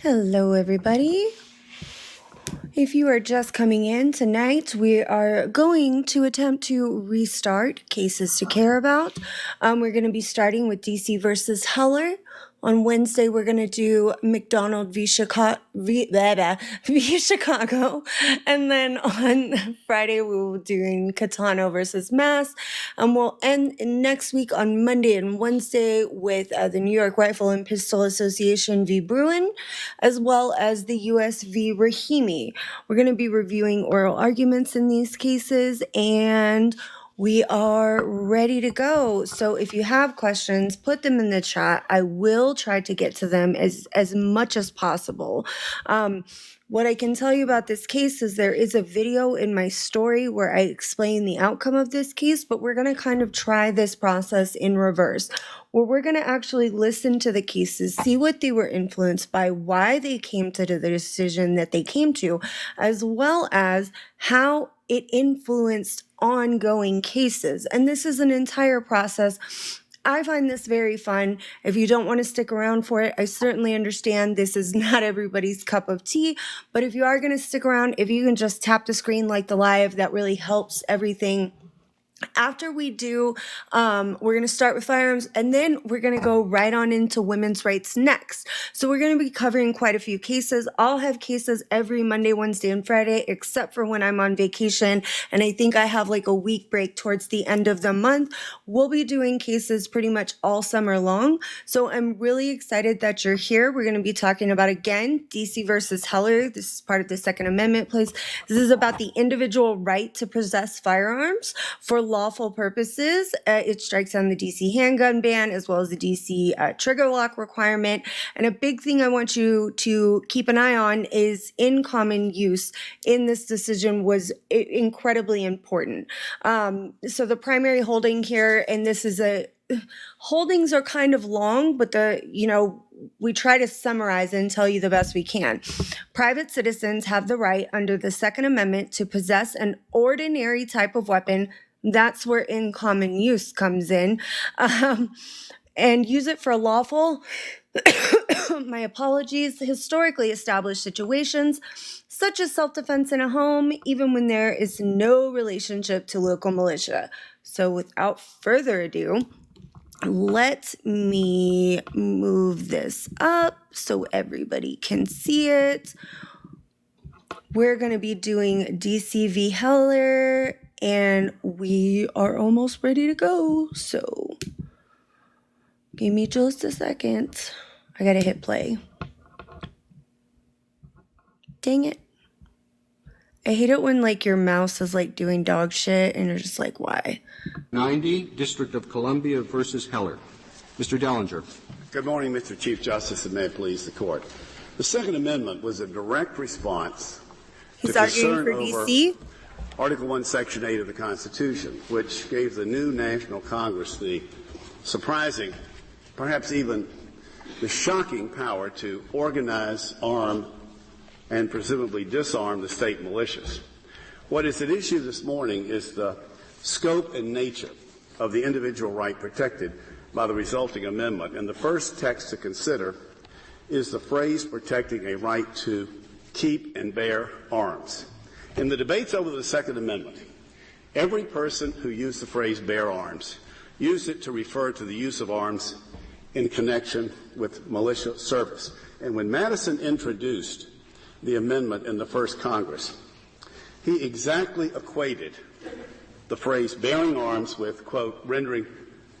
Hello, everybody. If you are just coming in tonight, we are going to attempt to restart Cases to Care About. We're going to be starting with DC versus Heller. On Wednesday, we're going to do McDonald v. Chicago. And then on Friday, we will be doing Catano versus Mass. And we'll end next week on Monday and Wednesday with the New York Rifle and Pistol Association v. Bruin, as well as the U.S. v. Rahimi. We're going to be reviewing oral arguments in these cases, and we are ready to go. So if you have questions, put them in the chat. I will try to get to them as much as possible. What I can tell you about this case is there is a video in my story where I explain the outcome of this case, but we're going to kind of try this process in reverse, where we're going to actually listen to the cases, see what they were influenced by, why they came to the decision that they came to, as well as how it influenced ongoing cases. And this is an entire process. I find this very fun. If you don't want to stick around for it, I certainly understand this is not everybody's cup of tea. But if you are going to stick around, if you can just tap the screen like the live, that really helps everything. After we do, we're going to start with firearms, and then we're going to go right on into women's rights next. So we're going to be covering quite a few cases. I'll have cases every Monday, Wednesday, and Friday, except for when I'm on vacation, and I think I have like a week break towards the end of the month. We'll be doing cases pretty much all summer long, so I'm really excited that you're here. We're going to be talking about, again, DC versus Heller. This is part of the Second Amendment, please. This is about the individual right to possess firearms for lawful purposes. It strikes on the DC handgun ban as well as the DC trigger lock requirement. And a big thing I want you to keep an eye on is in common use in this decision was incredibly important. So the primary holding here, and this is holdings are kind of long, but we try to summarize and tell you the best we can. Private citizens have the right under the Second Amendment to possess an ordinary type of weapon. That's where in common use comes in, and use it for lawful, my apologies, historically established situations, such as self-defense in a home, even when there is no relationship to local militia. So without further ado, let me move this up so everybody can see it. We're going to be doing DC v. Heller, and we are almost ready to go. So give me just a second. I got to hit play. Dang it. I hate it when your mouse is doing dog shit and you're just like, why? 90, District of Columbia versus Heller. Mr. Dellinger. Good morning, Mr. Chief Justice, and may it please the Court. The Second Amendment was a direct response He's to arguing concern for over DC? Article 1, Section 8 of the Constitution, which gave the new National Congress the surprising, perhaps even the shocking power to organize, arm, and presumably disarm the state militias. What is at issue this morning is the scope and nature of the individual right protected by the resulting amendment. And the first text to consider is the phrase protecting a right to keep and bear arms. In the debates over the Second Amendment, every person who used the phrase bear arms used it to refer to the use of arms in connection with militia service. And when Madison introduced the amendment in the first Congress, he exactly equated the phrase bearing arms with, quote, rendering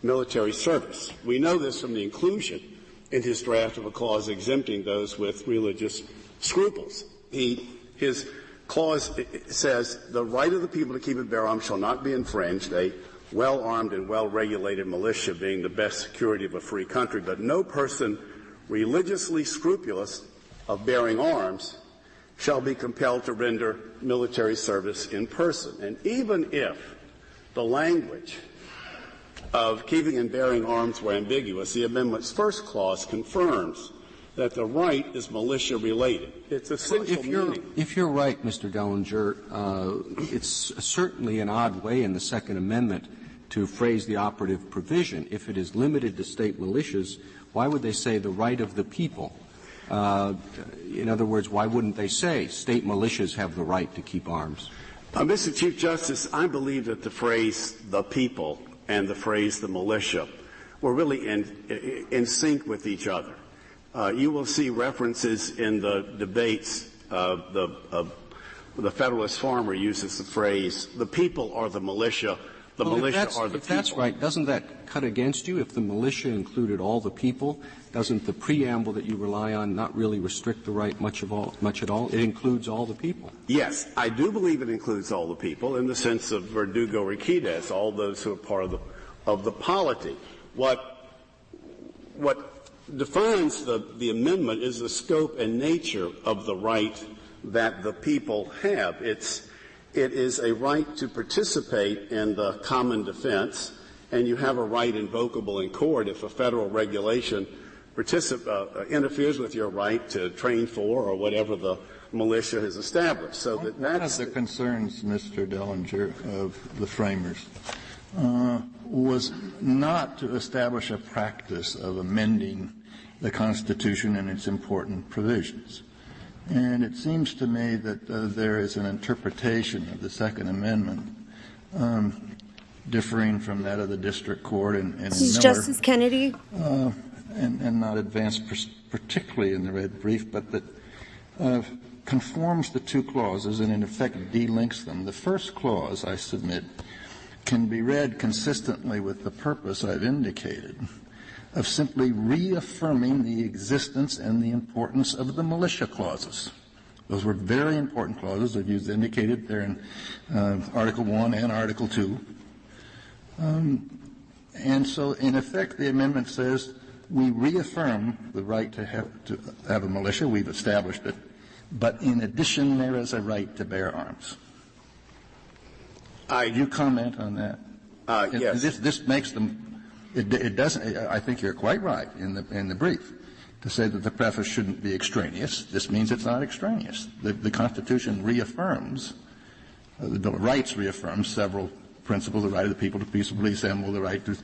military service. We know this from the inclusion in his draft of a clause exempting those with religious scruples. His clause says the right of the people to keep and bear arms shall not be infringed, a well-armed and well-regulated militia being the best security of a free country, but no person religiously scrupulous of bearing arms shall be compelled to render military service in person. And even if the language of keeping and bearing arms were ambiguous, the amendment's first clause confirms that the right is militia-related. It's essential meaning. If you're right, Mr. Dellinger, it's certainly an odd way in the Second Amendment to phrase the operative provision. If it is limited to state militias, why would they say the right of the people? In other words, why wouldn't they say state militias have the right to keep arms? Mr. Chief Justice, I believe that the phrase "the people" and the phrase "the militia" were really in sync with each other. You will see references in the debates. The Federalist Farmer uses the phrase "the people are the militia." The militia are the people. If that's right, doesn't that cut against you? If the militia included all the people, doesn't the preamble that you rely on not really restrict the right much at all? It includes all the people. Yes, I do believe it includes all the people in the sense of Verdugo Riquidez, all those who are part of the polity. What defines the amendment is the scope and nature of the right that the people have. It is a right to participate in the common defense, and you have a right invocable in court if a federal regulation interferes with your right to train for or whatever the militia has established. So that's one of the concerns, Mr. Dellinger, of the framers was not to establish a practice of amending the Constitution and its important provisions. And it seems to me that there is an interpretation of the Second Amendment differing from that of the district court and This is Miller, Justice Kennedy. and not advanced particularly in the red brief, but that conforms the two clauses and in effect delinks them. The first clause, I submit, can be read consistently with the purpose I've indicated of simply reaffirming the existence and the importance of the militia clauses. Those were very important clauses, as you've indicated there in Article 1 and Article 2. And so, in effect, the amendment says we reaffirm the right to have a militia. We've established it. But in addition, there is a right to bear arms. You comment on that? Yes. This makes them. It doesn't. I think you're quite right in the brief to say that the preface shouldn't be extraneous. This means it's not extraneous. The Constitution reaffirms, the Bill of Rights reaffirms several principles: the right of the people to peaceably assemble, the right to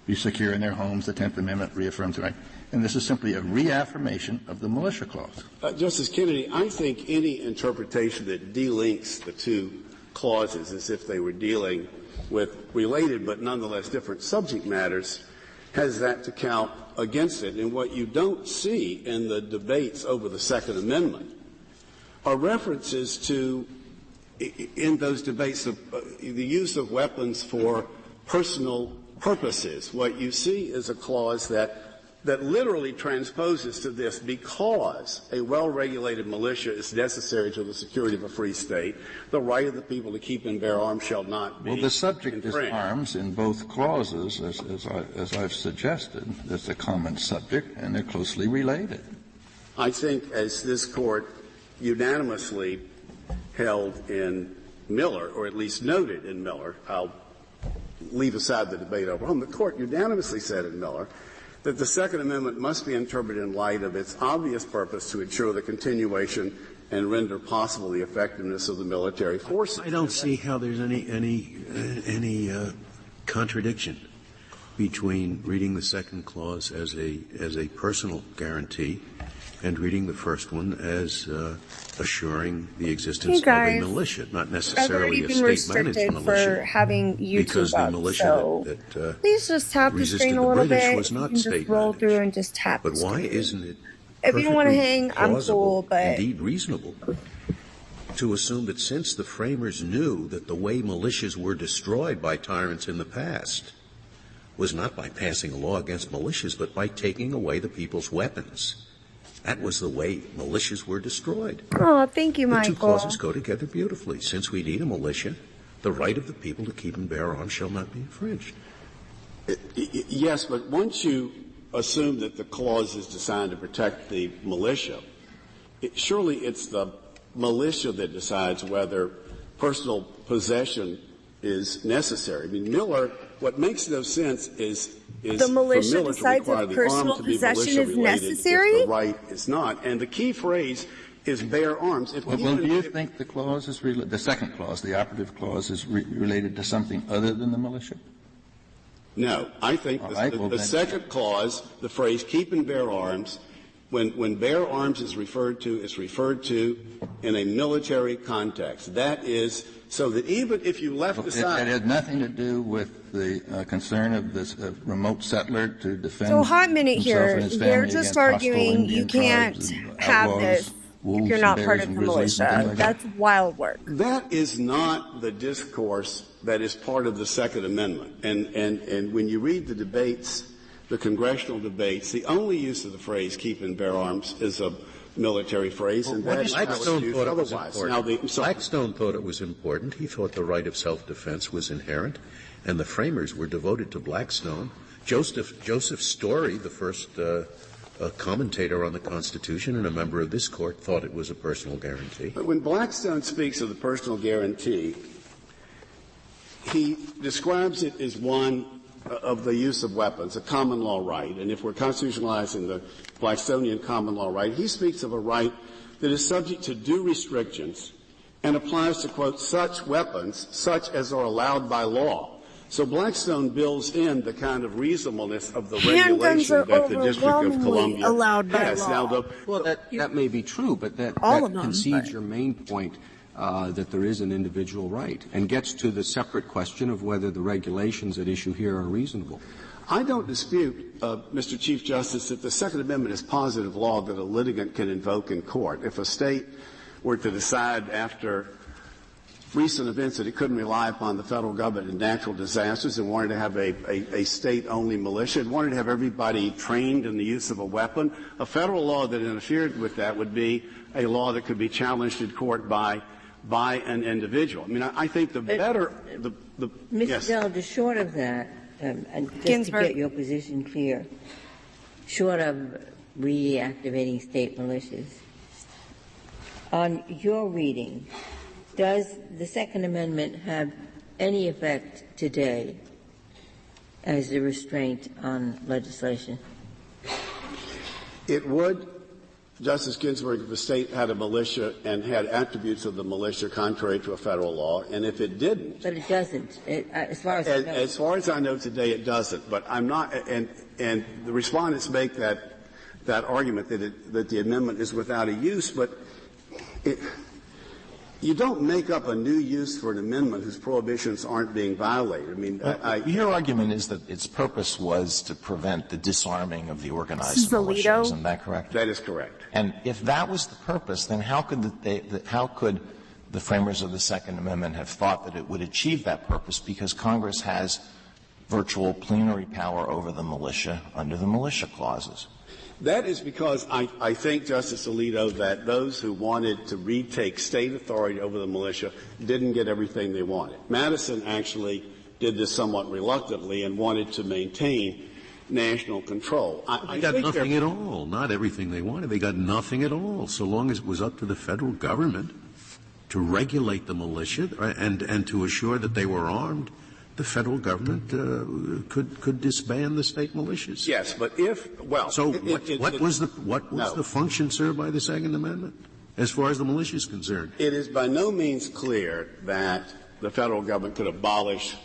be secure in their homes. The 10th Amendment reaffirms the right, and this is simply a reaffirmation of the militia clause. Justice Kennedy, I think any interpretation that delinks the two clauses as if they were dealing with related but nonetheless different subject matters has that to count against it. And what you don't see in the debates over the Second Amendment are references to, in those debates, the use of weapons for personal purposes. What you see is a clause that literally transposes to this: because a well-regulated militia is necessary to the security of a free state, the right of the people to keep and bear arms shall not be Well, the subject infringed. is arms in both clauses, as I've suggested. It's a common subject, and they're closely related. I think, as this Court unanimously held in Miller, or at least noted in Miller, I'll leave aside the debate over home, the Court unanimously said in Miller that the Second Amendment must be interpreted in light of its obvious purpose to ensure the continuation and render possible the effectiveness of the military forces. I don't see how there's any contradiction between reading the second clause as a personal guarantee and reading the first one as assuring the existence of a militia, not necessarily a state-managed militia. For having YouTube because the militia so that please just tap the resisted screen a the little British bit. was not You can just state-managed. roll through and just tap. But the why screen. isn't it If you don't want to perfectly hang, I'm plausible, cool, but indeed reasonable, to assume that since the framers knew that the way militias were destroyed by tyrants in the past was not by passing a law against militias, but by taking away the people's weapons, that was the way militias were destroyed. oh, thank you, The Michael. two clauses go together beautifully. Since we need a militia, the right of the people to keep and bear arms shall not be infringed. Yes, but once you assume that the clause is designed to protect the militia, surely it's the militia that decides whether personal possession is necessary. I mean, Miller, what makes no sense is The militia for Miller decides to require if the personal arm to be possession is militia-related necessary? if the right is not. And the key phrase is bear arms. Well, do you think the clause is the second clause, the operative clause, is related to something other than the militia? No. I think All right, the second clause, the phrase keep and bear arms, When bear arms is referred to, it's referred to in a military context. That is so that even if you left aside... It had nothing to do with the concern of this remote settler to defend So hot minute himself here. and his They're family just against hostile arguing you Indian can't tribes and have outlaws, this if wolves you're and not bears part of and the grizzlies and militia. things like that. That's wild work. That is not the discourse that is part of the Second Amendment. And when you read the debates, the congressional debates, the only use of the phrase "keep and bear arms" is a military phrase, and that's how it's used Blackstone thought it was otherwise. important. Blackstone thought it was important. He thought the right of self-defense was inherent, and the framers were devoted to Blackstone. Joseph Story, the first commentator on the Constitution and a member of this court, thought it was a personal guarantee. But when Blackstone speaks of the personal guarantee, he describes it as one of the use of weapons, a common law right. And if we're constitutionalizing the Blackstonian common law right, he speaks of a right that is subject to due restrictions and applies to, quote, such weapons, such as are allowed by law. So Blackstone builds in the kind of reasonableness of the Handguns regulation are that the District of overwhelmingly Columbia allowed by has. law. Now, Well, that may be true, but that All of them, concedes but- your main point that there is an individual right and gets to the separate question of whether the regulations at issue here are reasonable. I don't dispute, Mr. Chief Justice, that the Second Amendment is positive law that a litigant can invoke in court. If a state were to decide after recent events that it couldn't rely upon the federal government in natural disasters and wanted to have a state-only militia and wanted to have everybody trained in the use of a weapon, a federal law that interfered with that would be a law that could be challenged in court by an individual. I mean, I think the better the Mr. yes. Dell, short of that, and just Ginsburg. to get your position clear, short of reactivating state militias, on your reading, does the Second Amendment have any effect today as a restraint on legislation? It would, Justice Ginsburg, if the state had a militia and had attributes of the militia contrary to a federal law, and if it didn't. But it doesn't, as far as I know. As far as I know today, it doesn't. But I'm not, and the respondents make that argument that the amendment is without a use, but you don't make up a new use for an amendment whose prohibitions aren't being violated. I mean, your argument is that its purpose was to prevent the disarming of the organized Alito? militia. Isn't that correct? that is correct. And if that was the purpose, then how could the framers of the Second Amendment have thought that it would achieve that purpose? Because Congress has virtual plenary power over the militia under the militia clauses. That is because I think, Justice Alito, that those who wanted to retake state authority over the militia didn't get everything they wanted. Madison actually did this somewhat reluctantly and wanted to maintain national control. They got nothing at all. Not everything they wanted. They got nothing at all, so long as it was up to the federal government to regulate the militia and to assure that they were armed. The federal government could disband the state militias. Yes, but So what was the function served by the Second Amendment as far as the militia is concerned? It is by no means clear that the federal government could abolish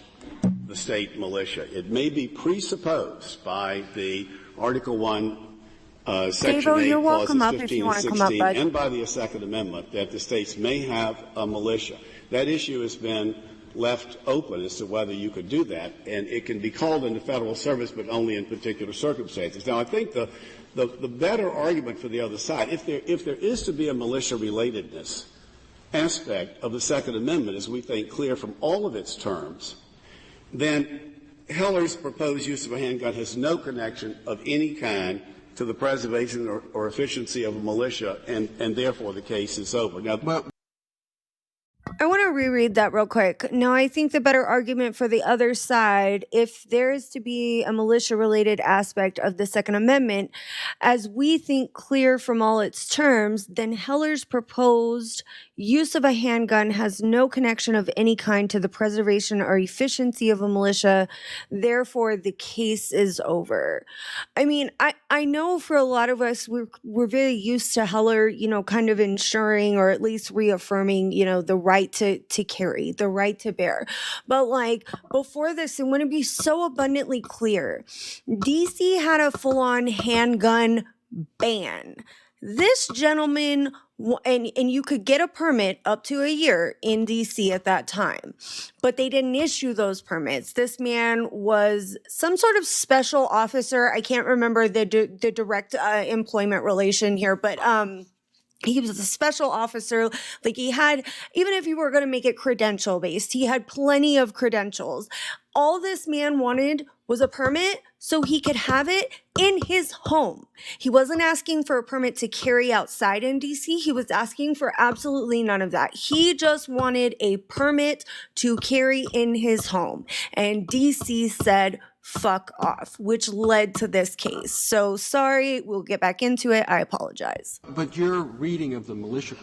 the state militia. It may be presupposed by the Article I, Section 8, you're welcome Clauses up if 15 you and want to come up, 16, bud. and by the Second Amendment that the states may have a militia. That issue has been left open as to whether you could do that, and it can be called into federal service, but only in particular circumstances. Now, I think the better argument for the other side, if there is to be a militia relatedness aspect of the Second Amendment, as we think clear from all of its terms, then Heller's proposed use of a handgun has no connection of any kind to the preservation or efficiency of a militia, and therefore the case is over. Now, I want to reread that real quick. Now, I think the better argument for the other side, if there is to be a militia-related aspect of the Second Amendment, as we think clear from all its terms, then Heller's proposed use of a handgun has no connection of any kind to the preservation or efficiency of a militia. Therefore, the case is over. I mean, I know for a lot of us, we're very used to Heller, kind of ensuring or at least reaffirming, the right to carry, the right to bear. But before this, I want to be so abundantly clear. DC had a full-on handgun ban. This gentleman, and you could get a permit up to a year in DC at that time, but they didn't issue those permits. This man was some sort of special officer. I can't remember the direct employment relation here, but he was a special officer. Like, he had, even if you were going to make it credential based, he had plenty of credentials. All this man wanted was a permit so he could have it in his home. He wasn't asking for a permit to carry outside in DC. He was asking for absolutely none of that. He just wanted a permit to carry in his home. And DC said, fuck off, which led to this case. So sorry, we'll get back into it. I apologize. But your reading of the militia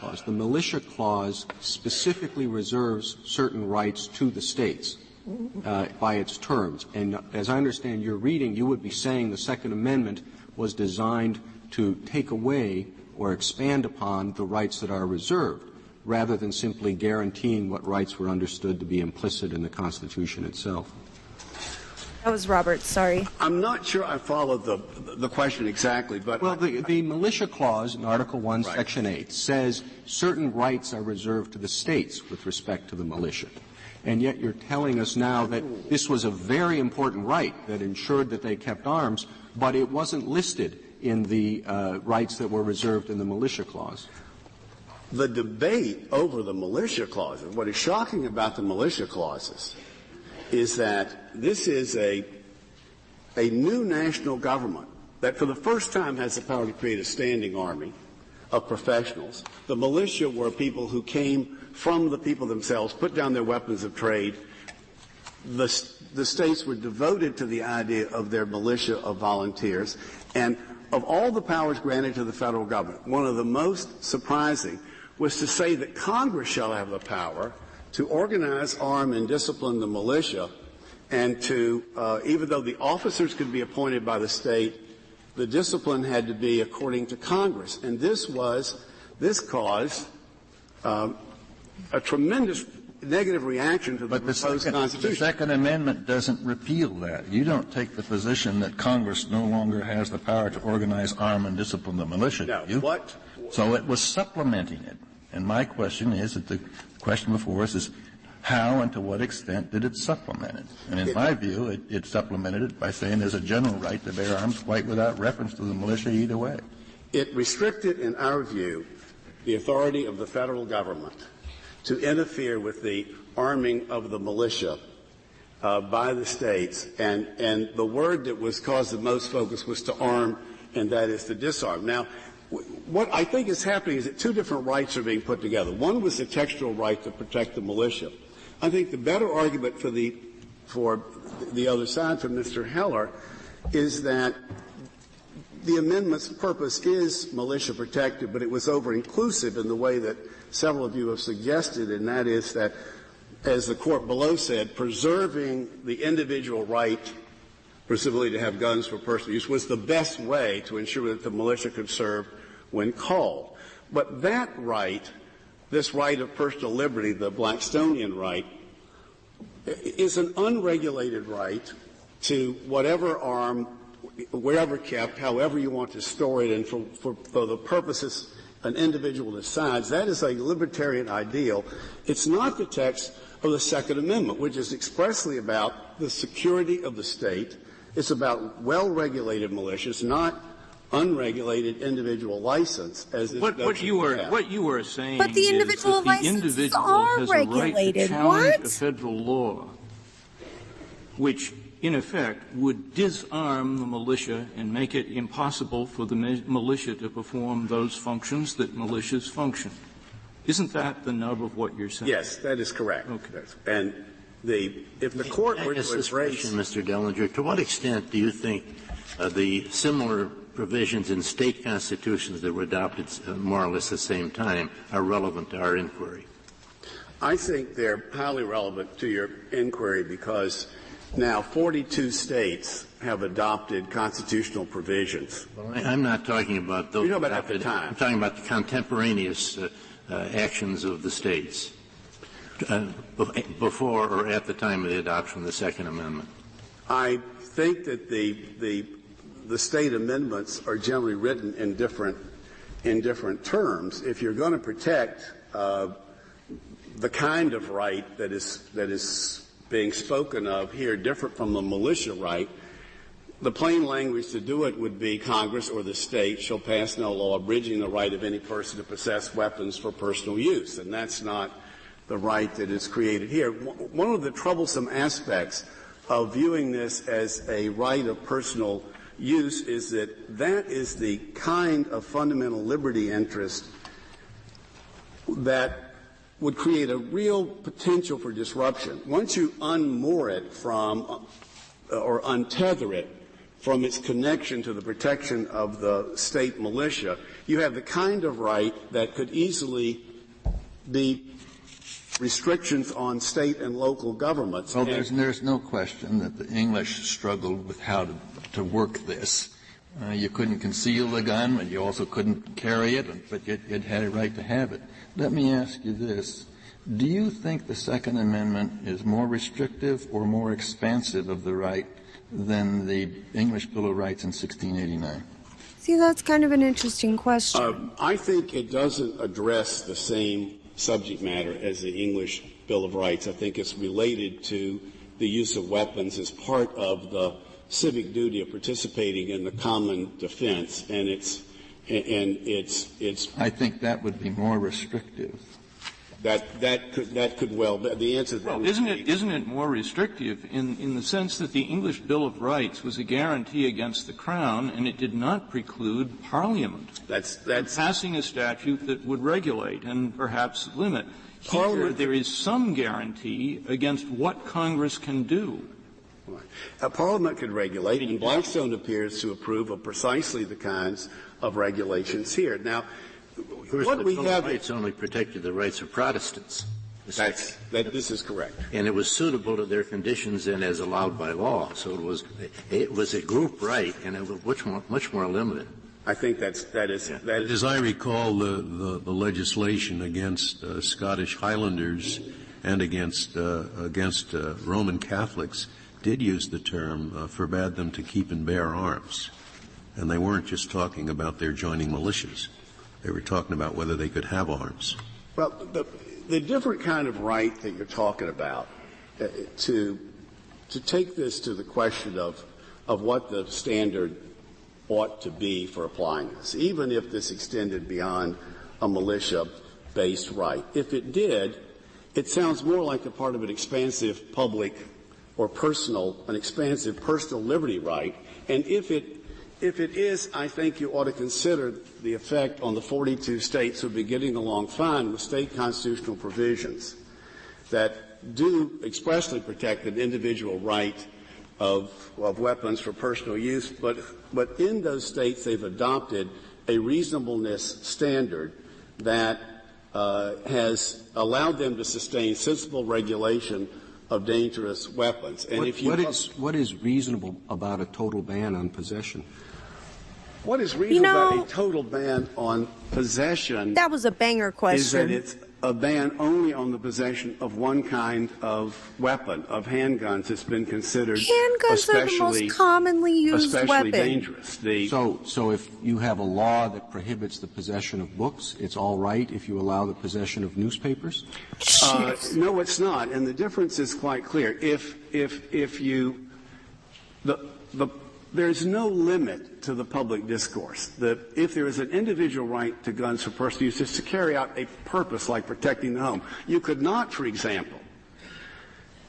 clause specifically reserves certain rights to the states by its terms. And as I understand your reading, you would be saying the Second Amendment was designed to take away or expand upon the rights that are reserved, rather than simply guaranteeing what rights were understood to be implicit in the Constitution itself. That was Robert, sorry. I'm not sure I followed the question exactly, but... Well, the militia clause in Article 1, right. Section 8 says certain rights are reserved to the states with respect to the militia. And yet you're telling us now that this was a very important right that ensured that they kept arms, but it wasn't listed in the rights that were reserved in the militia clause. The debate over the militia clauses, what is shocking about the militia clauses is that this is a new national government that for the first time has the power to create a standing army of professionals. The militia were people who came from the people themselves, put down their weapons of trade. The states were devoted to the idea of their militia of volunteers. And of all the powers granted to the federal government, one of the most surprising was to say that Congress shall have the power to organize, arm, and discipline the militia, and to, even though the officers could be appointed by the state, the discipline had to be according to Congress. And this caused a tremendous negative reaction to the proposed Constitution. The Second Amendment doesn't repeal that. You don't take the position that Congress no longer has the power to organize, arm, and discipline the militia, no, do you? What? So it was supplementing it. And my question is, that the question before us is, how and to what extent did it supplement it? And in my view, it supplemented it by saying there's a general right to bear arms quite without reference to the militia either way. It restricted, in our view, the authority of the federal government to interfere with the arming of the militia by the states. And the word that was caused the most focus was to arm, and that is to disarm. Now, what I think is happening is that two different rights are being put together. One was the textual right to protect the militia. I think the better argument for the other side, from Mr. Heller, is that the amendment's purpose is militia protected, but it was over-inclusive in the way that several of you have suggested, and that is that, as the court below said, preserving the individual right, presumably to have guns for personal use, was the best way to ensure that the militia could serve when called. But that right, this right of personal liberty, the Blackstonian right, is an unregulated right to whatever arm, wherever kept, however you want to store it, and for the purposes an individual decides. That is a libertarian ideal. It's not the text of the Second Amendment, which is expressly about the security of the state. It's about well-regulated militias, not unregulated individual license, as what you were saying. But the individual is that the licenses individual are has regulated. A right to challenge What? a federal law, which in effect would disarm the militia and make it impossible for the militia to perform those functions that militias function. Isn't that the nub of what you're saying? Yes, that is correct. Okay. And if the court were to embrace, Mr. Dellinger, to what extent do you think the similar provisions in state constitutions that were adopted more or less at the same time are relevant to our inquiry? I think they're highly relevant to your inquiry because now 42 states have adopted constitutional provisions. Well, I'm not talking about those. You're talking about at the time. I'm talking about the contemporaneous actions of the states before or at the time of the adoption of the Second Amendment. I think that the the state amendments are generally written in different terms. If you're going to protect the kind of right that is being spoken of here, different from the militia right, the plain language to do it would be Congress or the state shall pass no law abridging the right of any person to possess weapons for personal use. And that's not the right that is created here. One of the troublesome aspects of viewing this as a right of personal use is that that is the kind of fundamental liberty interest that would create a real potential for disruption. Once you unmoor it from or untether it from its connection to the protection of the state militia, you have the kind of right that could easily be restrictions on state and local governments. Well, there's no question that the English struggled with how to work this. You couldn't conceal the gun, but you also couldn't carry it, but it had a right to have it. Let me ask you this. Do you think the Second Amendment is more restrictive or more expansive of the right than the English Bill of Rights in 1689? See, that's kind of an interesting question. I think it doesn't address the same subject matter as the English Bill of Rights. I think it's related to the use of weapons as part of the civic duty of participating in the common defense, and it's I think that would be more restrictive. That could well be the answer. Well, isn't it more restrictive in the sense that the English Bill of Rights was a guarantee against the Crown, and it did not preclude Parliament from passing a statute that would regulate and perhaps limit. Here, there is some guarantee against what Congress can do. Parliament could regulate, and Blackstone appears to approve of precisely the kinds of regulations here. Now, what we have rights only protected the rights of Protestants. This is correct, and it was suitable to their conditions and as allowed by law. So it was a group right, and it was much more limited. I think that is. As I recall, the legislation against Scottish Highlanders and against Roman Catholics did use the term forbade them to keep and bear arms, and they weren't just talking about their joining militias. They were talking about whether they could have arms. Well, the different kind of right that you're talking about, to take this to the question of what the standard ought to be for applying this, even if this extended beyond a militia-based right. If it did, it sounds more like a part of an expansive public or an expansive personal liberty right. And if it is, I think you ought to consider the effect on the 42 states who would be getting along fine with state constitutional provisions that do expressly protect an individual right of weapons for personal use, but in those states they've adopted a reasonableness standard that has allowed them to sustain sensible regulation of dangerous weapons. And what is reasonable about a total ban on possession? What is reasonable about a total ban on possession? That was a banger question. Is that it's a ban only on the possession of one kind of weapon, of handguns. It's been considered handguns are the most commonly used weapon. Dangerous. So if you have a law that prohibits the possession of books, it's all right if you allow the possession of newspapers? No, it's not. And the difference is quite clear. There's no limit to the public discourse. If there is an individual right to guns for personal use, it's to carry out a purpose like protecting the home. You could not, for example,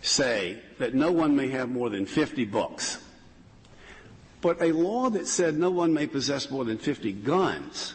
say that no one may have more than 50 books. But a law that said no one may possess more than 50 guns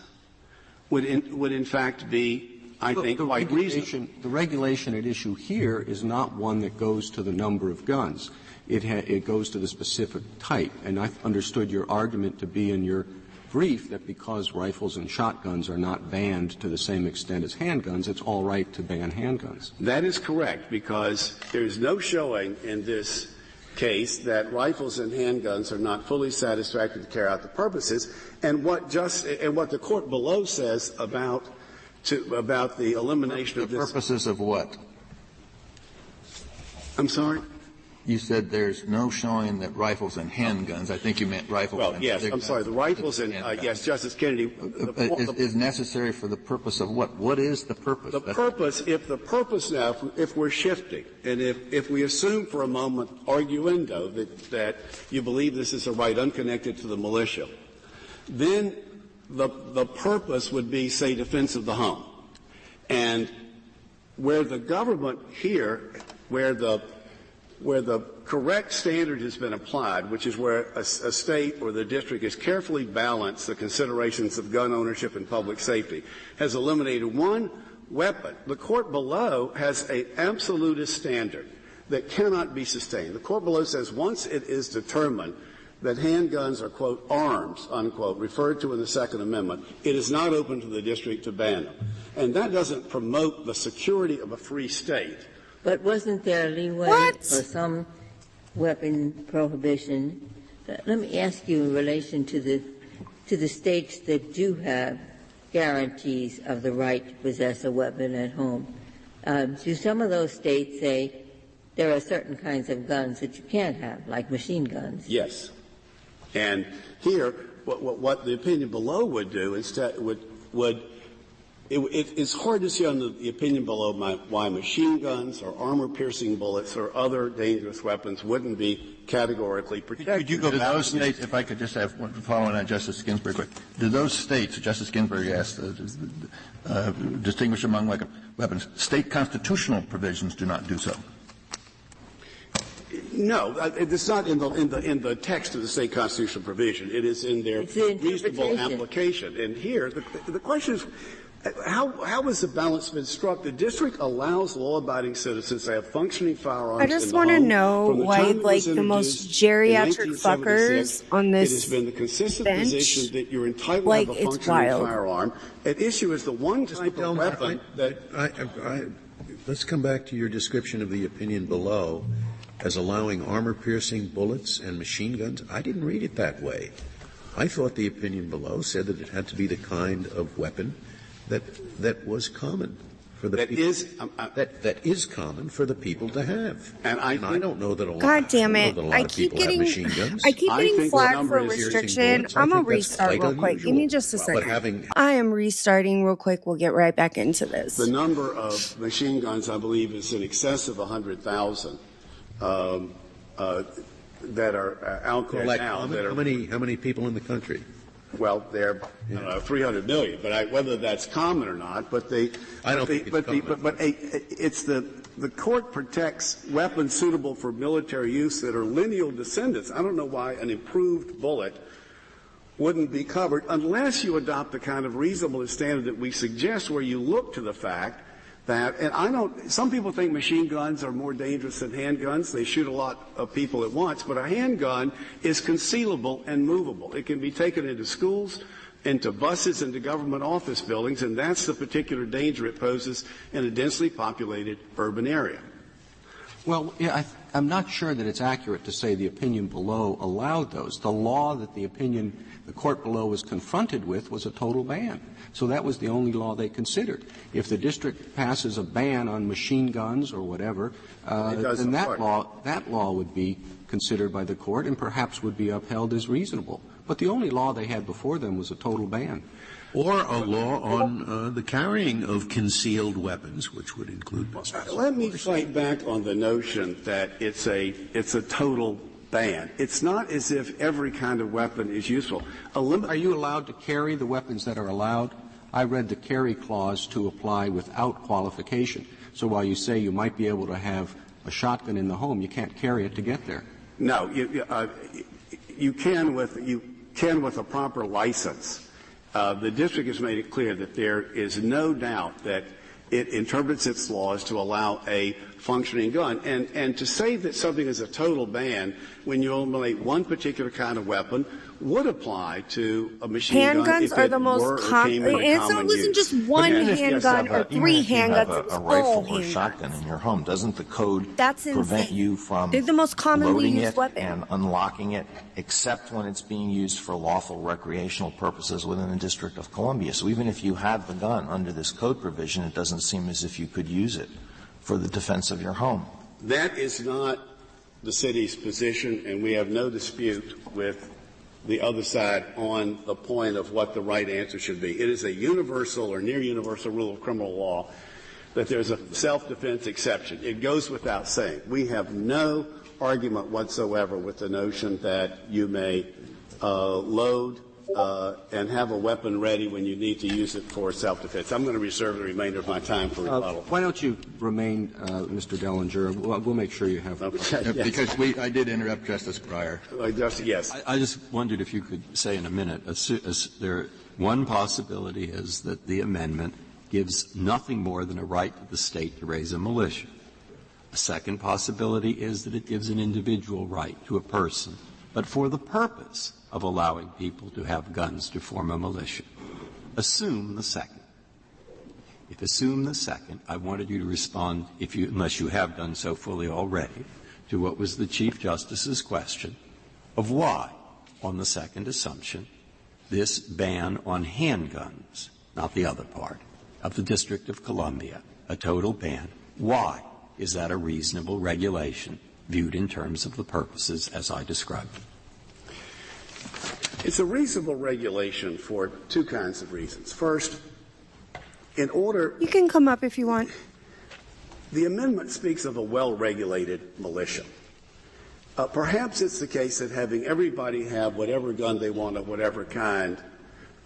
would in fact be, I think, quite reasonable. The regulation at issue here is not one that goes to the number of guns. It goes to the specific type. And I understood your argument to be in your brief that because rifles and shotguns are not banned to the same extent as handguns, it's all right to ban handguns. That is correct, because there is no showing in this case that rifles and handguns are not fully satisfactory to carry out the purposes. And what the court below says about the elimination of this. Purposes of what? I'm sorry? You said there's no showing that rifles and handguns, I think you meant rifles Well, and yes, I'm sorry, the rifles and, yes, Justice Kennedy. Is necessary for the purpose of what? What is the purpose? The purpose, if we're shifting, and if we assume for a moment, arguendo, that you believe this is a right unconnected to the militia, then the purpose would be, say, defense of the home. And where the government here, where the correct standard has been applied, which is where a state or the district has carefully balanced the considerations of gun ownership and public safety, has eliminated one weapon. The court below has an absolutist standard that cannot be sustained. The court below says once it is determined that handguns are, quote, arms, unquote, referred to in the Second Amendment, it is not open to the district to ban them. And that doesn't promote the security of a free state. But wasn't there leeway for some weapon prohibition? Let me ask you in relation to the states that do have guarantees of the right to possess a weapon at home. Do some of those states say there are certain kinds of guns that you can't have, like machine guns? Yes. And here, what the opinion below would do instead it's hard to see on the opinion below why machine guns or armor-piercing bullets or other dangerous weapons wouldn't be categorically protected. Could you go to those states, if I could just have one following on Justice Ginsburg quick. Do those states, Justice Ginsburg asked, distinguish among weapons, state constitutional provisions do not do so? No, it's not in the text of the state constitutional provision. It is in their reasonable application. And here, the question is, how has the balance been struck? The district allows law-abiding citizens to have functioning firearms. I just want to know why, like, the most geriatric fuckers on this it has been the consistent bench, position that you're entitled like, to have a it's functioning wild. firearm. At issue is the one type of weapon that. Let's come back to your description of the opinion below as allowing armor-piercing bullets and machine guns. I didn't read it that way. I thought the opinion below said that it had to be the kind of weapon that was common for the people. That is common for the people to have. And I don't know that a lot. God damn it! I keep getting machine guns. I keep getting flagged for restriction. I'm gonna restart real quick. Give me just a second. I am restarting real quick. We'll get right back into this. The number of machine guns, I believe, is in excess of 100,000 that are out there now. How many people in the country? Well, they're 300 million, but whether that's common or not, but it's the court protects weapons suitable for military use that are lineal descendants. I don't know why an improved bullet wouldn't be covered unless you adopt the kind of reasonableness standard that we suggest, where you look to the fact that, and some people think machine guns are more dangerous than handguns. They shoot a lot of people at once, but a handgun is concealable and movable. It can be taken into schools, into buses, into government office buildings, and that's the particular danger it poses in a densely populated urban area. Well, yeah, I'm not sure that it's accurate to say the opinion below allowed those. The law that the court below was confronted with was a total ban. So that was the only law they considered. If the district passes a ban on machine guns or whatever, then that law would be considered by the court and perhaps would be upheld as reasonable. But the only law they had before them was a total ban. Or a law on the carrying of concealed weapons, which would include pistols. Let me fight back on the notion that it's a total ban. It's not as if every kind of weapon is useful. Are you allowed to carry the weapons that are allowed? I read the carry clause to apply without qualification. So while you say you might be able to have a shotgun in the home, you can't carry it to get there. No, you can with a proper license. The district has made it clear that there is no doubt that it interprets its laws to allow a functioning gun. And to say that something is a total ban when you eliminate one particular kind of weapon would apply to a machine gun. Handguns are the most common. It wasn't just one handgun or three handguns. It's a rifle all or shotgun in your home. Doesn't the code prevent insane. You from They're the most commonly loading used it weapon. and unlocking it, except when it's being used for lawful recreational purposes within the District of Columbia? So even if you have the gun under this code provision, it doesn't seem as if you could use it for the defense of your home. That is not the city's position, and we have no dispute with the other side on the point of what the right answer should be. It is a universal or near universal rule of criminal law that there's a self-defense exception. It goes without saying. We have no argument whatsoever with the notion that you may load and have a weapon ready when you need to use it for self-defense. I'm going to reserve the remainder of my time for rebuttal. Why don't you remain, Mr. Dellinger? We'll make sure you have. Okay. Yes. Because I did interrupt Justice Breyer. Yes. I just wondered if you could say in a minute, one possibility is that the amendment gives nothing more than a right to the state to raise a militia. A second possibility is that it gives an individual right to a person, but for the purpose of allowing people to have guns to form a militia. Assume the second. If assume the second, I wanted you to respond, unless you have done so fully already, to what was the Chief Justice's question of why, on the second assumption, this ban on handguns, not the other part, of the District of Columbia, a total ban, why is that a reasonable regulation viewed in terms of the purposes as I described them? It's a reasonable regulation for two kinds of reasons. First, in order... You can come up if you want. The amendment speaks of a well-regulated militia. Perhaps it's the case that having everybody have whatever gun they want of whatever kind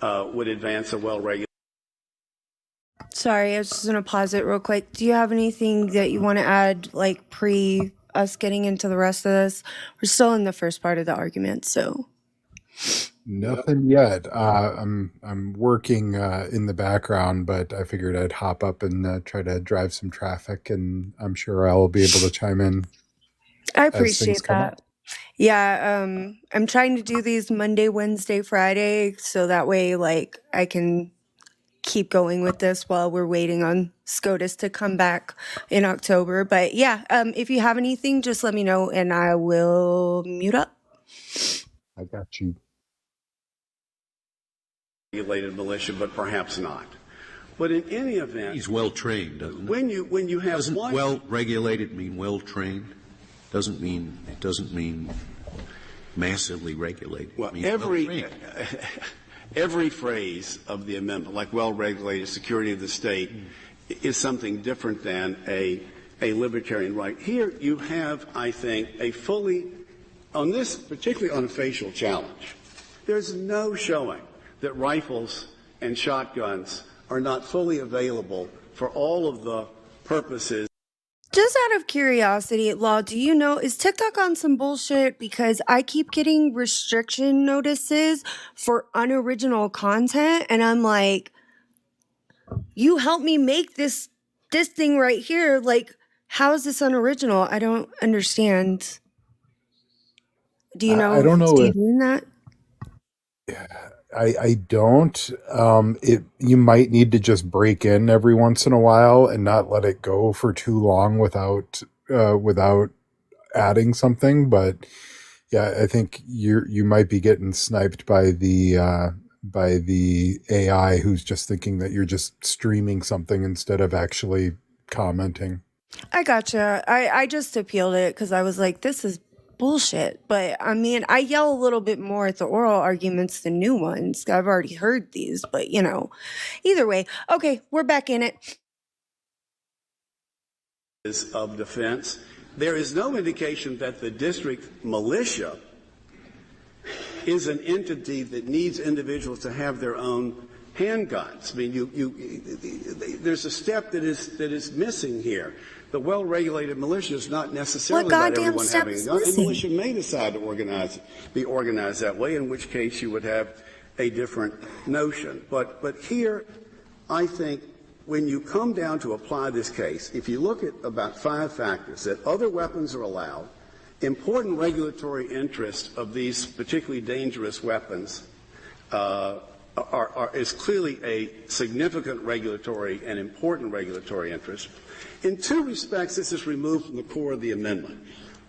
would advance a well-regulated. Sorry, I was just going to pause it real quick. Do you have anything that you want to add, like pre us getting into the rest of this? We're still in the first part of the argument, so. Nothing yet. I'm working in the background, but I figured I'd hop up and try to drive some traffic, and I'm sure I'll be able to chime in. I appreciate that. Yeah, I'm trying to do these Monday, Wednesday, Friday, so that way, like, I can keep going with this while we're waiting on SCOTUS to come back in October. But yeah, if you have anything, just let me know and I will mute up. I got you. Regulated militia, but perhaps not. But in any event, he's well trained, doesn't it? When you have doesn't one, well regulated mean well trained? It doesn't mean massively regulated. Well, well every phrase of the amendment, like well-regulated, security of the state, is something different than a libertarian right. Here you have, I think, a fully, on this, particularly on a facial challenge, there's no showing that rifles and shotguns are not fully available for all of the purposes. Just out of curiosity, Law, do you know, is TikTok on some bullshit? Because I keep getting restriction notices for unoriginal content, and I'm like, you helped me make this thing right here. Like, how is this unoriginal? I don't understand. Do you know? I don't know if doing that? I don't. You might need to just break in every once in a while and not let it go for too long without adding something. But yeah, I think you might be getting sniped by the AI who's just thinking that you're just streaming something instead of actually commenting. I gotcha. I just appealed it because I was like, this is bullshit. But I mean, I yell a little bit more at the oral arguments than new ones. I've already heard these, but you know, either way. Okay, we're back in it. Of defense. There is no indication that the district militia is an entity that needs individuals to have their own handguns. I mean, there's a step that is missing here. The well-regulated militia is not necessarily about everyone having a gun. A militia may decide to be organized that way, in which case you would have a different notion. But here, I think, when you come down to apply this case, if you look at about 5 factors, that other weapons are allowed, important regulatory interests of these particularly dangerous weapons is clearly a significant regulatory and important regulatory interest. In 2 respects, this is removed from the core of the amendment.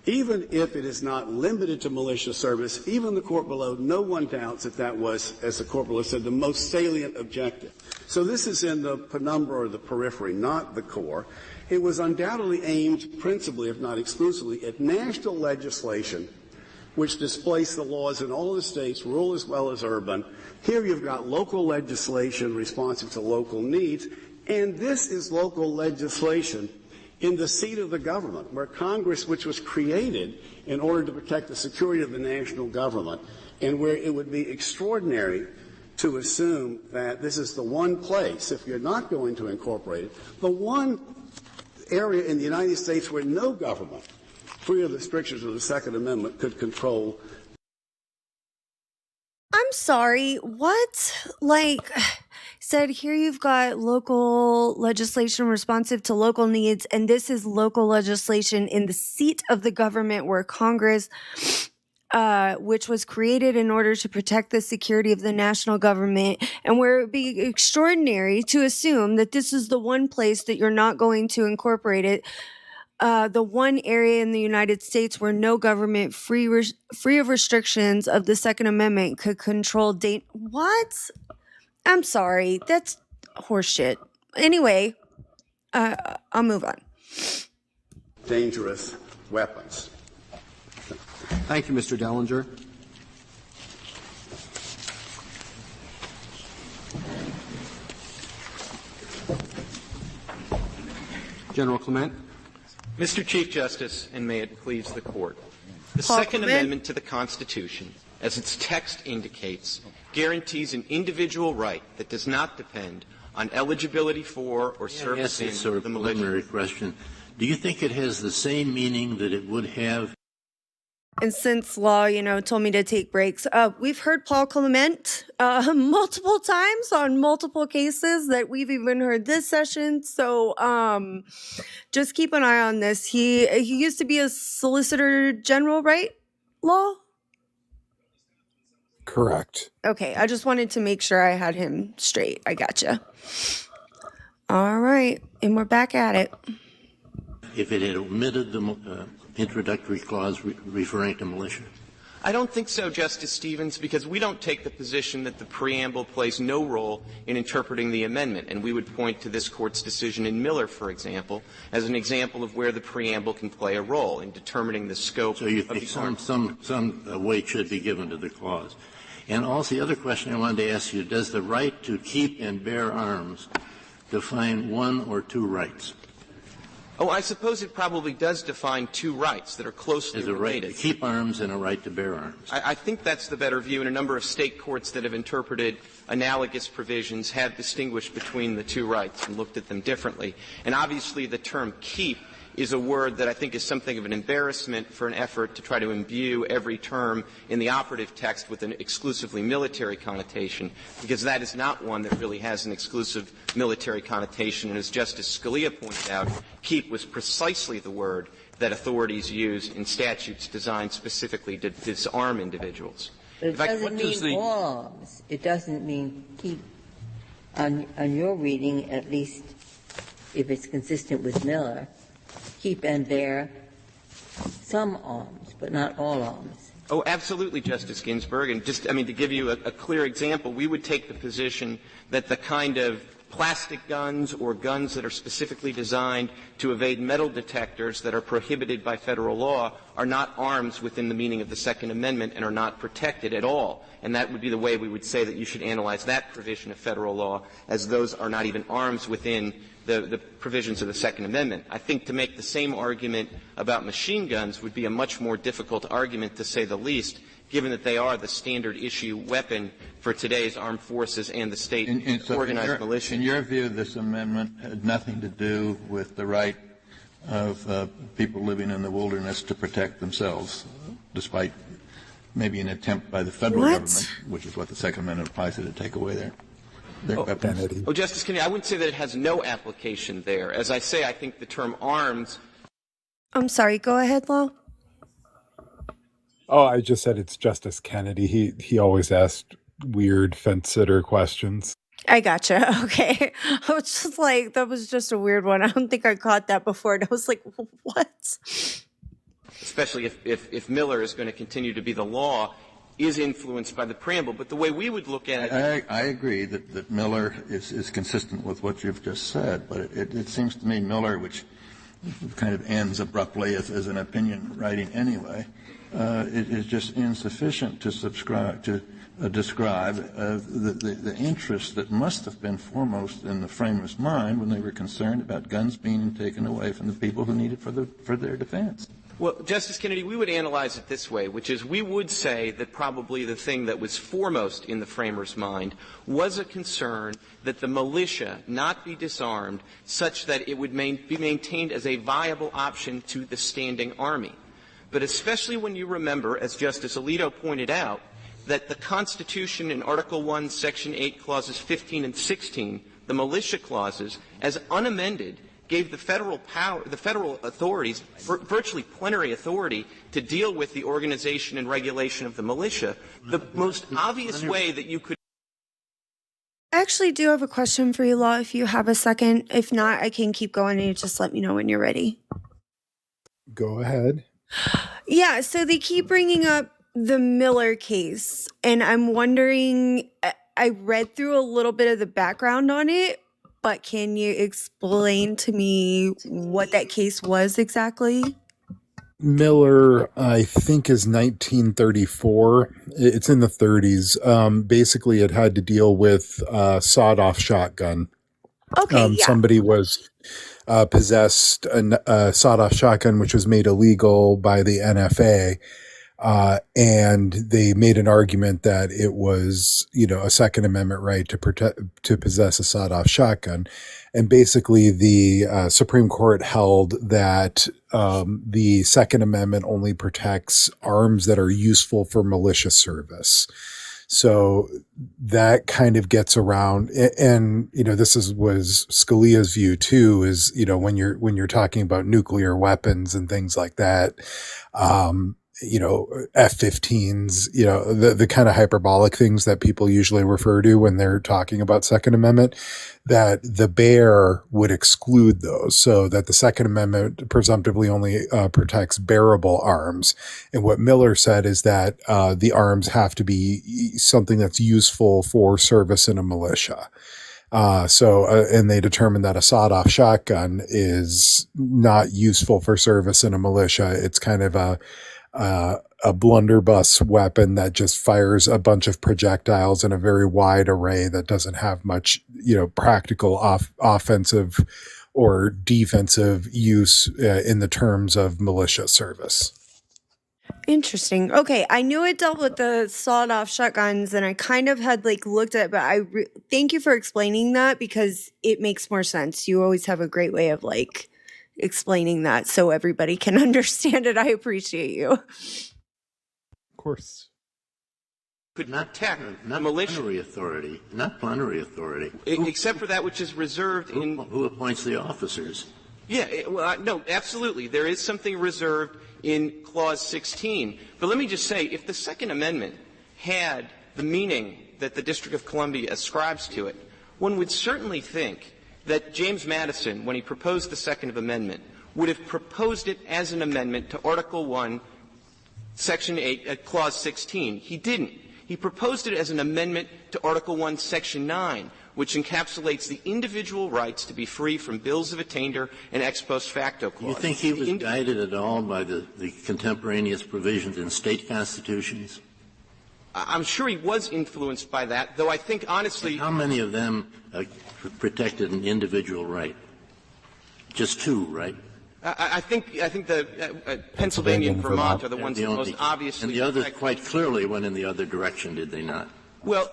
even if it is not limited to militia service. Even the court below, no one doubts that that was, as the court below said, the most salient objective. So this is in the penumbra or the periphery, not the core. It was undoubtedly aimed principally, if not exclusively, at national legislation which displaced the laws in all the states, rural as well as urban. Here you've got local legislation responsive to local needs, and this is local legislation in the seat of the government, where Congress, which was created in order to protect the security of the national government, and where it would be extraordinary to assume that this is the one place, if you're not going to incorporate it, the one area in the United States where no government, free of the restrictions of the Second Amendment, could control. I'm sorry, what? Like, said here you've got local legislation responsive to local needs, and this is local legislation in the seat of the government where Congress, which was created in order to protect the security of the national government, and where it would be extraordinary to assume that this is the one place that you're not going to incorporate it. The one area in the United States where no government free of restrictions of the Second Amendment could control what? I'm sorry, that's horseshit. Anyway, I'll move on. Dangerous weapons. Thank you, Mr. Dellinger. General Clement. Mr. Chief Justice, and may it please the Court, the Paul Second Clement. Amendment to the Constitution, as its text indicates, guarantees an individual right that does not depend on eligibility for or service in sort of the militia. preliminary question. Do you think it has the same meaning that it would have? And since Law, told me to take breaks, we've heard Paul Clement multiple times on multiple cases that we've even heard this session. So just keep an eye on this. He used to be a Solicitor General, right, Law? Correct. Okay, I just wanted to make sure I had him straight. I gotcha. All right, and we're back at it. If it had omitted the introductory clause referring to militia? I don't think so, Justice Stevens, because we don't take the position that the preamble plays no role in interpreting the amendment, and we would point to this Court's decision in Miller, for example, as an example of where the preamble can play a role in determining the scope so you of think the some weight should be given to the clause. And also the other question I wanted to ask you, does the right to keep and bear arms define one or two rights? Oh, I suppose it probably does define two rights that are closely There's a related. right to keep arms and a right to bear arms. I think that's the better view, and a number of state courts that have interpreted analogous provisions have distinguished between the two rights and looked at them differently. And obviously the term keep is a word that I think is something of an embarrassment for an effort to try to imbue every term in the operative text with an exclusively military connotation, because that is not one that really has an exclusive military connotation. And as Justice Scalia pointed out, keep was precisely the word that authorities use in statutes designed specifically to disarm individuals. But it doesn't mean all arms. It doesn't mean keep. On your reading, at least if it's consistent with Miller, keep and bear some arms, but not all arms. Oh, absolutely, Justice Ginsburg. And to give you a clear example, we would take the position that the kind of plastic guns or guns that are specifically designed to evade metal detectors that are prohibited by federal law are not arms within the meaning of the Second Amendment and are not protected at all. And that would be the way we would say that you should analyze that provision of federal law, as those are not even arms within the provisions of the Second Amendment. I think to make the same argument about machine guns would be a much more difficult argument, to say the least, given that they are the standard issue weapon for today's armed forces and the state organized militia. In your view, this amendment had nothing to do with the right of people living in the wilderness to protect themselves, despite maybe an attempt by the federal government, which is what the Second Amendment applies to take away their weapons. Oh, Justice Kennedy, I wouldn't say that it has no application there. As I say, I think the term arms. I'm sorry, go ahead, Law. Oh, I just said it's Justice Kennedy. He always asked weird fence-sitter questions. I gotcha. Okay. I was just like, that was just a weird one. I don't think I caught that before. And I was like, what? especially if Miller is going to continue to be the law, is influenced by the preamble. But the way we would look at it... I agree that Miller is consistent with what you've just said, but it seems to me Miller, which kind of ends abruptly as an opinion writing anyway, it is just insufficient to describe the interest that must have been foremost in the framers' mind when they were concerned about guns being taken away from the people who need it for their defense. Well, Justice Kennedy, we would analyze it this way, which is we would say that probably the thing that was foremost in the framers' mind was a concern that the militia not be disarmed such that it would be maintained as a viable option to the standing army. But especially when you remember, as Justice Alito pointed out, that the Constitution in Article 1, Section 8, Clauses 15 and 16, the militia clauses, as unamended, gave the federal authorities virtually plenary authority to deal with the organization and regulation of the militia. The most obvious way that you could... I actually do have a question for you, Law, if you have a second. If not, I can keep going and you just let me know when you're ready. Go ahead. Yeah, so they keep bringing up the Miller case, and I'm wondering, I read through a little bit of the background on it, but can you explain to me what that case was exactly? Miller, I think, is 1934. It's in the 30s. Basically, it had to deal with sawed-off shotgun. Okay, yeah. Somebody was possessed a sawed-off shotgun, which was made illegal by the NFA. And they made an argument that it was, a Second Amendment right to possess a sawed-off shotgun. And basically the Supreme Court held that the Second Amendment only protects arms that are useful for militia service. So that kind of gets around, and this was Scalia's view too, is when you're talking about nuclear weapons and things like that, F-15s, the kind of hyperbolic things that people usually refer to when they're talking about Second Amendment, that the bear would exclude those, so that the Second Amendment presumptively only protects bearable arms. And what Miller said is that the arms have to be something that's useful for service in a militia. And they determined that a sawed-off shotgun is not useful for service in a militia. It's kind of a blunderbuss weapon that just fires a bunch of projectiles in a very wide array that doesn't have much, practical offensive or defensive use in the terms of militia service. Interesting. Okay, I knew it dealt with the sawed-off shotguns, and I kind of had looked at it, but thank you for explaining that, because it makes more sense. You always have a great way of explaining that so everybody can understand it. I appreciate you. Of course. Could not tech not militia plenary authority, not plenary authority, except for that which is reserved in... Who appoints the officers? Yeah, no, absolutely. There is something reserved in Clause 16. But let me just say, if the Second Amendment had the meaning that the District of Columbia ascribes to it, one would certainly think that James Madison, when he proposed the Second Amendment, would have proposed it as an amendment to Article 1, Section 8, Clause 16. He didn't. He proposed it as an amendment to Article 1, Section 9, which encapsulates the individual rights to be free from bills of attainder and ex post facto clauses. You think he was guided at all by the contemporaneous provisions in state constitutions? I'm sure he was influenced by that, though I think, honestly... And how many of them protected an individual right? Just two, right? I think the Pennsylvania and Vermont are the ones that most obviously... And the others quite clearly went in the other direction, did they not? Well...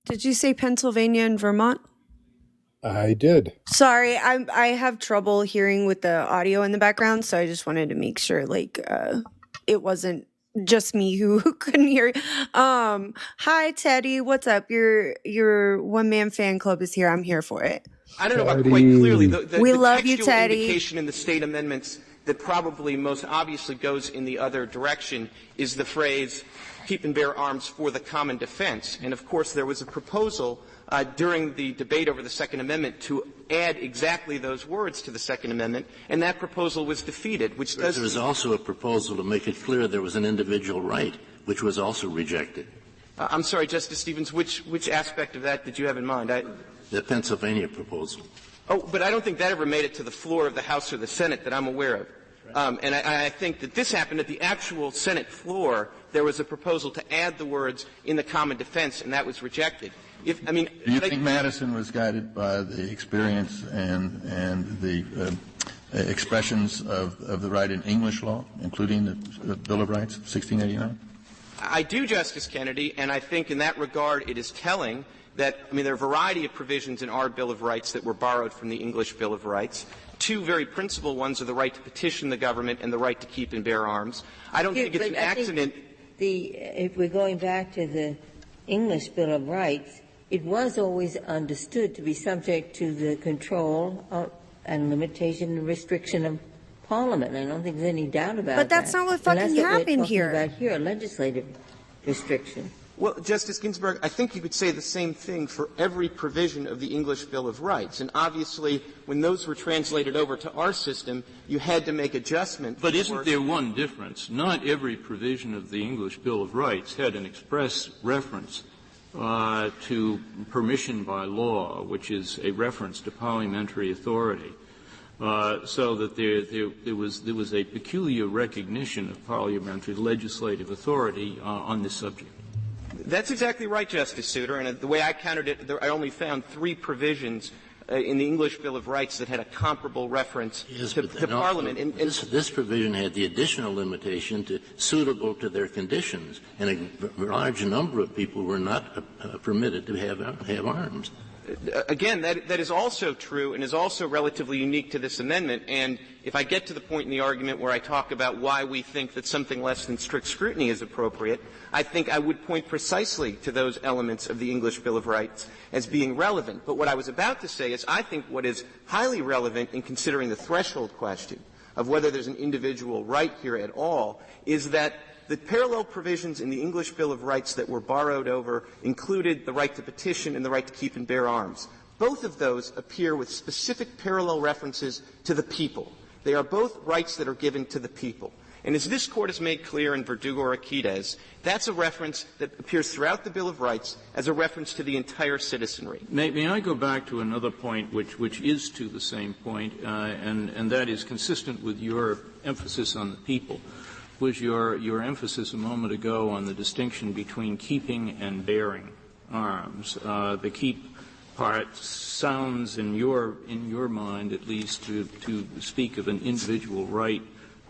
Did you say Pennsylvania and Vermont? I did. Sorry, I have trouble hearing with the audio in the background, so I just wanted to make sure it wasn't just me who couldn't hear. Hi Teddy, what's up? Your one-man fan club is here. I'm here for it. I don't know about quite clearly. We love textual you, Teddy. Indication in the state amendments that probably most obviously goes in the other direction is the phrase "keep and bear arms for the common defense." And of course, there was a proposal during the debate over the Second Amendment to add exactly those words to the Second Amendment, and that proposal was defeated, which does... There was also a proposal to make it clear there was an individual right, which was also rejected. I'm sorry, Justice Stevens, which aspect of that did you have in mind? The Pennsylvania proposal. Oh, but I don't think that ever made it to the floor of the House or the Senate that I'm aware of. And I think that this happened at the actual Senate floor. There was a proposal to add the words in the common defense, and that was rejected. Do you think Madison was guided by the experience and the expressions of the right in English law, including the Bill of Rights of 1689? I do, Justice Kennedy, and I think in that regard it is telling that, there are a variety of provisions in our Bill of Rights that were borrowed from the English Bill of Rights. Two very principal ones are the right to petition the government and the right to keep and bear arms. I don't think it's an accident. If we're going back to the English Bill of Rights, it was always understood to be subject to the control and limitation and restriction of Parliament. I don't think there's any doubt about that. But that's not what fucking happened here. About here, a legislative restriction. Well, Justice Ginsburg, I think you could say the same thing for every provision of the English Bill of Rights. And obviously, when those were translated over to our system, you had to make adjustments. But isn't there one difference? Not every provision of the English Bill of Rights had an express reference to permission by law, which is a reference to parliamentary authority. So that there was a peculiar recognition of parliamentary legislative authority on this subject. That's exactly right, Justice Souter. And the way I counted it, I only found 3 provisions in the English Bill of Rights that had a comparable reference to Parliament. This provision had the additional limitation to suitable to their conditions, and a large number of people were not permitted to have arms. Again, that is also true and is also relatively unique to this amendment. And if I get to the point in the argument where I talk about why we think that something less than strict scrutiny is appropriate, I think I would point precisely to those elements of the English Bill of Rights as being relevant. But what I was about to say is I think what is highly relevant in considering the threshold question of whether there's an individual right here at all is that the parallel provisions in the English Bill of Rights that were borrowed over included the right to petition and the right to keep and bear arms. Both of those appear with specific parallel references to the people. They are both rights that are given to the people. And as this Court has made clear in Verdugo-Urquidez, that's a reference that appears throughout the Bill of Rights as a reference to the entire citizenry. May I go back to another point which is to the same point, and that is consistent with your emphasis on the people, was your emphasis a moment ago on the distinction between keeping and bearing arms. The keep part sounds in your mind, at least, to speak of an individual right,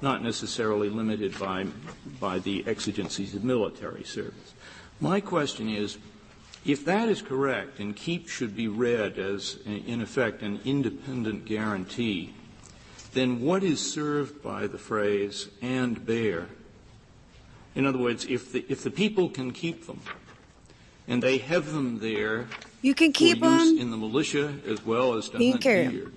not necessarily limited by the exigencies of military service. My question is, if that is correct, and keep should be read as, in effect, an independent guarantee, then what is served by the phrase "and bear"? In other words, if the people can keep them, and they have them there you can keep for use them in the militia as well as to hunt deer,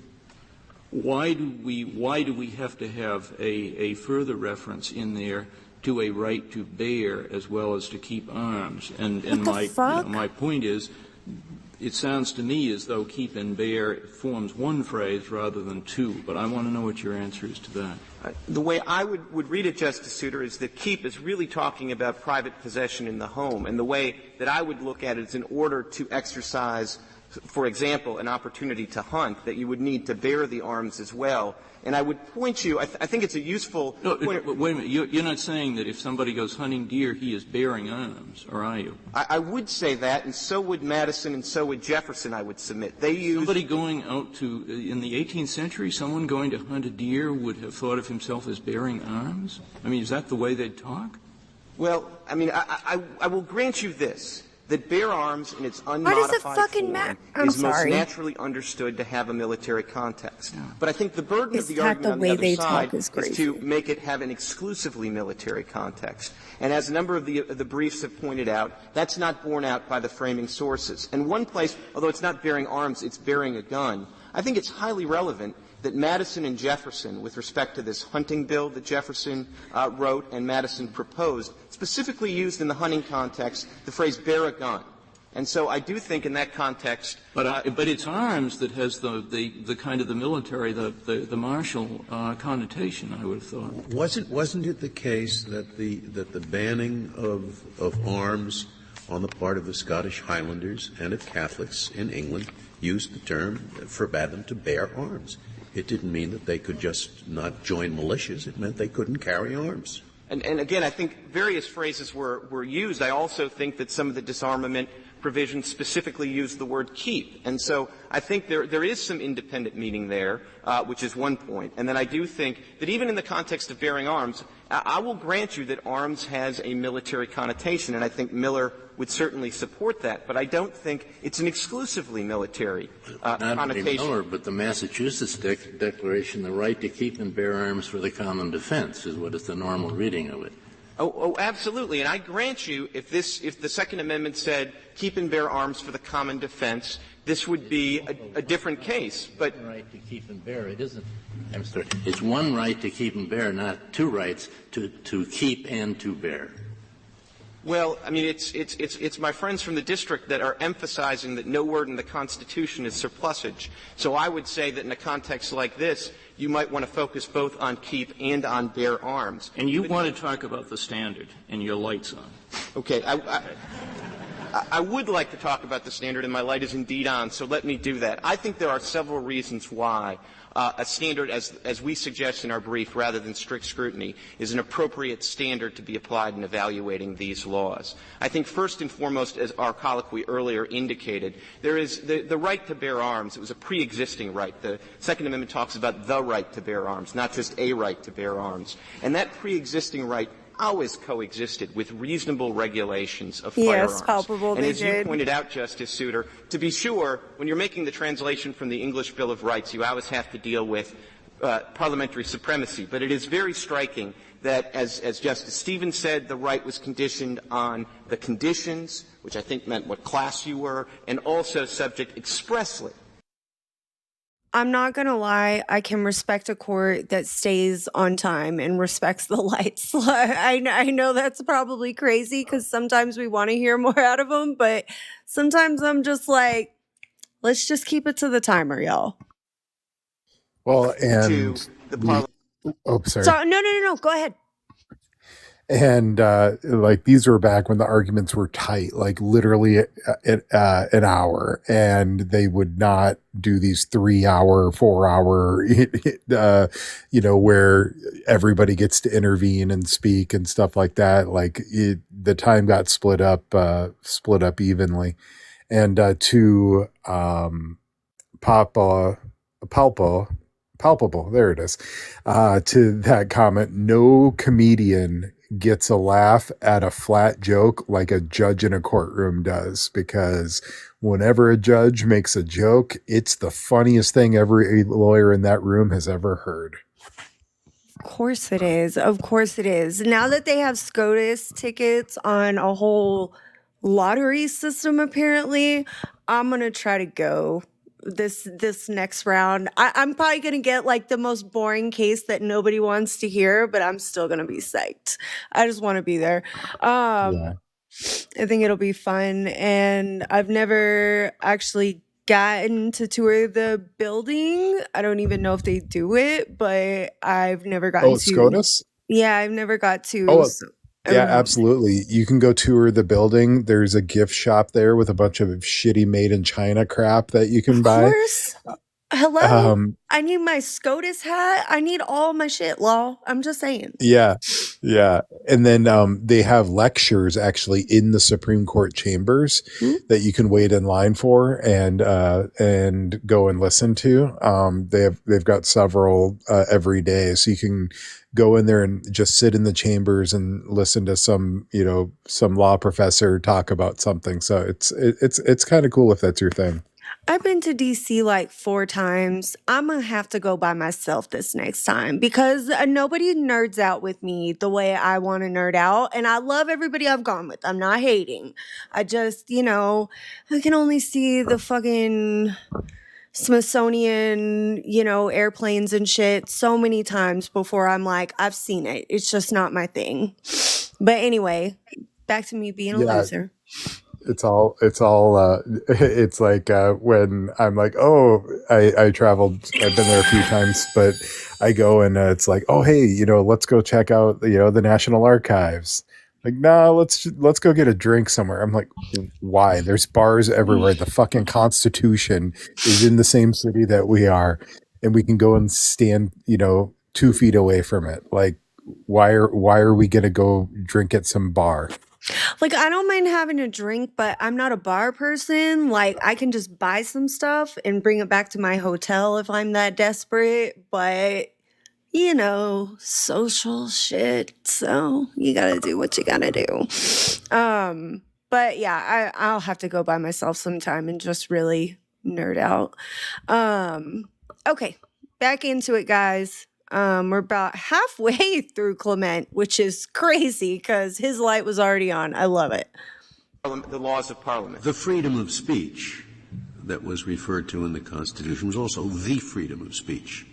why do we have to have a further reference in there to a right to bear as well as to keep arms? And my point is, it sounds to me as though keep and bear forms one phrase rather than two, but I want to know what your answer is to that. The way I would read it, Justice Souter, is that keep is really talking about private possession in the home. And the way that I would look at it is in order to exercise, for example, an opportunity to hunt, that you would need to bear the arms as well. And I would point you, I think it's a useful point. Wait a minute. You're not saying that if somebody goes hunting deer, he is bearing arms, or are you? I would say that, and so would Madison and so would Jefferson, I would submit. They use somebody going out to, in the 18th century, someone going to hunt a deer would have thought of himself as bearing arms? I mean, is that the way they'd talk? Well, I mean, I will grant you this, that bear arms in its unmodified form is most naturally understood to have a military context. Yeah. But I think the burden of the argument on the other side is to make it have an exclusively military context. And as a number of the briefs have pointed out, that's not borne out by the framing sources. And one place, although it's not bearing arms, it's bearing a gun, I think it's highly relevant that Madison and Jefferson, with respect to this hunting bill that Jefferson wrote and Madison proposed, specifically used in the hunting context the phrase bear a gun. And so I do think in that context. But it's arms that has the kind of the military, the martial connotation, I would have thought. Wasn't it the case that the banning of arms on the part of the Scottish Highlanders and of Catholics in England used the term, forbade them to bear arms? It didn't mean that they could just not join militias. It meant they couldn't carry arms. And again, I think various phrases were used. I also think that some of the disarmament provisions specifically use the word keep. And so I think there is some independent meaning there, which is one point. And then I do think that even in the context of bearing arms, I will grant you that arms has a military connotation, and I think Miller would certainly support that. But I don't think it's an exclusively military connotation. Not only Miller, but the Massachusetts Declaration, the right to keep and bear arms for the common defense is what is the normal reading of it. Oh, absolutely. And I grant you, if the Second Amendment said keep and bear arms for the common defense, this would be a different case. But right to keep and bear, it isn't. I'm sorry. It's one right to keep and bear, not two rights to keep and to bear. Well, I mean, it's my friends from the district that are emphasizing that no word in the Constitution is surplusage. So I would say that in a context like this, you might want to focus both on keep and on bear arms. And you want to talk about the standard and your light's on. Okay. I would like to talk about the standard, and my light is indeed on, so let me do that. I think there are several reasons why a standard, as we suggest in our brief, rather than strict scrutiny, is an appropriate standard to be applied in evaluating these laws. I think first and foremost, as our colloquy earlier indicated, there is the right to bear arms. It was a pre-existing right. The Second Amendment talks about the right to bear arms, not just a right to bear arms. And that pre-existing right always coexisted with reasonable regulations of firearms. Yes, palpable, and they as did. you pointed out, Justice Souter, to be sure, when you're making the translation from the English Bill of Rights, you always have to deal with parliamentary supremacy. But it is very striking that, as Justice Stevens said, the right was conditioned on the conditions, which I think meant what class you were, and also subject expressly. I'm not going to lie, I can respect a court that stays on time and respects the lights. I know that's probably crazy because sometimes we want to hear more out of them, but sometimes I'm just like, let's just keep it to the timer, y'all. Well, and sorry. So, no, go ahead. And like these were back when the arguments were tight, like literally an hour, and they would not do these 3 hour, 4 hour, where everybody gets to intervene and speak and stuff like that. Like the time got split up evenly, and to palpable, there it is. To that comment, no comedian gets a laugh at a flat joke like a judge in a courtroom does, because whenever a judge makes a joke, it's the funniest thing every lawyer in that room has ever heard. Of course it is. Of course it is. Now that they have SCOTUS tickets on a whole lottery system, apparently, I'm going to try to go this next round. I'm probably going to get like the most boring case that nobody wants to hear, but I'm still going to be psyched. I just want to be there. I think it'll be fun. And I've never actually gotten to tour the building. I don't even know if they do it, but I've never gotten to. SCOTUS? Yeah, I've never got to. Yeah, absolutely. You can go tour the building. There's a gift shop there with a bunch of shitty made in China crap that you can buy. Of course. Hello? I need my SCOTUS hat. I need all my shit, Law. I'm just saying. Yeah. And then they have lectures actually in the Supreme Court chambers that you can wait in line for and go and listen to. They've got several every day, so you can go in there and just sit in the chambers and listen to some law professor talk about something. So it's kind of cool if that's your thing. I've been to DC like 4 times. I'm going to have to go by myself this next time because nobody nerds out with me the way I want to nerd out. And I love everybody I've gone with. I'm not hating. I just, I can only see the fucking Smithsonian, airplanes and shit so many times before I'm like, I've seen it. It's just not my thing. But anyway, back to me being a loser. it's like when I'm like, oh, I traveled, I've been there a few times, but I go and it's like, oh, hey, let's go check out, the National Archives. Like, nah, let's go get a drink somewhere. I'm like, why? There's bars everywhere. The fucking Constitution is in the same city that we are, and we can go and stand, 2 feet away from it. Like, why are we gonna go drink at some bar? Like, I don't mind having a drink, but I'm not a bar person. Like, I can just buy some stuff and bring it back to my hotel if I'm that desperate. But, social shit. So you gotta do what you gotta do. But yeah, I'll have to go by myself sometime and just really nerd out. Okay, back into it, guys. We're about halfway through Clement, which is crazy because his light was already on. I love it. The laws of Parliament. The freedom of speech that was referred to in the Constitution was also the freedom of speech,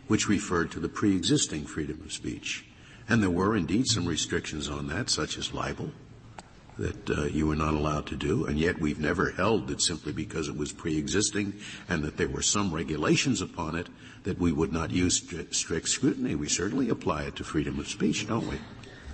which referred to the pre-existing freedom of speech. And there were indeed some restrictions on that, such as libel, that you were not allowed to do, and yet we've never held that simply because it was pre-existing and that there were some regulations upon it that we would not use strict scrutiny. We certainly apply it to freedom of speech, don't we?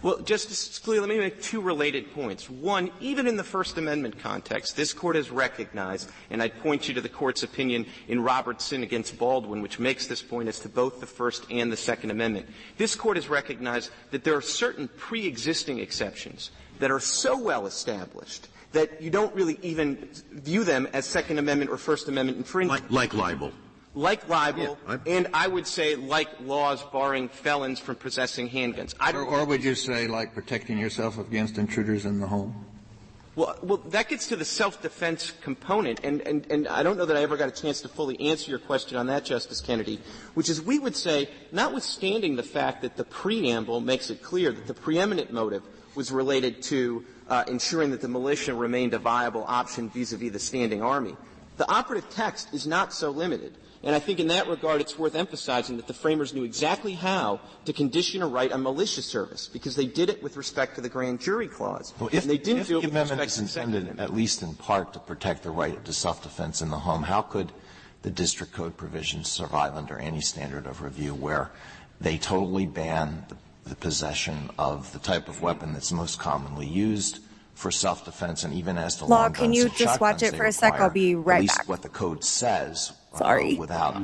Well, Justice Scalia, let me make 2 related points. One, even in the First Amendment context, this Court has recognized, and I'd point you to the Court's opinion in Robertson against Baldwin, which makes this point as to both the First and the Second Amendment. This Court has recognized that there are certain pre-existing exceptions that are so well established that you don't really even view them as Second Amendment or First Amendment infringement. Like libel. Like libel, and I would say like laws barring felons from possessing handguns. Or would you say like protecting yourself against intruders in the home? Well, that gets to the self-defense component, and I don't know that I ever got a chance to fully answer your question on that, Justice Kennedy, which is we would say, notwithstanding the fact that the preamble makes it clear that the preeminent motive was related to ensuring that the militia remained a viable option vis-a-vis the standing army, the operative text is not so limited. And I think in that regard it's worth emphasizing that the framers knew exactly how to condition a right on militia service, because they did it with respect to the grand jury clause. Well, if, and they didn't do it with amendment respect is to the intended, at least in part, to protect the right to self-defense in the home, how could the district code provisions survive under any standard of review where they totally ban the possession of the type of weapon that's most commonly used for self-defense, and even as to long guns can you and just watch shotguns, it for a sec? I'll be right at least back. what the code says. Sorry. Without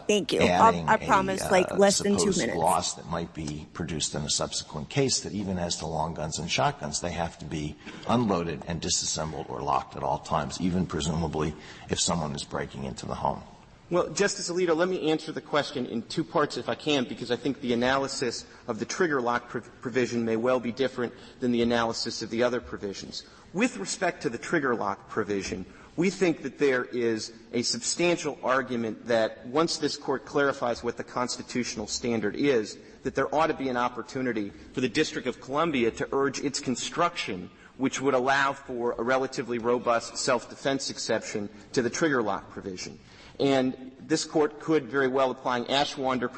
Thank you. adding I promise, like less than 2 minutes. Loss that might be produced in a subsequent case, that even as to long guns and shotguns, they have to be unloaded and disassembled or locked at all times, even presumably if someone is breaking into the home. Well, Justice Alito, let me answer the question in 2 parts if I can, because I think the analysis of the trigger lock provision may well be different than the analysis of the other provisions. With respect to the trigger lock provision, we think that there is a substantial argument that once this Court clarifies what the constitutional standard is, that there ought to be an opportunity for the District of Columbia to urge its construction, which would allow for a relatively robust self-defense exception to the trigger lock provision. And this Court could very well, applying Ashwander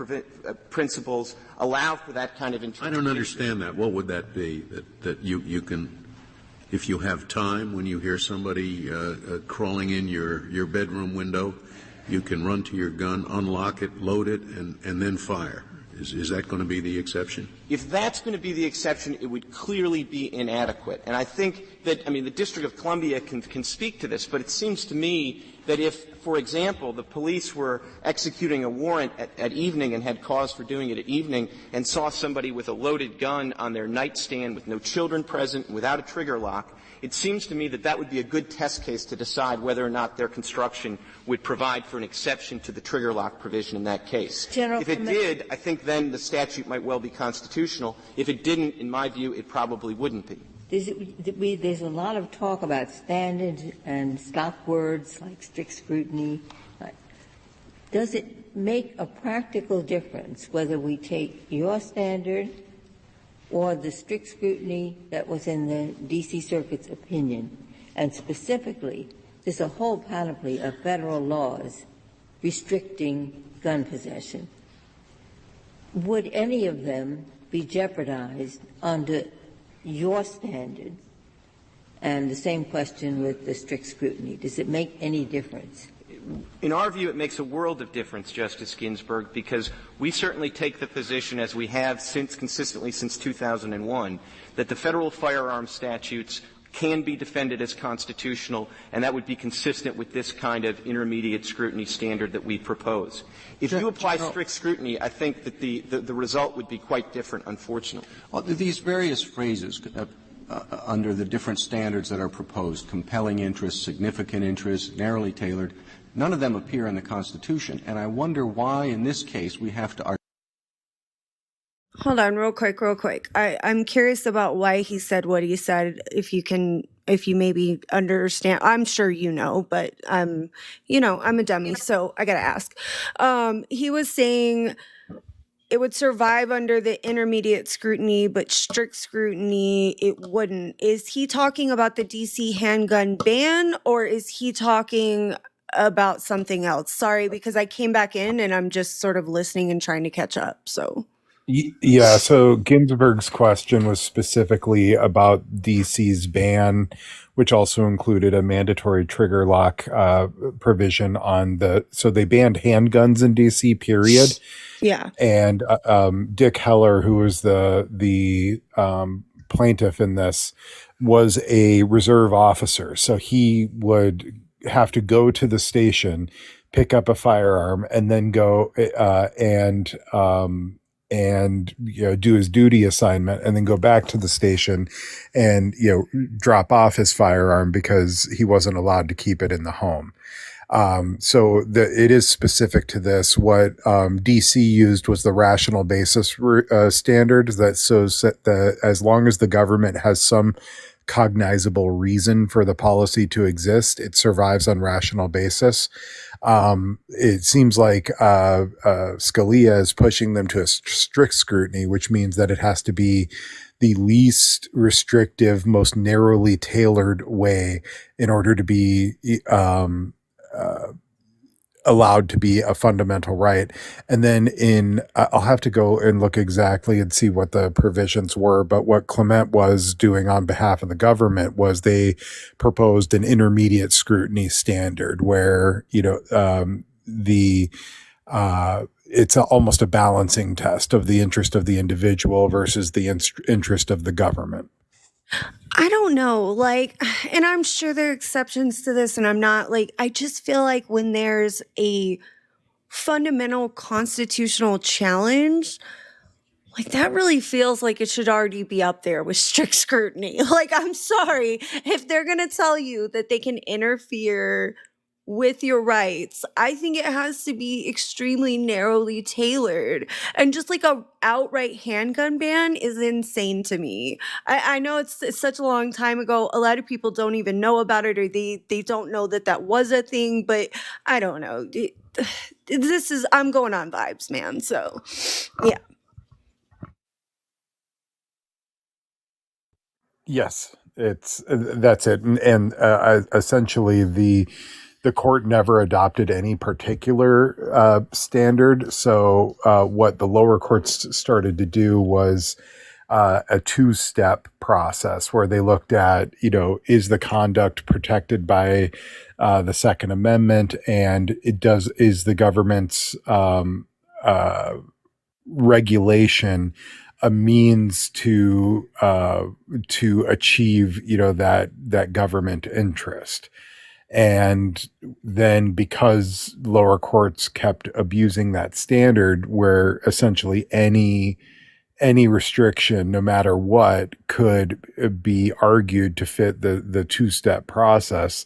principles, allow for that kind of interpretation. I don't understand that. What would that be? That you can, if you have time, when you hear somebody crawling in your bedroom window, you can run to your gun, unlock it, load it, and then fire. Is that going to be the exception? If that's going to be the exception, it would clearly be inadequate. And I think that, the District of Columbia can speak to this, but it seems to me that if, for example, the police were executing a warrant at evening and had cause for doing it at evening and saw somebody with a loaded gun on their nightstand with no children present and without a trigger lock, it seems to me that that would be a good test case to decide whether or not their construction would provide for an exception to the trigger lock provision in that case. If it did, I think then the statute might well be constitutional. If it didn't, in my view, it probably wouldn't be. There's a lot of talk about standards and stop words like strict scrutiny. Does it make a practical difference whether we take your standard or the strict scrutiny that was in the D.C. Circuit's opinion? And specifically, there's a whole panoply of federal laws restricting gun possession. Would any of them be jeopardized under your standard And the same question with the strict scrutiny. Does it make any difference? In our view, it makes a world of difference, Justice Ginsburg, because we certainly take the position, as we have consistently since 2001, that the federal firearms statutes can be defended as constitutional, and that would be consistent with this kind of intermediate scrutiny standard that we propose. If you apply strict scrutiny, I think that the result would be quite different, unfortunately. Well, these various phrases under the different standards that are proposed, compelling interest, significant interest, narrowly tailored, none of them appear in the Constitution, and I wonder why in this case we have to Hold on, real quick. I'm curious about why he said what he said. If you maybe understand, I'm sure you know, but I'm a dummy, so I gotta ask. He was saying it would survive under the intermediate scrutiny, but strict scrutiny, it wouldn't. Is he talking about the DC handgun ban, or is he talking about something else? Sorry, because I came back in and I'm just sort of listening and trying to catch up, so. Yeah, so Ginsburg's question was specifically about DC's ban, which also included a mandatory trigger lock provision on so they banned handguns in DC, period. Yeah. And Dick Heller, who was the plaintiff in this, was a reserve officer. So he would have to go to the station, pick up a firearm, and then go and do his duty assignment, and then go back to the station and drop off his firearm because he wasn't allowed to keep it in the home. So it is specific to this. What DC used was the rational basis standard that shows that as long as the government has some cognizable reason for the policy to exist, it survives on rational basis. It seems like Scalia is pushing them to a strict scrutiny, which means that it has to be the least restrictive, most narrowly tailored way in order to be allowed to be a fundamental right. And then I'll have to go and look exactly and see what the provisions were, but what Clement was doing on behalf of the government was they proposed an intermediate scrutiny standard where, it's almost a balancing test of the interest of the individual versus the interest of the government. I don't know, and I'm sure there are exceptions to this, and I'm not I just feel like when there's a fundamental constitutional challenge, that really feels like it should already be up there with strict scrutiny. I'm sorry, if they're going to tell you that they can interfere with your rights, I think it has to be extremely narrowly tailored. And just a outright handgun ban is insane to me. I know it's such a long time ago. A lot of people don't even know about it, or they don't know that was a thing, but I don't know. I'm going on vibes, man. So, yeah. Yes, that's it. And essentially the court never adopted any particular standard. So what the lower courts started to do was a two-step process where they looked at, is the conduct protected by the Second Amendment, and is the government's regulation a means to achieve, that government interest. And then because lower courts kept abusing that standard where essentially any restriction, no matter what, could be argued to fit the two-step process,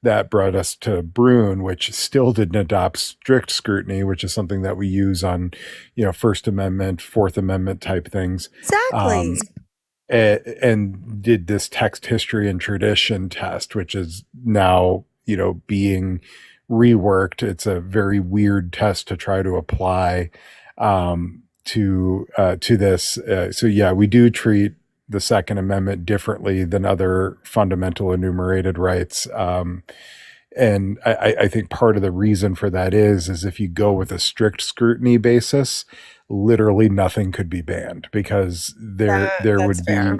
that brought us to Brune, which still didn't adopt strict scrutiny, which is something that we use on, First Amendment, Fourth Amendment type things. Exactly. And did this text, history, and tradition test, which is now, being reworked. It's a very weird test to try to apply to this. So yeah, we do treat the Second Amendment differently than other fundamental enumerated rights. And I think part of the reason for that is if you go with a strict scrutiny basis, literally nothing could be banned because there would be,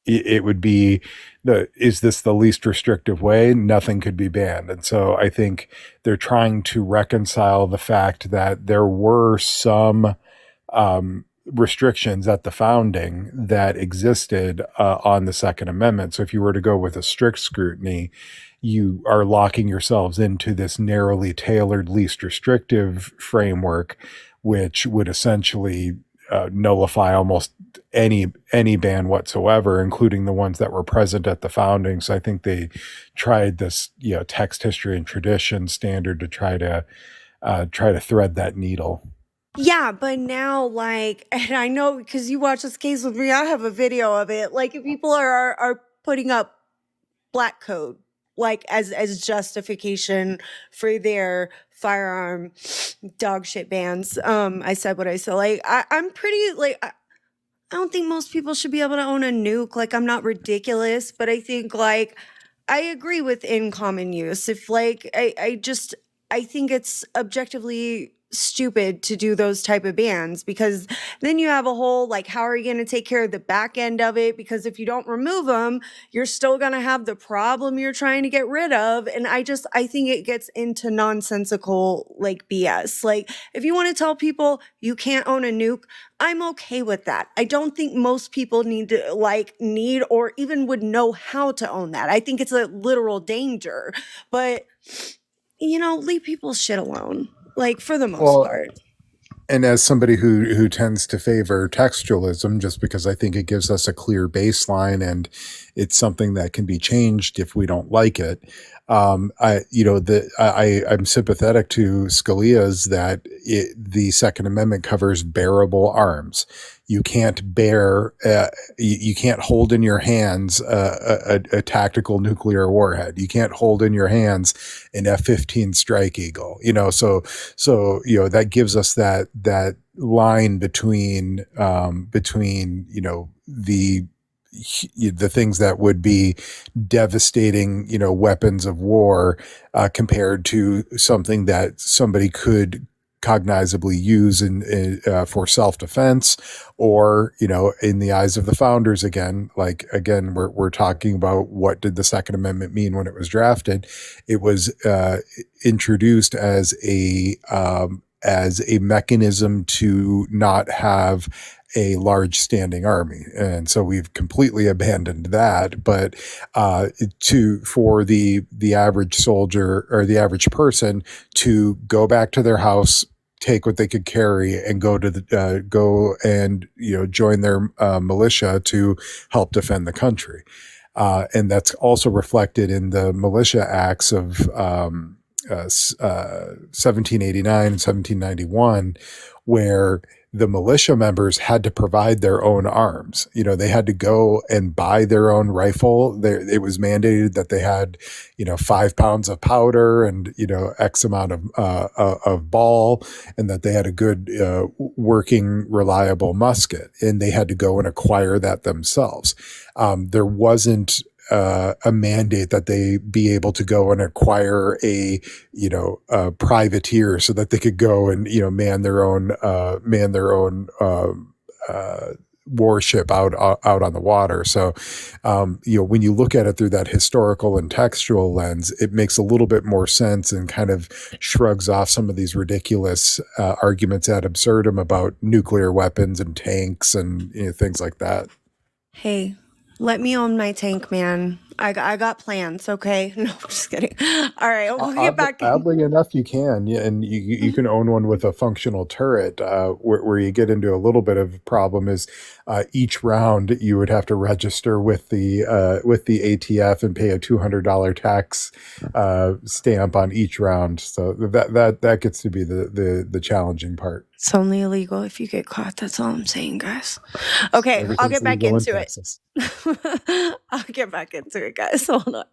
it would be is this the least restrictive way? Nothing could be banned. And so I think they're trying to reconcile the fact that there were some restrictions at the founding that existed on the Second Amendment. So if you were to go with a strict scrutiny, you are locking yourselves into this narrowly tailored, least restrictive framework, which would essentially nullify almost any ban whatsoever, including the ones that were present at the founding. So I think they tried this, text, history, and tradition standard to try to thread that needle. Yeah, but now, and I know because you watch this case with me, I have a video of it. If people are putting up black code, as justification for their firearm dog shit bans. I said what I said. I'm pretty, I don't think most people should be able to own a nuke. I'm not ridiculous, but I think, I agree with in common use. If, I think it's objectively stupid to do those type of bans, because then you have a whole, how are you going to take care of the back end of it? Because if you don't remove them, you're still going to have the problem you're trying to get rid of. And I think it gets into nonsensical, BS. If you want to tell people you can't own a nuke, I'm okay with that. I don't think most people need to need or even would know how to own that. I think it's a literal danger, but leave people's shit alone. For the most part. And as somebody who tends to favor textualism, just because I think it gives us a clear baseline and it's something that can be changed if we don't like it. I'm sympathetic to Scalia's that the Second Amendment covers bearable arms. You can't you can't hold in your hands a tactical nuclear warhead. You can't hold in your hands an F-15 Strike Eagle. So that gives us that line between the things that would be devastating, weapons of war, compared to something that somebody could cognizably use for self-defense, or in the eyes of the founders, we're talking about what did the Second Amendment mean when it was drafted. It was introduced as a mechanism to not have a large standing army. And so we've completely abandoned that. But for the average soldier or the average person to go back to their house, take what they could carry, and go and join their militia to help defend the country. And that's also reflected in the militia acts of 1789 and 1791, where the militia members had to provide their own arms. They had to go and buy their own rifle. It was mandated that they had, 5 pounds of powder and, X amount of ball, and that they had a good, working, reliable musket. And they had to go and acquire that themselves. There wasn't a mandate that they be able to go and acquire a privateer so that they could go and man their own warship out on the water. So when you look at it through that historical and textual lens, it makes a little bit more sense and kind of shrugs off some of these ridiculous arguments ad absurdum about nuclear weapons and tanks and things like that. Hey, let me own my tank, man. I got plans, okay? No, I'm just kidding. All right, we'll get back. Oddly enough, you can, and you can own one with a functional turret. Where you get into a little bit of a problem is each round you would have to register with the ATF and pay a $200 tax stamp on each round. So that gets to be the challenging part. It's only illegal if you get caught. That's all I'm saying, guys. Okay, I'll get back into it. I'll get back into it, guys. Hold on.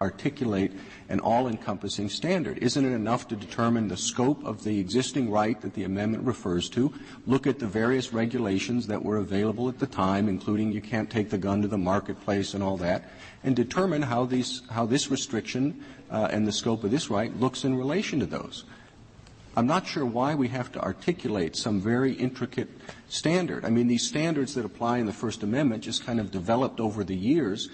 Articulate an all-encompassing standard. Isn't it enough to determine the scope of the existing right that the amendment refers to, look at the various regulations that were available at the time, including you can't take the gun to the marketplace and all that, and determine how this restriction and the scope of this right looks in relation to those? I'm not sure why we have to articulate some very intricate standard. I mean, these standards that apply in the First Amendment just kind of developed over the years.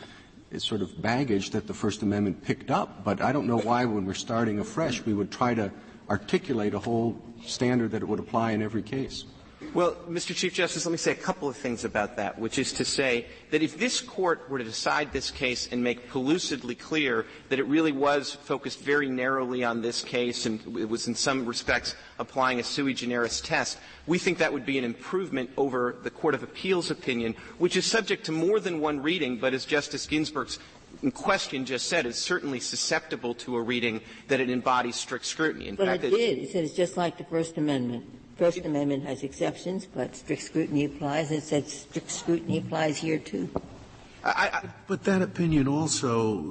sort of baggage that the First Amendment picked up. But I don't know why, when we're starting afresh, we would try to articulate a whole standard that it would apply in every case. Well, Mr. Chief Justice, let me say a couple of things about that, which is to say that if this Court were to decide this case and make pellucidly clear that it really was focused very narrowly on this case and it was in some respects applying a sui generis test, we think that would be an improvement over the Court of Appeals opinion, which is subject to more than one reading, but as Justice Ginsburg's question just said, is certainly susceptible to a reading that it embodies strict scrutiny. In fact, it did. It said it's just like the First Amendment. First Amendment has exceptions, but strict scrutiny applies. It said strict scrutiny applies here, too. But that opinion also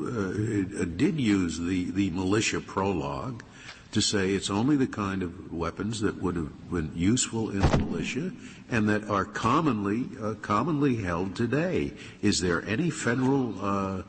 did use the militia prologue to say it's only the kind of weapons that would have been useful in the militia and that are commonly held today. Is there any federal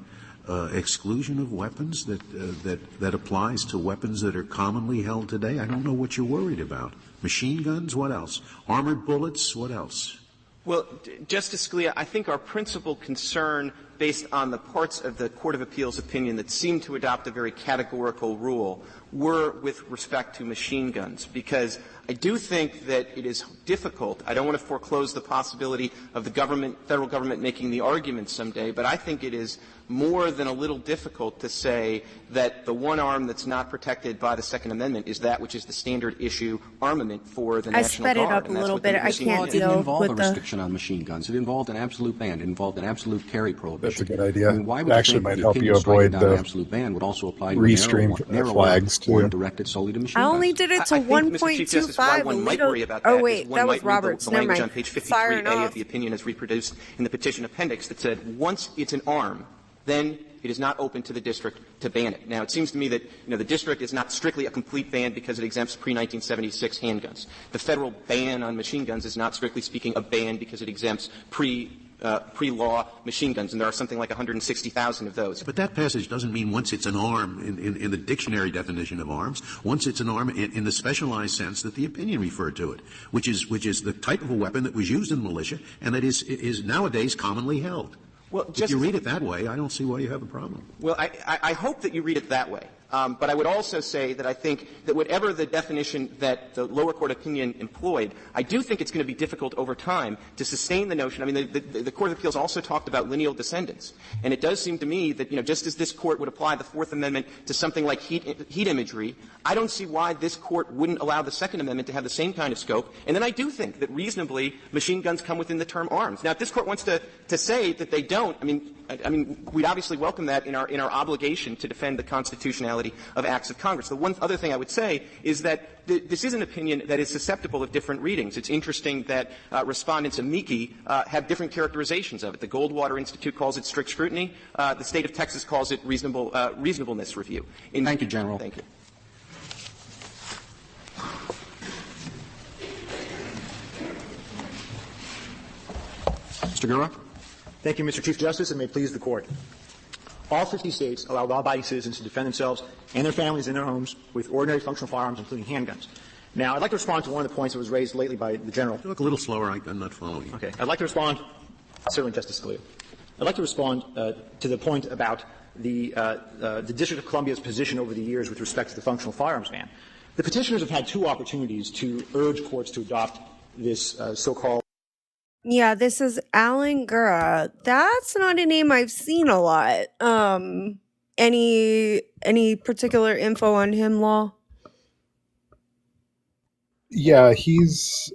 exclusion of weapons that applies to weapons that are commonly held today? I don't know what you're worried about. Machine guns? What else? Armored bullets? What else? Well, Justice Scalia, I think our principal concern, based on the parts of the Court of Appeals opinion that seem to adopt a very categorical rule, were with respect to machine guns, because I do think that it is difficult. I don't want to foreclose the possibility of the federal government making the argument someday, but I think it is more than a little difficult to say that the one arm that's not protected by the Second Amendment is that which is the standard issue armament for the National Guard. I sped it up a little bit. I can't deal with It didn't involve a restriction on machine guns. It involved an absolute ban. It involved an absolute carry prohibition. That's a good idea. I mean, why would actually you think might help you avoid the an absolute ban would also apply to restream narrow flags or too. directed solely to machine I guns. only did it to I think, Mr. Chief Justice, why 1.25. one might worry about that Oh, is wait, one that might was Roberts. read the Never language mind. on page Firing 53A off. of the opinion as reproduced in the petition appendix that said once it's an arm, then it is not open to the district to ban it. Now, it seems to me that, the district is not strictly a complete ban because it exempts pre-1976 handguns. The federal ban on machine guns is not strictly speaking a ban because it exempts pre-law machine guns, and there are something like 160,000 of those. But that passage doesn't mean once it's an arm in the dictionary definition of arms, once it's an arm in the specialized sense that the opinion referred to it, which is the type of a weapon that was used in militia and that is nowadays commonly held. Well, if you read it that way, I don't see why you have a problem. Well, I hope that you read it that way. But I would also say that I think that whatever the definition that the lower court opinion employed, I do think it's going to be difficult over time to sustain the notion. I mean, the Court of Appeals also talked about lineal descendants. And it does seem to me that, just as this Court would apply the Fourth Amendment to something like heat imagery, I don't see why this Court wouldn't allow the Second Amendment to have the same kind of scope. And then I do think that reasonably machine guns come within the term arms. Now, if this Court wants to say that they don't, I mean, we'd obviously welcome that in our obligation to defend the constitutionality of acts of Congress. The one other thing I would say is that this is an opinion that is susceptible of different readings. It's interesting that respondents amici have different characterizations of it. The Goldwater Institute calls it strict scrutiny. The State of Texas calls it reasonableness review. Thank you, General. Thank you. Mr. Gura? Thank you, Mr. Chief Justice, and may it please the Court. All 50 states allow law-abiding citizens to defend themselves and their families in their homes with ordinary functional firearms, including handguns. Now, I'd like to respond to one of the points that was raised lately by the General. You look a little slower. I'm not following you. Okay. I'd like to respond, certainly, Justice Scalia. I'd like to respond to the point about the District of Columbia's position over the years with respect to the functional firearms ban. The petitioners have had two opportunities to urge courts to adopt this so-called. Yeah, this is Alan Gura. That's not a name I've seen a lot. Any particular info on him, Law? Yeah, he was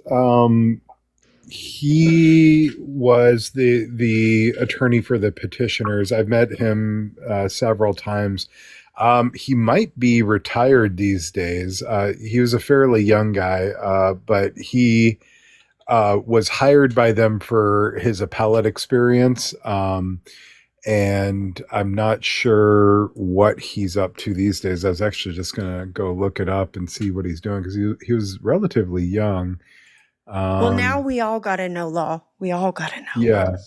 the attorney for the petitioners. I've met him several times. He might be retired these days. He was a fairly young guy, but he was hired by them for his appellate experience. And I'm not sure what he's up to these days. I was actually just going to go look it up and see what he's doing because he was relatively young. Well, now we all got to know, Law. We all got to know. Yeah.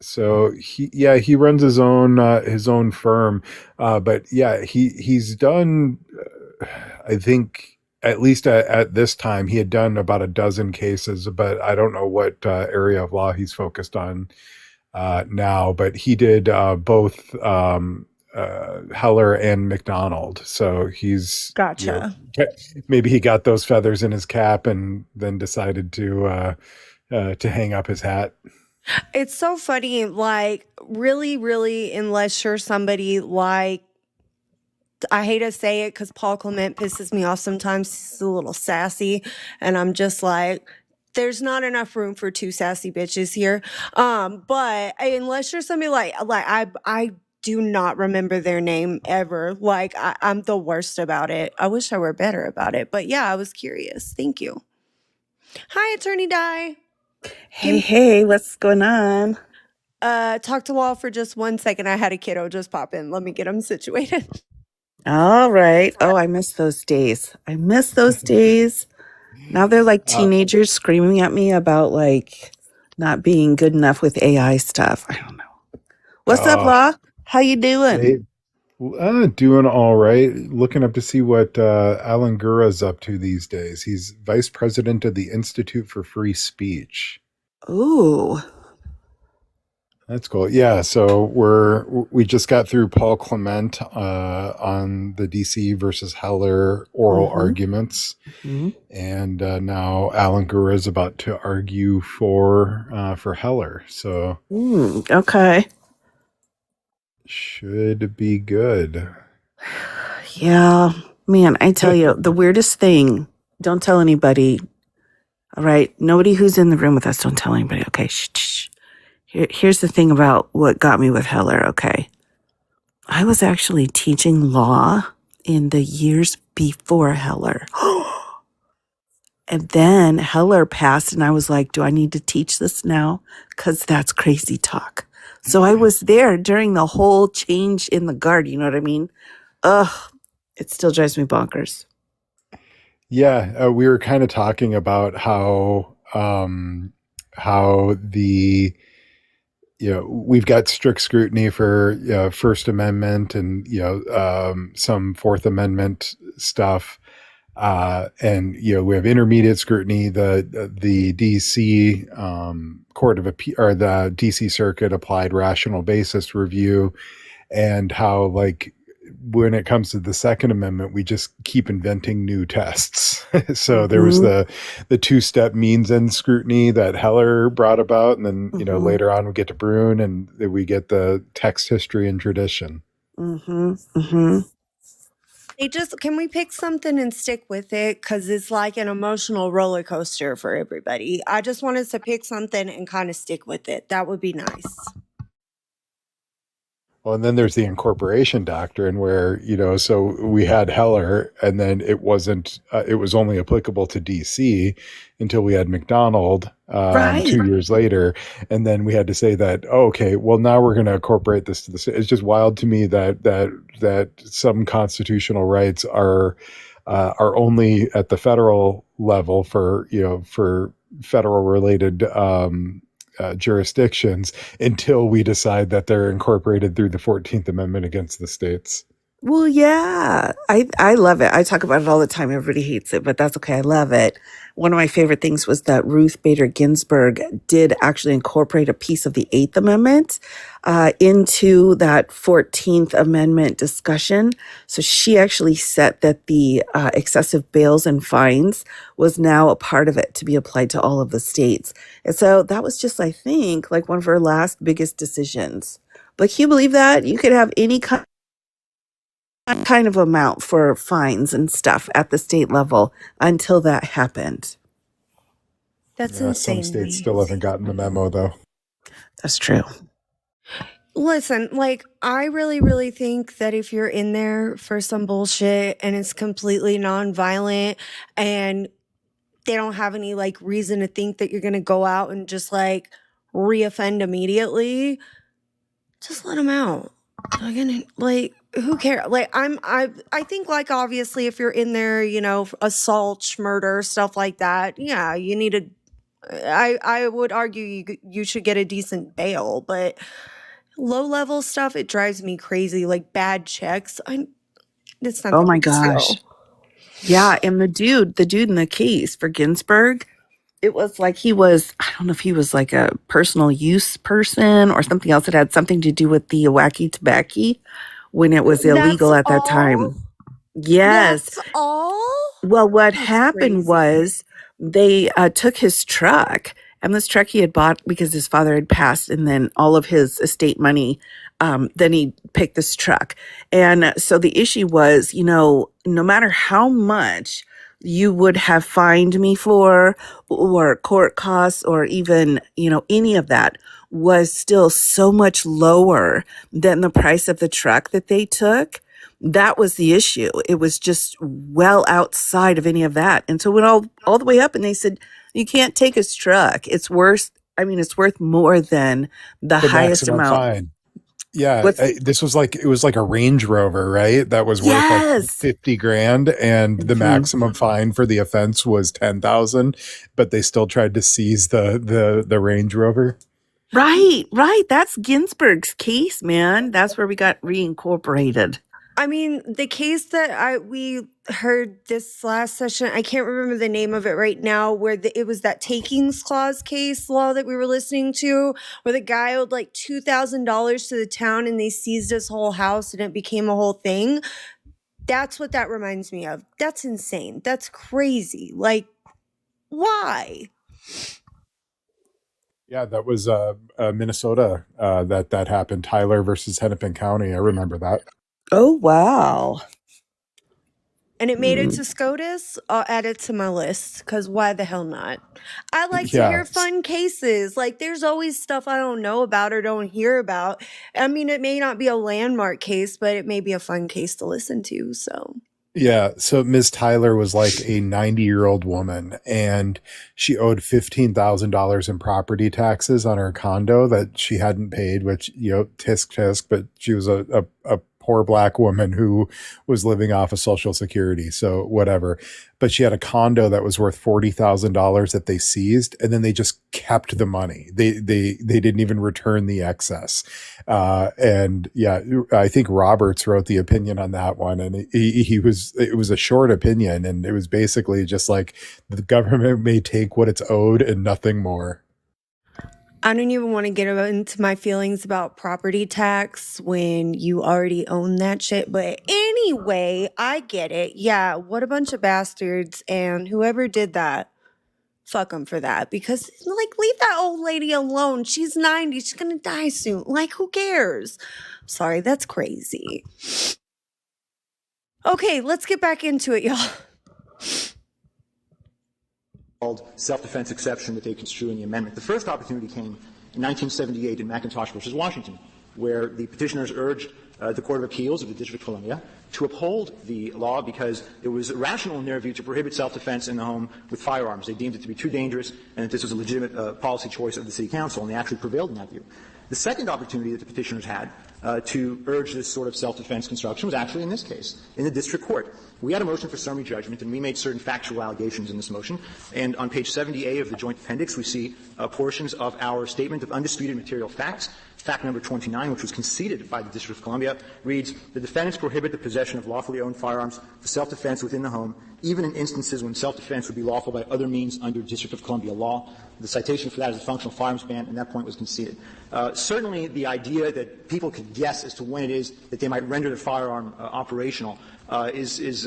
So he runs his own firm. But yeah, he's done, I think, at least at this time, he had done about a dozen cases, but I don't know what area of law he's focused on now, but he did both Heller and McDonald. So he's Gotcha. maybe he got those feathers in his cap and then decided to hang up his hat. It's so funny, like, really, really, unless you're somebody like, I hate to say it because Paul Clement pisses me off sometimes. He's a little sassy, and I'm just like, there's not enough room for two sassy bitches here. But unless you're somebody like I do not remember their name ever. Like I'm the worst about it. I wish I were better about it. But yeah, I was curious. Thank you. Hi, Attorney Di. Hey, what's going on? Talk to Law for just 1 second. I had a kiddo just pop in. Let me get him situated. All right. Oh, I miss those days. I miss those days. Now they're like teenagers screaming at me about like not being good enough with AI stuff. I don't know. What's up, Law? How you doing? Doing all right. Looking up to see what Alan Gura's up to these days. He's vice president of the Institute for Free Speech. Ooh. That's cool. Yeah, so we just got through Paul Clement on the DC versus Heller oral arguments, and now Alan Gura is about to argue for Heller. So okay, should be good. Yeah, man, I tell you, the weirdest thing. Don't tell anybody. All right, nobody who's in the room with us. Don't tell anybody. Okay, shh. Here's the thing about what got me with Heller, okay? I was actually teaching law in the years before Heller. And then Heller passed, and I was like, do I need to teach this now? Because that's crazy talk. So I was there during the whole change in the guard, you know what I mean? Ugh, it still drives me bonkers. Yeah, we were kind of talking about how the we've got strict scrutiny for First Amendment and some Fourth Amendment stuff, and we have intermediate scrutiny. The DC Court of Appeal or the DC Circuit applied rational basis review, and how like when it comes to the Second Amendment, we just keep inventing new tests. So there was the two-step means end scrutiny that Heller brought about, and then later on we get to Brune, and we get the text history and tradition. Can we pick something and stick with it? Because it's like an emotional roller coaster for everybody. I just want us to pick something and kind of stick with it. That would be nice. Well, and then there's the incorporation doctrine where, so we had Heller, and then it was only applicable to DC until we had McDonald 2 years later. And then we had to say that, okay, well, now we're going to incorporate this to the state. It's just wild to me that some constitutional rights are only at the federal level for federal related jurisdictions until we decide that they're incorporated through the 14th Amendment against the states. Well, yeah, I love it. I talk about it all the time. Everybody hates it, but that's okay. I love it. One of my favorite things was that Ruth Bader Ginsburg did actually incorporate a piece of the 8th Amendment into that 14th Amendment discussion. So she actually said that the excessive bails and fines was now a part of it to be applied to all of the states. And so that was just, I think, like one of her last biggest decisions. But can you believe that? You could have any kind of amount for fines and stuff at the state level until that happened. That's insane. Some states still haven't gotten the memo, though. That's true. Listen, like, I really, really think that if you're in there for some bullshit and it's completely nonviolent and they don't have any like reason to think that you're going to go out and just like reoffend immediately, just let them out. Like, who cares? Like, I think, like, obviously, if you're in there, assault, murder, stuff like that, yeah, you need a. I would argue you should get a decent bail, but low level stuff, it drives me crazy. Like bad checks, it's not. Oh my gosh. Yeah, and the dude in the case for Ginsburg, it was like he was, I don't know if he was like a personal use person or something else that had something to do with the wacky tobacco when it was That's illegal at that all? time. Yes. That's all? Well, what That's happened crazy. was they took his truck, and this truck he had bought because his father had passed, and then all of his estate money, then he picked this truck. And so the issue was, no matter how much you would have fined me for, or court costs, or even, any of that was still so much lower than the price of the truck that they took. That was the issue. It was just well outside of any of that. And so it went all the way up, and they said, you can't take his truck. It's worth more than the highest maximum amount. fine. Yeah, What's this was like, it was like a Range Rover, right? That was worth like yes. 50 grand, and the maximum fine for the offense was 10,000, but they still tried to seize the Range Rover. Right. That's Ginsburg's case, man. That's where we got reincorporated. I mean, the case that we heard this last session, I can't remember the name of it right now, where it was that takings clause case law that we were listening to, where the guy owed like $2,000 to the town and they seized his whole house and it became a whole thing. That's what that reminds me of. That's insane. That's crazy. Like, why? Yeah, that was Minnesota that happened. Tyler versus Hennepin County. I remember that. Oh, wow. And it made it to SCOTUS. I'll add it to my list, because why the hell not? I like to hear fun cases. Like, there's always stuff I don't know about or don't hear about. I mean, it may not be a landmark case, but it may be a fun case to listen to. So Yeah, so Ms. Tyler was like a 90-year-old woman, and she owed $15,000 in property taxes on her condo that she hadn't paid, which, tisk, but she was a poor black woman who was living off of Social Security, so whatever. But she had a condo that was worth $40,000 that they seized, and then they just kept the money. They didn't even return the excess. And yeah, I think Roberts wrote the opinion on that one, and it was a short opinion, and it was basically just like, the government may take what it's owed and nothing more. I don't even want to get into my feelings about property tax when you already own that shit. But anyway, I get it. Yeah, what a bunch of bastards. And whoever did that, fuck them for that. Because, like, leave that old lady alone. She's 90. She's going to die soon. Like, who cares? Sorry, that's crazy. Okay, let's get back into it, y'all. Called self-defense exception that they construe in the amendment. The first opportunity came in 1978 in McIntosh versus Washington, where the petitioners urged the Court of Appeals of the District of Columbia to uphold the law because it was rational in their view to prohibit self-defense in the home with firearms. They deemed it to be too dangerous and that this was a legitimate policy choice of the City Council, and they actually prevailed in that view. The second opportunity that the petitioners had to urge this sort of self-defense construction was actually in this case, in the district court. We had a motion for summary judgment, and we made certain factual allegations in this motion. And on page 70A of the joint appendix, we see portions of our statement of undisputed material facts. Fact number 29, which was conceded by the District of Columbia, reads, the defendants prohibit the possession of lawfully owned firearms for self-defense within the home, even in instances when self-defense would be lawful by other means under District of Columbia law. The citation for that is a functional firearms ban, and that point was conceded. Certainly the idea that people could guess as to when it is that they might render the firearm operational is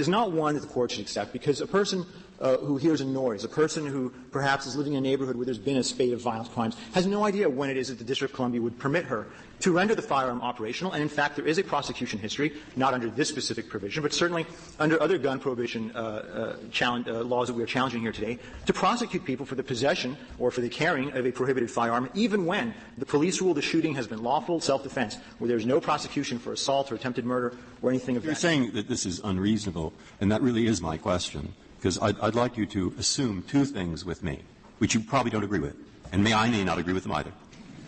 not one that the court should accept, because a person who hears a noise, a person who perhaps is living in a neighborhood where there's been a spate of violent crimes, has no idea when it is that the District of Columbia would permit her to render the firearm operational. And in fact, there is a prosecution history, not under this specific provision, but certainly under other gun prohibition laws that we are challenging here today, to prosecute people for the possession or for the carrying of a prohibited firearm, even when the police rule the shooting has been lawful self-defense, where there's no prosecution for assault or attempted murder or anything of that. You're saying that this is unreasonable, and that really is my question, because I'd like you to assume two things with me, which you probably don't agree with, and I may not agree with them either.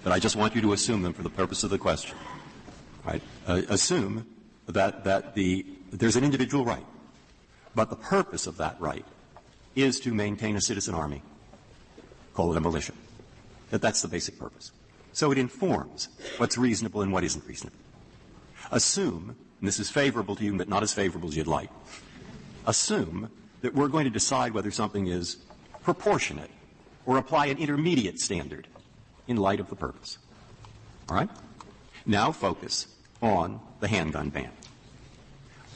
But I just want you to assume them for the purpose of the question. Right? Assume that there's an individual right, but the purpose of that right is to maintain a citizen army. Call it a militia. That's the basic purpose. So it informs what's reasonable and what isn't reasonable. Assume, and this is favorable to you but not as favorable as you'd like, assume that we're going to decide whether something is proportionate or apply an intermediate standard in light of the purpose. All right? Now focus on the handgun ban.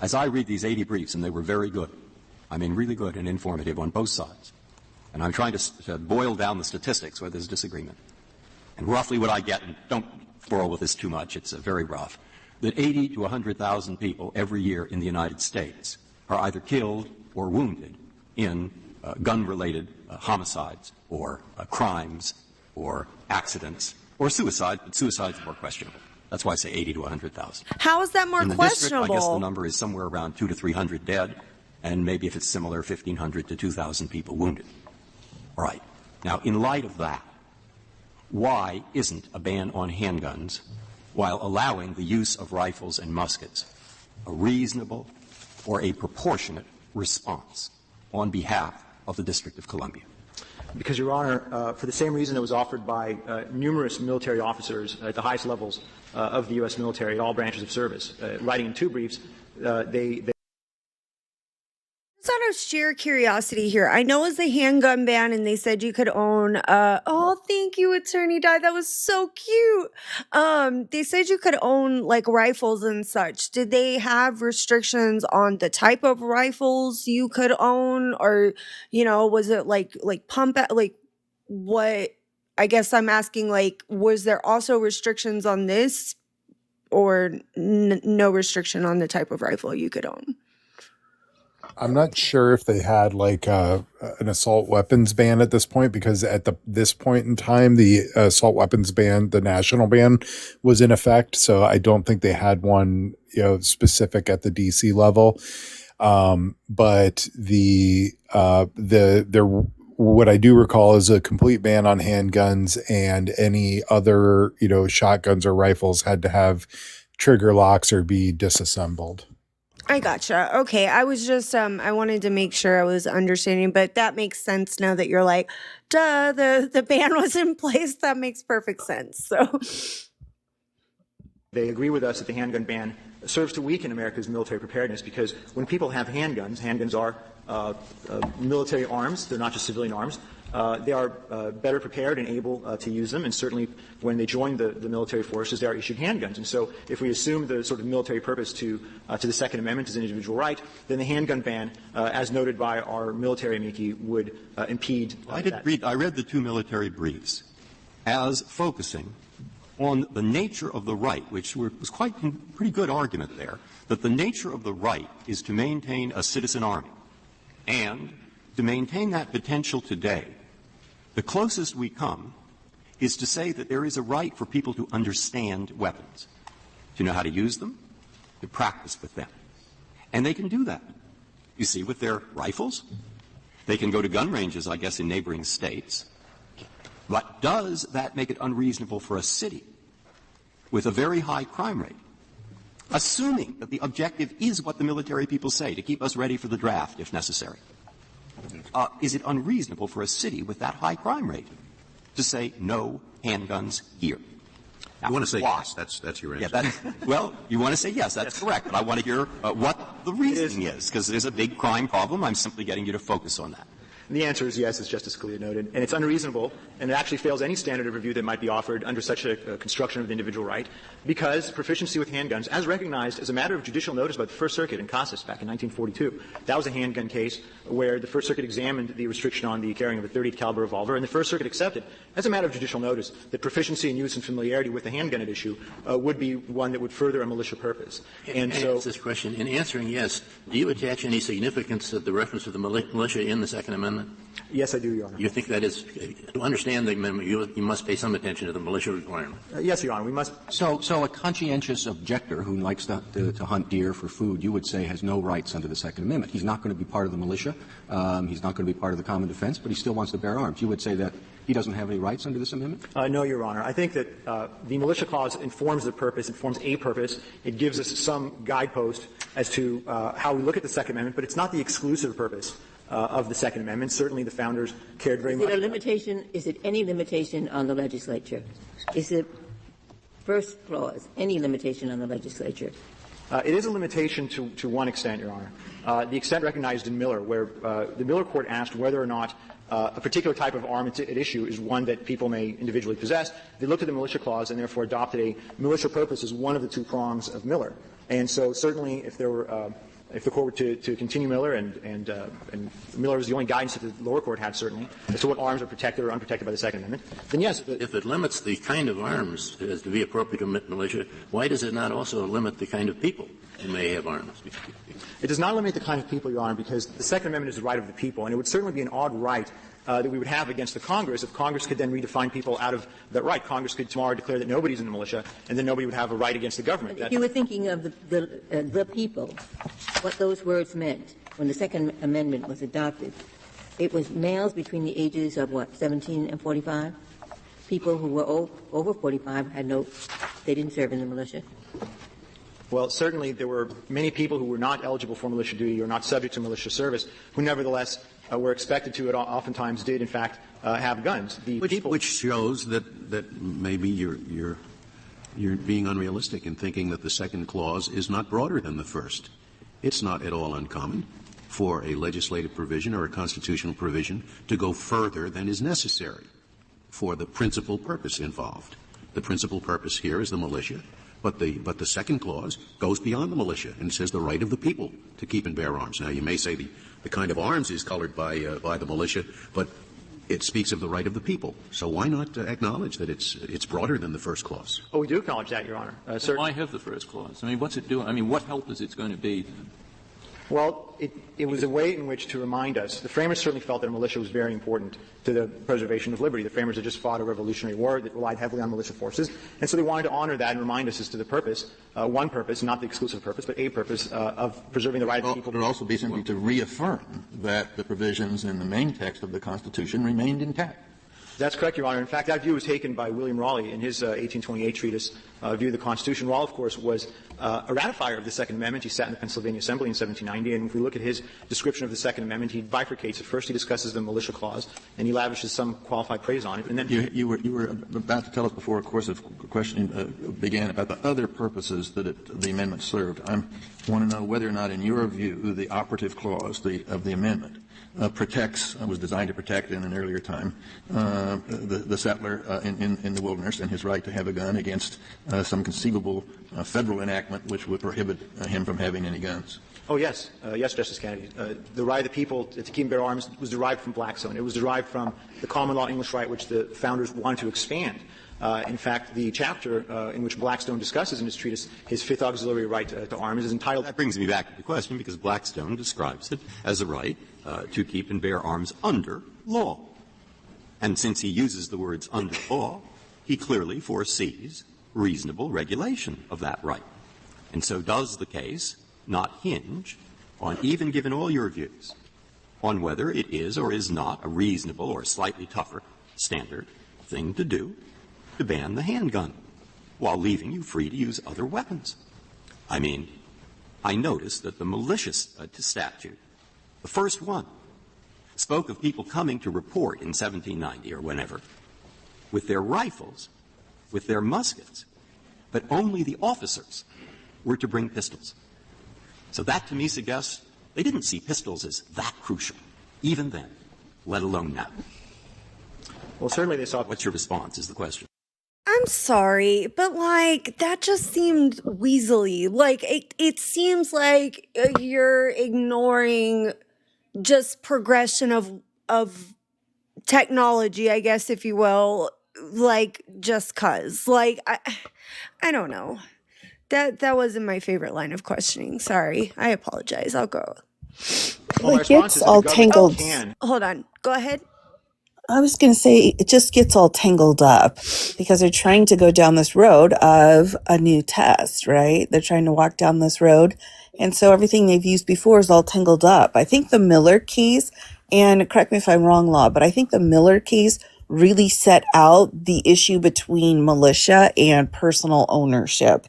As I read these 80 briefs, and they were very good, I mean really good and informative on both sides, and I'm trying to boil down the statistics where there's disagreement. And roughly what I get, and don't quarrel with this too much, it's very rough, that 80 to 100,000 people every year in the United States are either killed or wounded in gun-related homicides or crimes or accidents or suicide, but suicide's more questionable. That's why I say 80 to 100,000. How is that more in the questionable? District, I guess the number is somewhere around 200 to 300 dead, and maybe if it's similar, 1,500 to 2,000 people wounded. All right. Now, in light of that, why isn't a ban on handguns, while allowing the use of rifles and muskets, a reasonable or a proportionate response on behalf of the District of Columbia? Because, Your Honor, for the same reason that was offered by numerous military officers at the highest levels of the U.S. military at all branches of service, writing in two briefs, they Just out of sheer curiosity here, I know it was the handgun ban and they said you could own, oh, thank you, Attorney Di. That was so cute. They said you could own like rifles and such. Did they have restrictions on the type of rifles you could own? Or, you know, was it like pump, like what, I guess I'm asking, like, was there also restrictions on this or no restriction on the type of rifle you could own? I'm not sure if they had like an assault weapons ban at this point, because at this point in time, the assault weapons ban, the national ban, was in effect. So I don't think they had one, you know, specific at the DC level. But what I do recall is a complete ban on handguns, and any other, you know, shotguns or rifles had to have trigger locks or be disassembled. I gotcha. Okay. I was just, I wanted to make sure I was understanding, but that makes sense now that you're like, duh, the ban was in place. That makes perfect sense. So they agree with us that the handgun ban serves to weaken America's military preparedness, because when people have handguns are military arms. They're not just civilian arms. They are better prepared and able to use them, and certainly when they join the military forces, they are issued handguns. And so if we assume the sort of military purpose to the Second Amendment as an individual right, then the handgun ban, as noted by our military amici, would impede that. I read the two military briefs as focusing on the nature of the right, which was quite a pretty good argument there, that the nature of the right is to maintain a citizen army. And to maintain that potential today, the closest we come is to say that there is a right for people to understand weapons, to know how to use them, to practice with them. And they can do that. You see, with their rifles, they can go to gun ranges, I guess, in neighboring states. But does that make it unreasonable for a city with a very high crime rate, assuming that the objective is what the military people say, to keep us ready for the draft if necessary? Is it unreasonable for a city with that high crime rate to say no handguns here? Now, you want to say yes, that's your answer. Yeah, well, you want to say yes, that's correct, but I want to hear what the reasoning is, because there's a big crime problem. I'm simply getting you to focus on that. And the answer is yes, as Justice Scalia noted. And it's unreasonable, and it actually fails any standard of review that might be offered under such a construction of the individual right, because proficiency with handguns, as recognized as a matter of judicial notice by the First Circuit in Casas back in 1942, that was a handgun case where the First Circuit examined the restriction on the carrying of a .30 caliber revolver, and the First Circuit accepted, as a matter of judicial notice, that proficiency in use and familiarity with the handgun at issue would be one that would further a militia purpose. And so, this question, in answering yes, do you attach any significance to the reference to the militia in the Second Amendment? Yes, I do, Your Honor. You think that is, to understand the amendment, you must pay some attention to the militia requirement? Yes, Your Honor, we must. So a conscientious objector who likes to hunt deer for food, you would say, has no rights under the Second Amendment. He's not going to be part of the militia. He's not going to be part of the common defense, but he still wants to bear arms. You would say that he doesn't have any rights under this amendment? No, Your Honor. I think that the militia clause informs the purpose. It forms a purpose. It gives us some guidepost as to how we look at the Second Amendment, but it's not the exclusive purpose of the Second Amendment. Certainly the founders cared very much. Is it any limitation on the legislature? Is it first clause, any limitation on the legislature? It is a limitation to one extent, Your Honor. The extent recognized in Miller, where the Miller court asked whether or not a particular type of arm at issue is one that people may individually possess. They looked at the militia clause and therefore adopted a militia purpose as one of the two prongs of Miller. And so certainly if there were if the court were to continue Miller, and Miller was the only guidance that the lower court had, certainly, as to what arms are protected or unprotected by the Second Amendment, then yes. If it limits the kind of arms as to be appropriate to militia, why does it not also limit the kind of people who may have arms? It does not limit the kind of people, Your Honor, because the Second Amendment is the right of the people, and it would certainly be an odd right that we would have against the Congress if Congress could then redefine people out of that right. Congress could tomorrow declare that nobody's in the militia, and then nobody would have a right against the government. If you were thinking of the people, what those words meant when the Second Amendment was adopted, it was males between the ages of, 17 and 45? People who were over 45 they didn't serve in the militia. Well, certainly there were many people who were not eligible for militia duty or not subject to militia service who nevertheless were expected to, and oftentimes did, in fact, have guns. Which shows that maybe you're being unrealistic in thinking that the second clause is not broader than the first. It's not at all uncommon for a legislative provision or a constitutional provision to go further than is necessary for the principal purpose involved. The principal purpose here is the militia. But the second clause goes beyond the militia and says the right of the people to keep and bear arms. Now, you may say the kind of arms is colored by the militia, but it speaks of the right of the people. So why not acknowledge that it's broader than the first clause? Oh, we do acknowledge that, Your Honor. Why have the first clause? I mean, what's it doing? I mean, what help is it going to be? Well, it was a way in which to remind us. The framers certainly felt that a militia was very important to the preservation of liberty. The framers had just fought a revolutionary war that relied heavily on militia forces, and so they wanted to honor that and remind us as to the purpose, one purpose, not the exclusive purpose, but a purpose of preserving the right of people. It would also be simply to reaffirm that the provisions in the main text of the Constitution remained intact. That's correct, Your Honor. In fact, that view was taken by William Raleigh in his 1828 treatise, View of the Constitution. Raleigh, of course, was a ratifier of the Second Amendment. He sat in the Pennsylvania Assembly in 1790, and if we look at his description of the Second Amendment, he bifurcates it. First, he discusses the militia clause, and he lavishes some qualified praise on it. And then you were about to tell us before a course of questioning began about the other purposes that the amendment served. I want to know whether or not, in your view, the operative clause of the amendment was designed to protect in an earlier time the settler in the wilderness and his right to have a gun against some conceivable federal enactment which would prohibit him from having any guns. Oh, yes. Yes, Justice Kennedy. The right of the people to keep and bear arms was derived from Blackstone. It was derived from the common law English right which the founders wanted to expand. In fact, the chapter in which Blackstone discusses in his treatise his fifth auxiliary right to arms is entitled. That brings me back to the question, because Blackstone describes it as a right to keep and bear arms under law. And since he uses the words under law, he clearly foresees reasonable regulation of that right. And so does the case not hinge on, even given all your views, on whether it is or is not a reasonable or slightly tougher standard thing to do to ban the handgun while leaving you free to use other weapons? I mean, I noticed that the militia statute, the first one, spoke of people coming to report in 1790 or whenever with their rifles, with their muskets, but only the officers were to bring pistols. So that to me suggests they didn't see pistols as that crucial, even then, let alone now. Well, certainly they saw. What's your response is the question. I'm sorry, but that just seemed weaselly. It seems like you're ignoring just progression of technology, I guess, if you will, just 'cause. I don't know. That wasn't my favorite line of questioning. Sorry. I apologize. I'll go. Well, it gets all tangled. Hold on. Go ahead. I was going to say it just gets all tangled up because they're trying to go down this road of a new test, right? They're trying to walk down this road. And so everything they've used before is all tangled up. I think the Miller case, and correct me if I'm wrong, Law, but I think the Miller case really set out the issue between militia and personal ownership.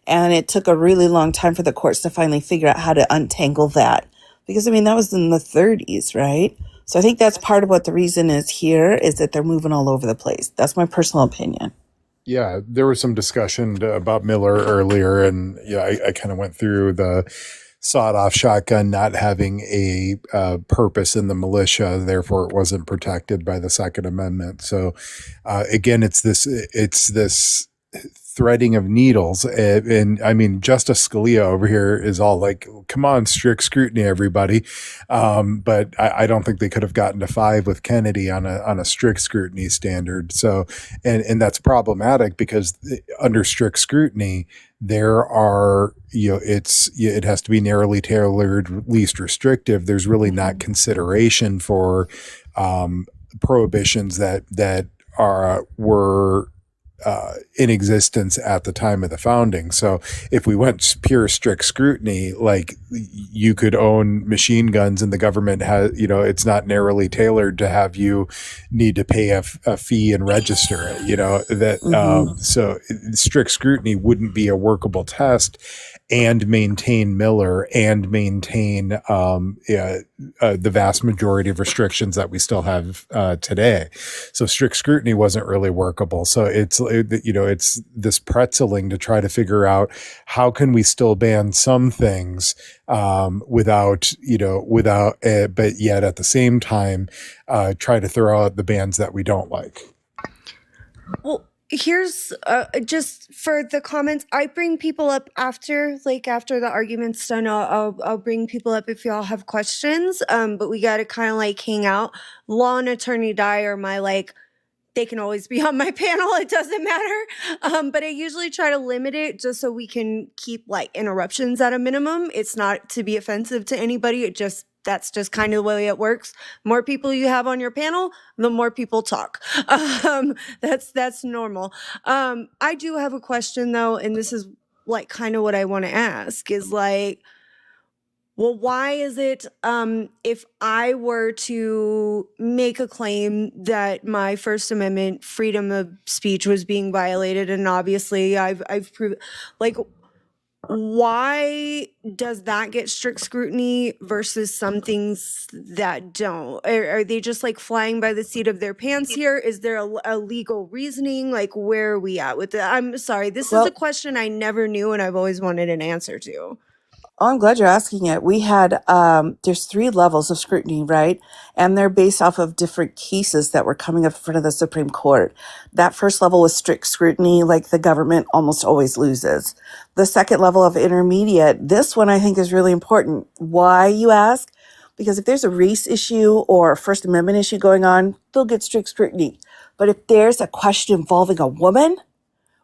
And it took a really long time for the courts to finally figure out how to untangle that. Because, that was in the 30s, right? So I think that's part of what the reason is here, is that they're moving all over the place. That's my personal opinion. Yeah, there was some discussion about Miller earlier, and I kind of went through the sawed-off shotgun not having a purpose in the militia, therefore it wasn't protected by the Second Amendment. So again, it's this threading of needles, and I mean, Justice Scalia over here is all like, "Come on, strict scrutiny, everybody," but I don't think they could have gotten to 5 with Kennedy on a strict scrutiny standard. So, and that's problematic because under strict scrutiny, there are, it has to be narrowly tailored, least restrictive. There's really not consideration for prohibitions that were in existence at the time of the founding. So if we went pure strict scrutiny, like you could own machine guns and the government has, it's not narrowly tailored to have you need to pay a fee and register it, so strict scrutiny wouldn't be a workable test and maintain Miller and maintain the vast majority of restrictions that we still have today. So strict scrutiny wasn't really workable. So it's this pretzeling to try to figure out how can we still ban some things without, but yet at the same time try to throw out the bans that we don't like. Well, here's just for the comments. I bring people up after the argument's done. I'll bring people up if y'all have questions. But we got to kind of like hang out. Law and Attorney Di are my they can always be on my panel. It doesn't matter. But I usually try to limit it just so we can keep interruptions at a minimum. It's not to be offensive to anybody. That's just kind of the way it works. More people you have on your panel, the more people talk. That's normal. I do have a question though, and this is kind of what I want to ask is well, why is it if I were to make a claim that my First Amendment freedom of speech was being violated, and obviously I've proven, why does that get strict scrutiny versus some things that don't? Are they just flying by the seat of their pants here? Is there a legal reasoning? Where are we at with it? I'm sorry, this is a question I never knew and I've always wanted an answer to. Oh, I'm glad you're asking it. We had, there's 3 levels of scrutiny, right? And they're based off of different cases that were coming up in front of the Supreme Court. That first level was strict scrutiny, the government almost always loses. The second level of intermediate, this one I think is really important. Why, you ask? Because if there's a race issue or a First Amendment issue going on, they'll get strict scrutiny. But if there's a question involving a woman,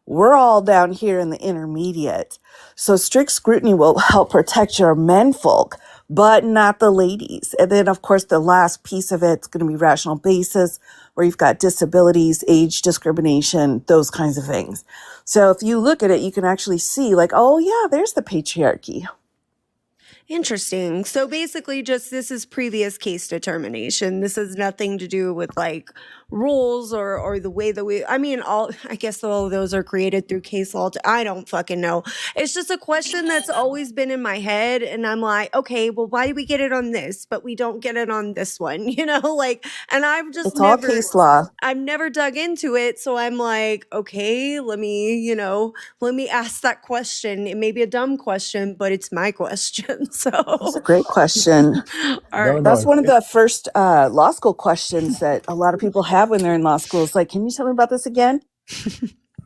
we're all down here in the intermediate. So strict scrutiny will help protect your menfolk, but not the ladies. And then, of course, the last piece of it's going to be rational basis, where you've got disabilities, age discrimination, those kinds of things. So if you look at it, you can actually see oh, yeah, there's the patriarchy. Interesting. So basically this is previous case determination. This has nothing to do with rules or the way that I guess all of those are created through case law. I don't fucking know. It's just a question that's always been in my head. And I'm okay, well, why do we get it on this, but we don't get it on this one? And I've just it's all case law. I've never dug into it. So I'm okay, let me ask that question. It may be a dumb question, but it's my question. So it's a great question. That's one of the first law school questions that a lot of people have when they're in law school. It's can you tell me about this again?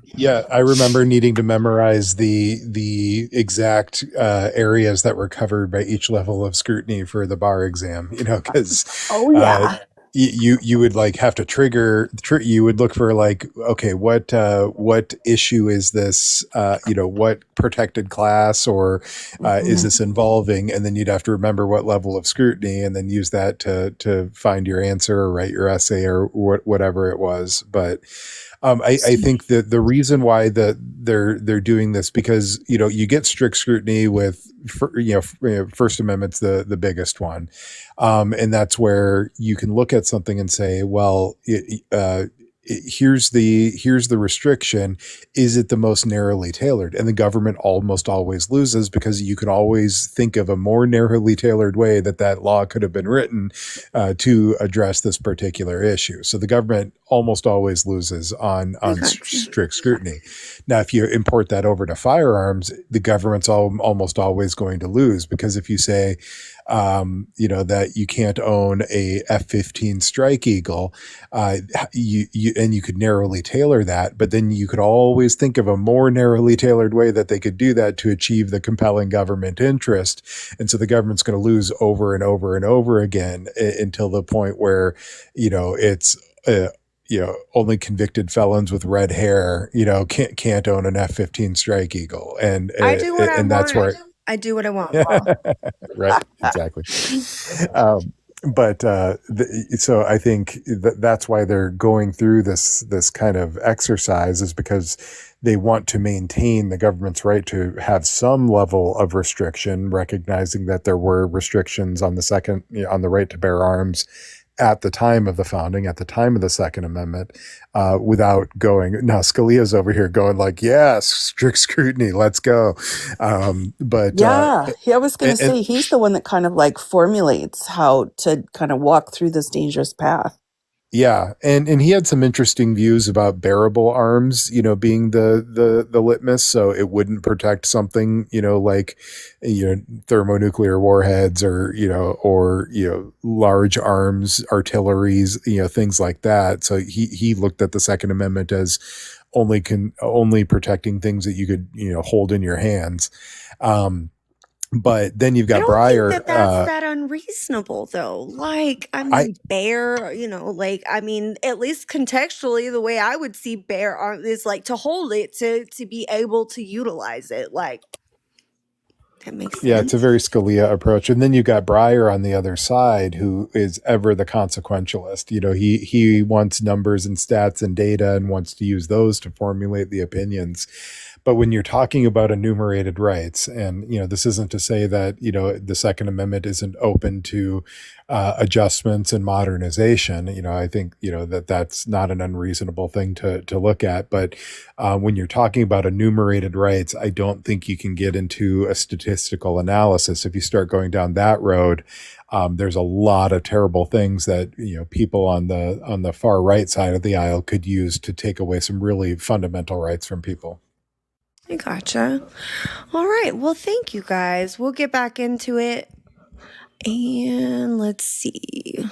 Yeah, I remember needing to memorize the exact areas that were covered by each level of scrutiny for the bar exam, because oh yeah. You would have to trigger. You would look for okay, what issue is this? What protected class or is this involving? And then you'd have to remember what level of scrutiny, and then use that to find your answer or write your essay or whatever it was. But I think that the reason why they're doing this, because you get strict scrutiny with First Amendment's the biggest one, and that's where you can look at something and say, well, here's the restriction. Is it the most narrowly tailored? And the government almost always loses, because you can always think of a more narrowly tailored way that law could have been written to address this particular issue. So the government almost always loses on strict scrutiny. Now, if you import that over to firearms, the government's almost always going to lose, because if you say, that you can't own a F-15 Strike Eagle, you could narrowly tailor that, but then you could always think of a more narrowly tailored way that they could do that to achieve the compelling government interest. And so the government's going to lose over and over and over again until the point where, it's, only convicted felons with red hair, can't own an F-15 Strike Eagle. And I do what I want. That's where I do what I want. Right. Exactly. So I think that's why they're going through this kind of exercise, is because they want to maintain the government's right to have some level of restriction, recognizing that there were restrictions on the right to bear arms at the time of the founding, at the time of the Second Amendment, without going. Now Scalia's over here going like, yes, strict scrutiny, let's go. I was going to say, he's the one that kind of like formulates how to kind of walk through this dangerous path. Yeah. And he had some interesting views about bearable arms, being the litmus. So it wouldn't protect something, like, thermonuclear warheads or large arms, artilleries, things like that. So he looked at the Second Amendment as only protecting things that you could, hold in your hands. But then you've got Breyer. Think that's that unreasonable, though. Like, bear, at least contextually, the way I would see bear arm is like to hold it, to be able to utilize it. Like, that makes sense. Yeah, it's a very Scalia approach. And then you've got Breyer on the other side, who is ever the consequentialist. He wants numbers and stats and data and wants to use those to formulate the opinions. But when you're talking about enumerated rights, and, this isn't to say that, the Second Amendment isn't open to adjustments and modernization. I think, that's not an unreasonable thing to look at. But when you're talking about enumerated rights, I don't think you can get into a statistical analysis. If you start going down that road, there's a lot of terrible things that, people on the far right side of the aisle could use to take away some really fundamental rights from people. I gotcha. All right. Well, thank you guys. We'll get back into it. And let's see.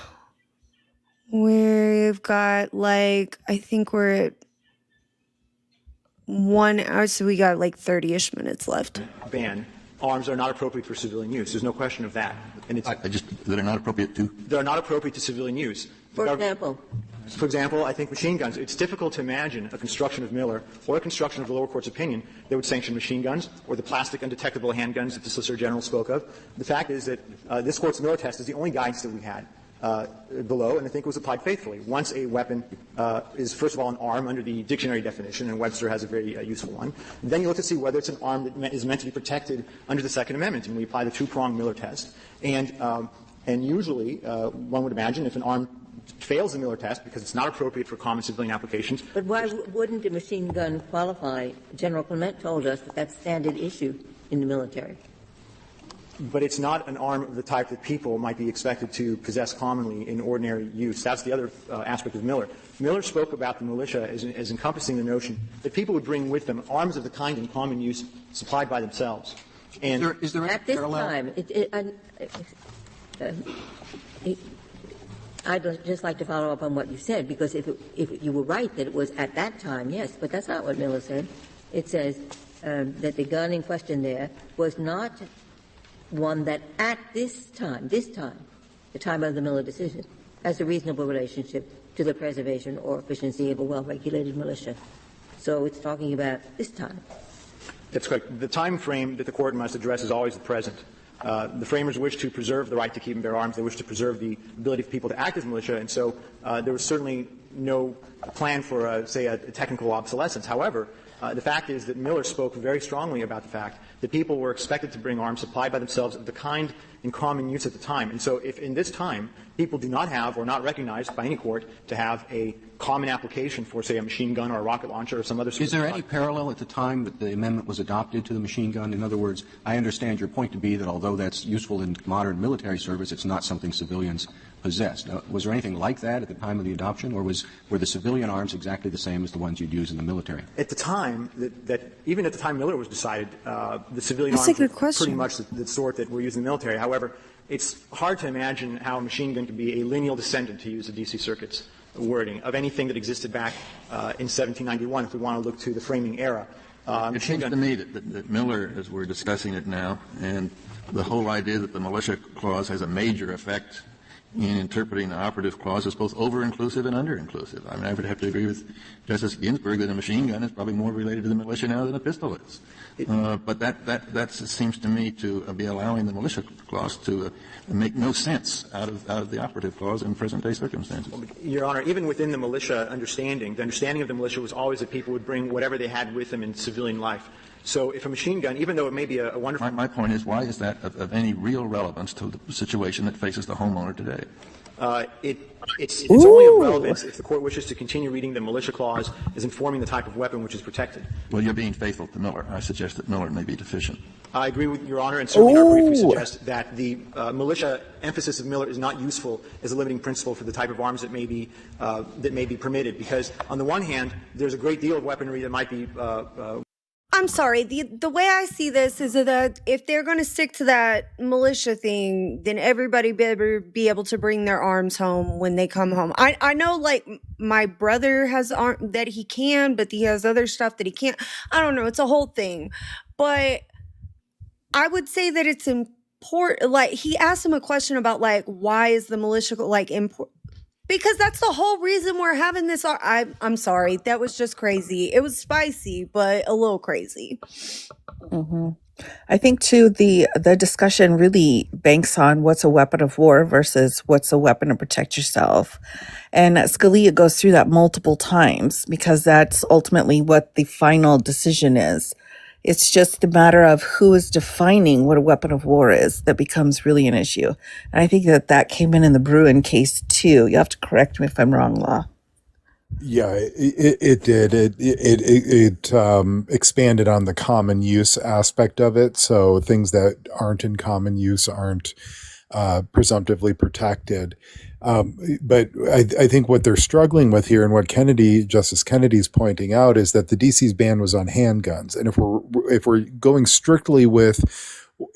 We've got I think we're at 1 hour, so we got 30-ish minutes left. Ban. Arms are not appropriate for civilian use. There's no question of that. And they're not appropriate to? They're not appropriate to civilian use. For example, I think machine guns. It's difficult to imagine a construction of Miller or a construction of the lower court's opinion that would sanction machine guns or the plastic undetectable handguns that the Solicitor General spoke of. The fact is that this court's Miller test is the only guidance that we had below, and I think it was applied faithfully. Once a weapon is, first of all, an arm under the dictionary definition, and Webster has a very useful one, then you look to see whether it's an arm that is meant to be protected under the Second Amendment, and we apply the two-pronged Miller test. And usually, one would imagine if an arm fails the Miller test because it's not appropriate for common civilian applications. But why wouldn't a machine gun qualify? General Clement told us that that's standard issue in the military. But it's not an arm of the type that people might be expected to possess commonly in ordinary use. That's the other aspect of Miller. Miller spoke about the militia as encompassing the notion that people would bring with them arms of the kind in common use supplied by themselves. And is there at this time, I'd just like to follow up on what you said, because if you were right that it was at that time, yes, but that's not what Miller said. It says that the gun in question there was not one that at this time, the time of the Miller decision, has a reasonable relationship to the preservation or efficiency of a well-regulated militia. So it's talking about this time. That's correct. The time frame that the Court must address is always the present. The framers wish to preserve the right to keep and bear arms. They wish to preserve the ability for people to act as militia, and so there was certainly no plan for, say, a technical obsolescence. However, the fact is that Miller spoke very strongly about the fact that people were expected to bring arms supplied by themselves of the kind in common use at the time. And so if in this time people do not have or not recognized by any court to have a common application for, say, a machine gun or a rocket launcher or some other sort Is there any parallel at the time that the amendment was adopted to the machine gun? In other words, I understand your point to be that although that's useful in modern military service, it's not something civilians possess. Now, was there anything like that at the time of the adoption, or were the civilian arms exactly the same as the ones you'd use in the military? At the time, even at the time Miller was decided, the civilian arms were pretty much the sort that were used in the military. However, it's hard to imagine how a machine gun could be a lineal descendant, to use the D.C. Circuit's wording, of anything that existed back in 1791, if we want to look to the framing era. It seems to me that Miller, as we're discussing it now, and the whole idea that the militia clause has a major effect in interpreting the operative clause is both over-inclusive and under-inclusive. I mean, I would have to agree with Justice Ginsburg that a machine gun is probably more related to the militia now than a pistol is. But that seems to me to be allowing the militia clause to make no sense out of the operative clause in present-day circumstances. Well, Your Honor, even within the militia understanding, the understanding of the militia was always that people would bring whatever they had with them in civilian life. So if a machine gun, even though it may be a wonderful... My point is, why is that of any real relevance to the situation that faces the homeowner today? It's only of relevance if the Court wishes to continue reading the militia clause as informing the type of weapon which is protected. Well, you're being faithful to Miller. I suggest that Miller may be deficient. I agree with Your Honor, and certainly in our brief we suggest that the militia emphasis of Miller is not useful as a limiting principle for the type of arms that may be permitted, because on the one hand, there's a great deal of weaponry that might be I'm sorry. The way I see this is that if they're going to stick to that militia thing, then everybody better be able to bring their arms home when they come home. I know, like, my brother has arms that he can, but he has other stuff that he can't. I don't know. It's a whole thing. But I would say that it's important. Like, he asked him a question about, like, why is the militia, like, important? Because that's the whole reason we're having this. I'm sorry. That was just crazy. It was spicy, but a little crazy. Mm-hmm. I think, too, the discussion really banks on what's a weapon of war versus what's a weapon to protect yourself. And Scalia goes through that multiple times because that's ultimately what the final decision is. It's just a matter of who is defining what a weapon of war is that becomes really an issue. And I think that came in the Bruin case, too. You have to correct me if I'm wrong, Law. Yeah, it did. It expanded on the common use aspect of it. So things that aren't in common use aren't presumptively protected. But I think what they're struggling with here, and what Justice Kennedy's pointing out, is that the DC's ban was on handguns. And if we're going strictly with,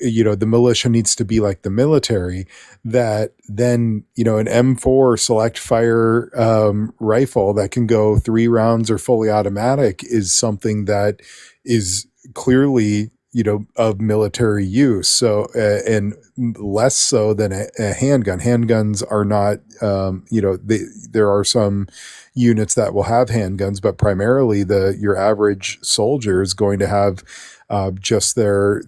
the militia needs to be like the military, that then, an M4 select fire rifle that can go 3 rounds or fully automatic is something that is clearly of military use. So, and less so than a handgun. Handguns are not, there are some units that will have handguns, but primarily your average soldier is going to have just their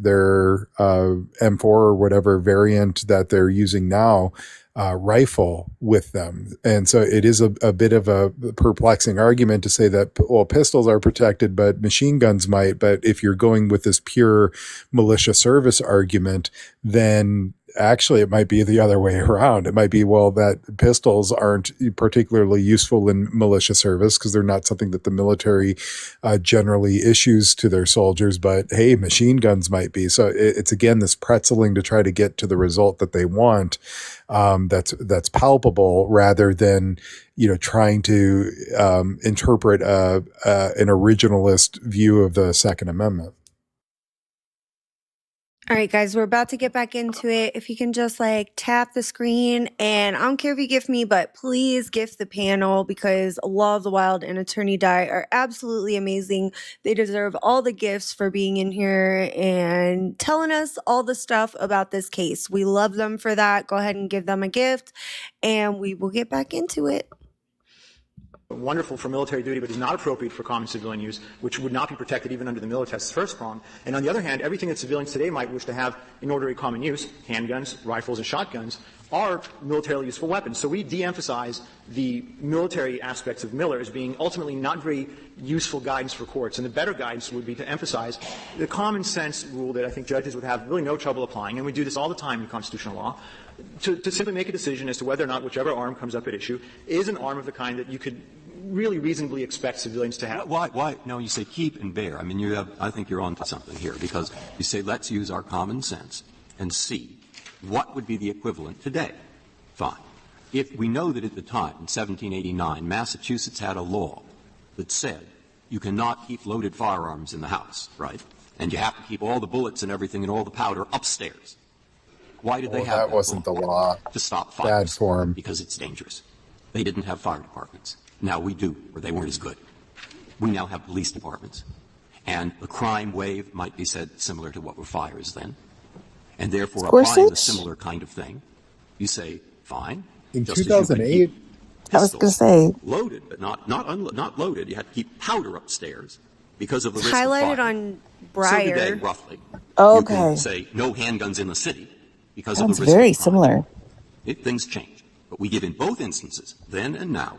M4 or whatever variant that they're using now, rifle with them. And so it is a bit of a perplexing argument to say that, well, pistols are protected, but machine guns might. But if you're going with this pure militia service argument, then actually it might be the other way around. It might be, well, that pistols aren't particularly useful in militia service because they're not something that the military generally issues to their soldiers, but hey, machine guns might be. So it's again this pretzeling to try to get to the result that they want, that's palpable, rather than trying to interpret an originalist view of the Second Amendment. All right, guys, we're about to get back into it. If you can just tap the screen, and I don't care if you gift me, but please gift the panel, because Law of the Wild and Attorney Di are absolutely amazing. They deserve all the gifts for being in here and telling us all the stuff about this case. We love them for that. Go ahead and give them a gift, and we will get back into it. Wonderful for military duty, but is not appropriate for common civilian use, which would not be protected even under the Miller test's first prong. And on the other hand, everything that civilians today might wish to have in ordinary common use, handguns, rifles, and shotguns, are militarily useful weapons. So we de-emphasize the military aspects of Miller as being ultimately not very useful guidance for courts. And the better guidance would be to emphasize the common sense rule that I think judges would have really no trouble applying, and we do this all the time in constitutional law, to simply make a decision as to whether or not whichever arm comes up at issue is an arm of the kind that you could really reasonably expect civilians to have. Why? No, you say keep and bear. I mean, I think you're on to something here, because you say let's use our common sense and see what would be the equivalent today. Fine. If we know that at the time, in 1789, Massachusetts had a law that said you cannot keep loaded firearms in the house, right? And you have to keep all the bullets and everything and all the powder upstairs. Why did they have that? That wasn't the law. To stop fires. Bad form. Because it's dangerous. They didn't have fire departments. Now we do, or they weren't as good. We now have police departments. And the crime wave might be said similar to what were fires then. And therefore applying a similar kind of thing, you say, fine. In 2008, I was going to say. Loaded, but not loaded. You had to keep powder upstairs because of the risk highlighted of fire. On Breyer. So today, roughly. Okay. You can say no handguns in the city because Sounds of the risk very of crime. similar. Things change. But we give in both instances, then and now.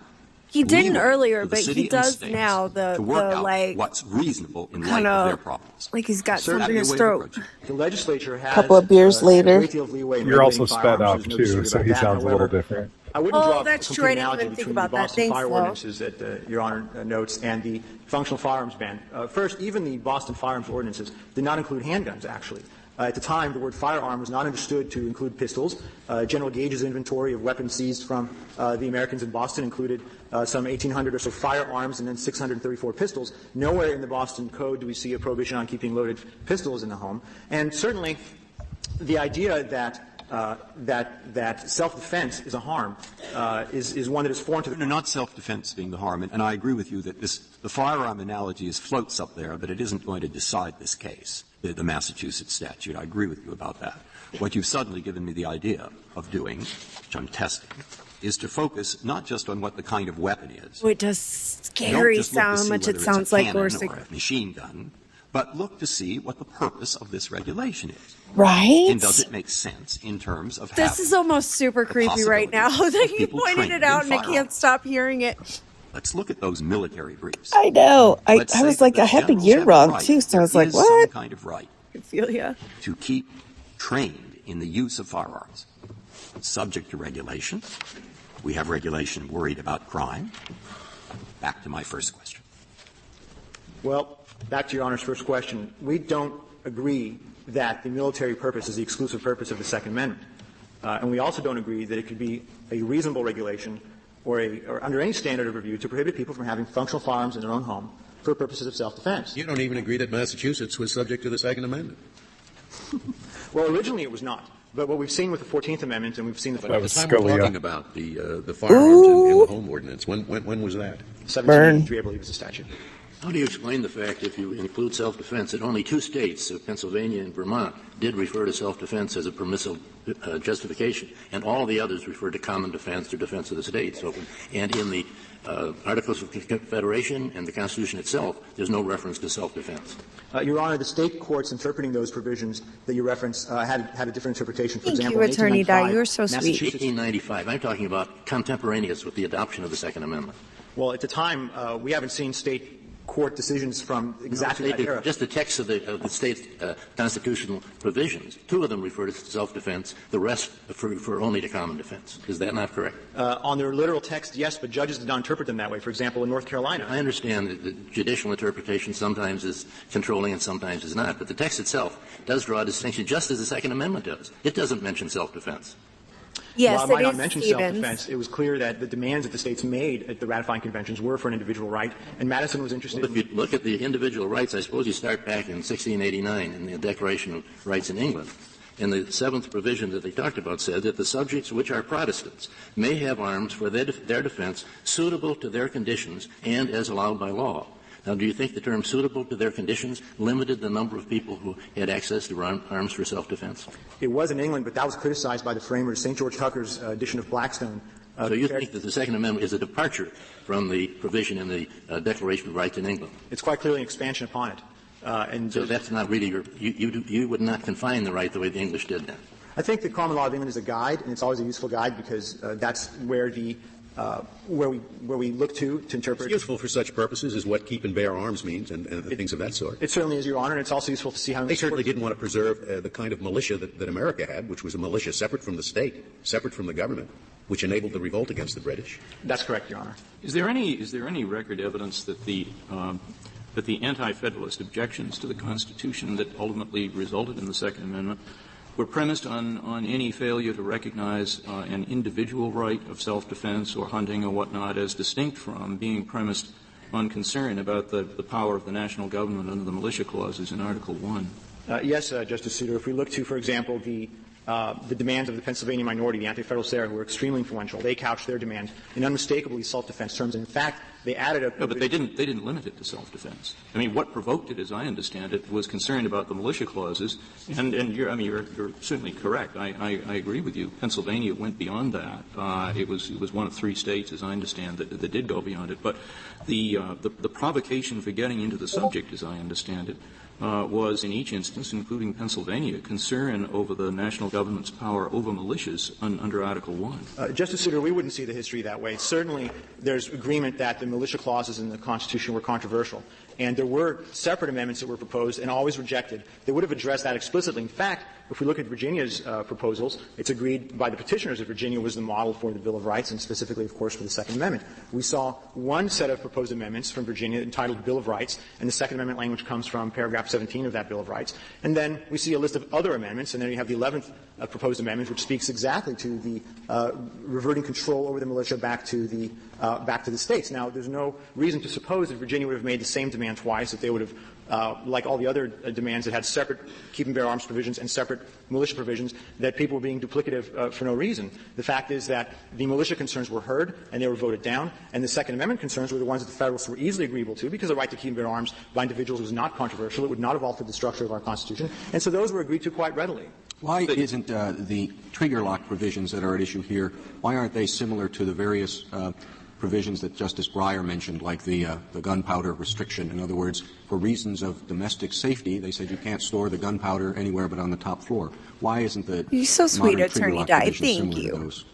He didn't earlier, for the but city he does and now. to work out like what's reasonable in light of their problems. like he's got Certainly something in his a way of throat. approaching The legislature has Couple of beers later. a great deal of leeway in You're also regulating sped firearms. up, There's no too, dispute so about he that. sounds a little However, different. I wouldn't draw that's a true. I complete didn't analogy even think between about the that. Boston Thanks, fire Flo. ordinances that Your Honor notes and the functional firearms ban. First, even the Boston firearms ordinances did not include handguns, actually. At the time, the word firearm was not understood to include pistols. General Gage's inventory of weapons seized from the Americans in Boston included some 1,800 or so firearms and then 634 pistols. Nowhere in the Boston Code do we see a prohibition on keeping loaded pistols in the home. And certainly, the idea that that self-defense is a harm is one that is foreign to the... No, not self-defense being the harm. And I agree with you that the firearm analogy floats up there, but it isn't going to decide this case, the Massachusetts statute. I agree with you about that. What you've suddenly given me the idea of doing, which I'm testing, is to focus not just on what the kind of weapon is. Oh, it does scary sound how much it sounds like or a machine gun, but look to see what the purpose of this regulation is. Right? And does it make sense in terms of This is almost super creepy right now that you pointed it out and I can't stop hearing it. Let's look at those military briefs. I know. I was like, I had the year wrong, too, so I was like, what? Some kind of right I feel ya. to keep trained in the use of firearms, subject to regulation. We have regulation worried about crime. Back to my first question. Well, back to Your Honor's first question. We don't agree that the military purpose is the exclusive purpose of the Second Amendment. And we also don't agree that it could be a reasonable regulation or under any standard of review to prohibit people from having functional firearms in their own home for purposes of self-defense. You don't even agree that Massachusetts was subject to the Second Amendment. Well, originally it was not. But what we've seen with the 14th Amendment, and we've seen the... But at the time we're talking about the firearms in the home ordinance, when was that? 1783, I believe, is the statute. How do you explain the fact, if you include self-defense, that only two states, Pennsylvania and Vermont, did refer to self-defense as a permissive justification, and all the others referred to common defense or defense of the state? So, and in the Articles of Confederation and the Constitution itself, there's no reference to self-defense. Your Honor, the state courts interpreting those provisions that you reference had a different interpretation. For Thank example, you, in Attorney Dye. You're so sweet. 1895. I'm talking about contemporaneous with the adoption of the Second Amendment. Well, at the time, we haven't seen state court decisions from exactly that era. Just the text of the state's constitutional provisions. Two of them refer to self-defense. The rest refer only to common defense. Is that not correct? On their literal text, yes, but judges did not interpret them that way. For example, in North Carolina. I understand that the judicial interpretation sometimes is controlling and sometimes is not. But the text itself does draw a distinction, just as the Second Amendment does. It doesn't mention self-defense. Yes, While I might not is, mention Stevens. self-defense, it was clear that the demands that the states made at the ratifying conventions were for an individual right, and Madison was interested Well, if you look at the individual rights, I suppose you start back in 1689 in the Declaration of Rights in England. And the seventh provision that they talked about said that the subjects which are Protestants may have arms for their defense suitable to their conditions and as allowed by law. Now, do you think the term suitable to their conditions limited the number of people who had access to arms for self-defense? It was in England, but that was criticized by the framers. St. George Tucker's edition of Blackstone. So you think that the Second Amendment is a departure from the provision in the Declaration of Rights in England? It's quite clearly an expansion upon it. So that's not really you would not confine the right the way the English did then? I think the common law of England is a guide, and it's always a useful guide because that's where the where we look to interpret. It's useful for such purposes as what keep and bear arms means and things of that sort. It certainly is, Your Honor, and it's also useful to see how they certainly didn't want to preserve the kind of militia that America had, which was a militia separate from the state, separate from the government, which enabled the revolt against the British. That's correct, Your Honor. Is there any record evidence that the anti-federalist objections to the Constitution that ultimately resulted in the Second Amendment were premised on any failure to recognize an individual right of self-defense or hunting or whatnot as distinct from being premised on concern about the power of the national government under the militia clauses in Article 1? Yes, Justice Souter. If we look to, for example, the demands of the Pennsylvania minority, the anti-federalists there, who were extremely influential, they couched their demands in unmistakably self-defense terms. And in fact, they added a. No, but they didn't limit it to self-defense. I mean, what provoked it, as I understand it, was concern about the militia clauses. And you're certainly correct. I agree with you. Pennsylvania went beyond that. It was one of 3 states, as I understand, that did go beyond it. But the provocation for getting into the subject, as I understand it, was in each instance, including Pennsylvania, concern over the national government's power over militias under Article 1. Justice Souter, we wouldn't see the history that way. Certainly, there's agreement that the militia clauses in the Constitution were controversial. And there were separate amendments that were proposed and always rejected. They would have addressed that explicitly. In fact, if we look at Virginia's proposals, it's agreed by the petitioners that Virginia was the model for the Bill of Rights and specifically, of course, for the Second Amendment. We saw one set of proposed amendments from Virginia entitled Bill of Rights, and the Second Amendment language comes from paragraph 17 of that Bill of Rights. And then we see a list of other amendments, and then you have the 11th proposed amendment, which speaks exactly to the reverting control over the militia back to the states. Now, there's no reason to suppose that Virginia would have made the same demand twice, that they would have, like all the other demands that had separate keep and bear arms provisions and separate militia provisions, that people were being duplicative for no reason. The fact is that the militia concerns were heard and they were voted down, and the Second Amendment concerns were the ones that the Federalists were easily agreeable to, because the right to keep and bear arms by individuals was not controversial. It would not have altered the structure of our Constitution. And so those were agreed to quite readily. Why isn't the trigger lock provisions that are at issue here, why aren't they similar to the various provisions that Justice Breyer mentioned, like the gunpowder restriction? In other words, for reasons of domestic safety, they said you can't store the gunpowder anywhere but on the top floor. Why isn't the You're so sweet, modern trigger Attorney lock Dye. provision Thank similar to you. those?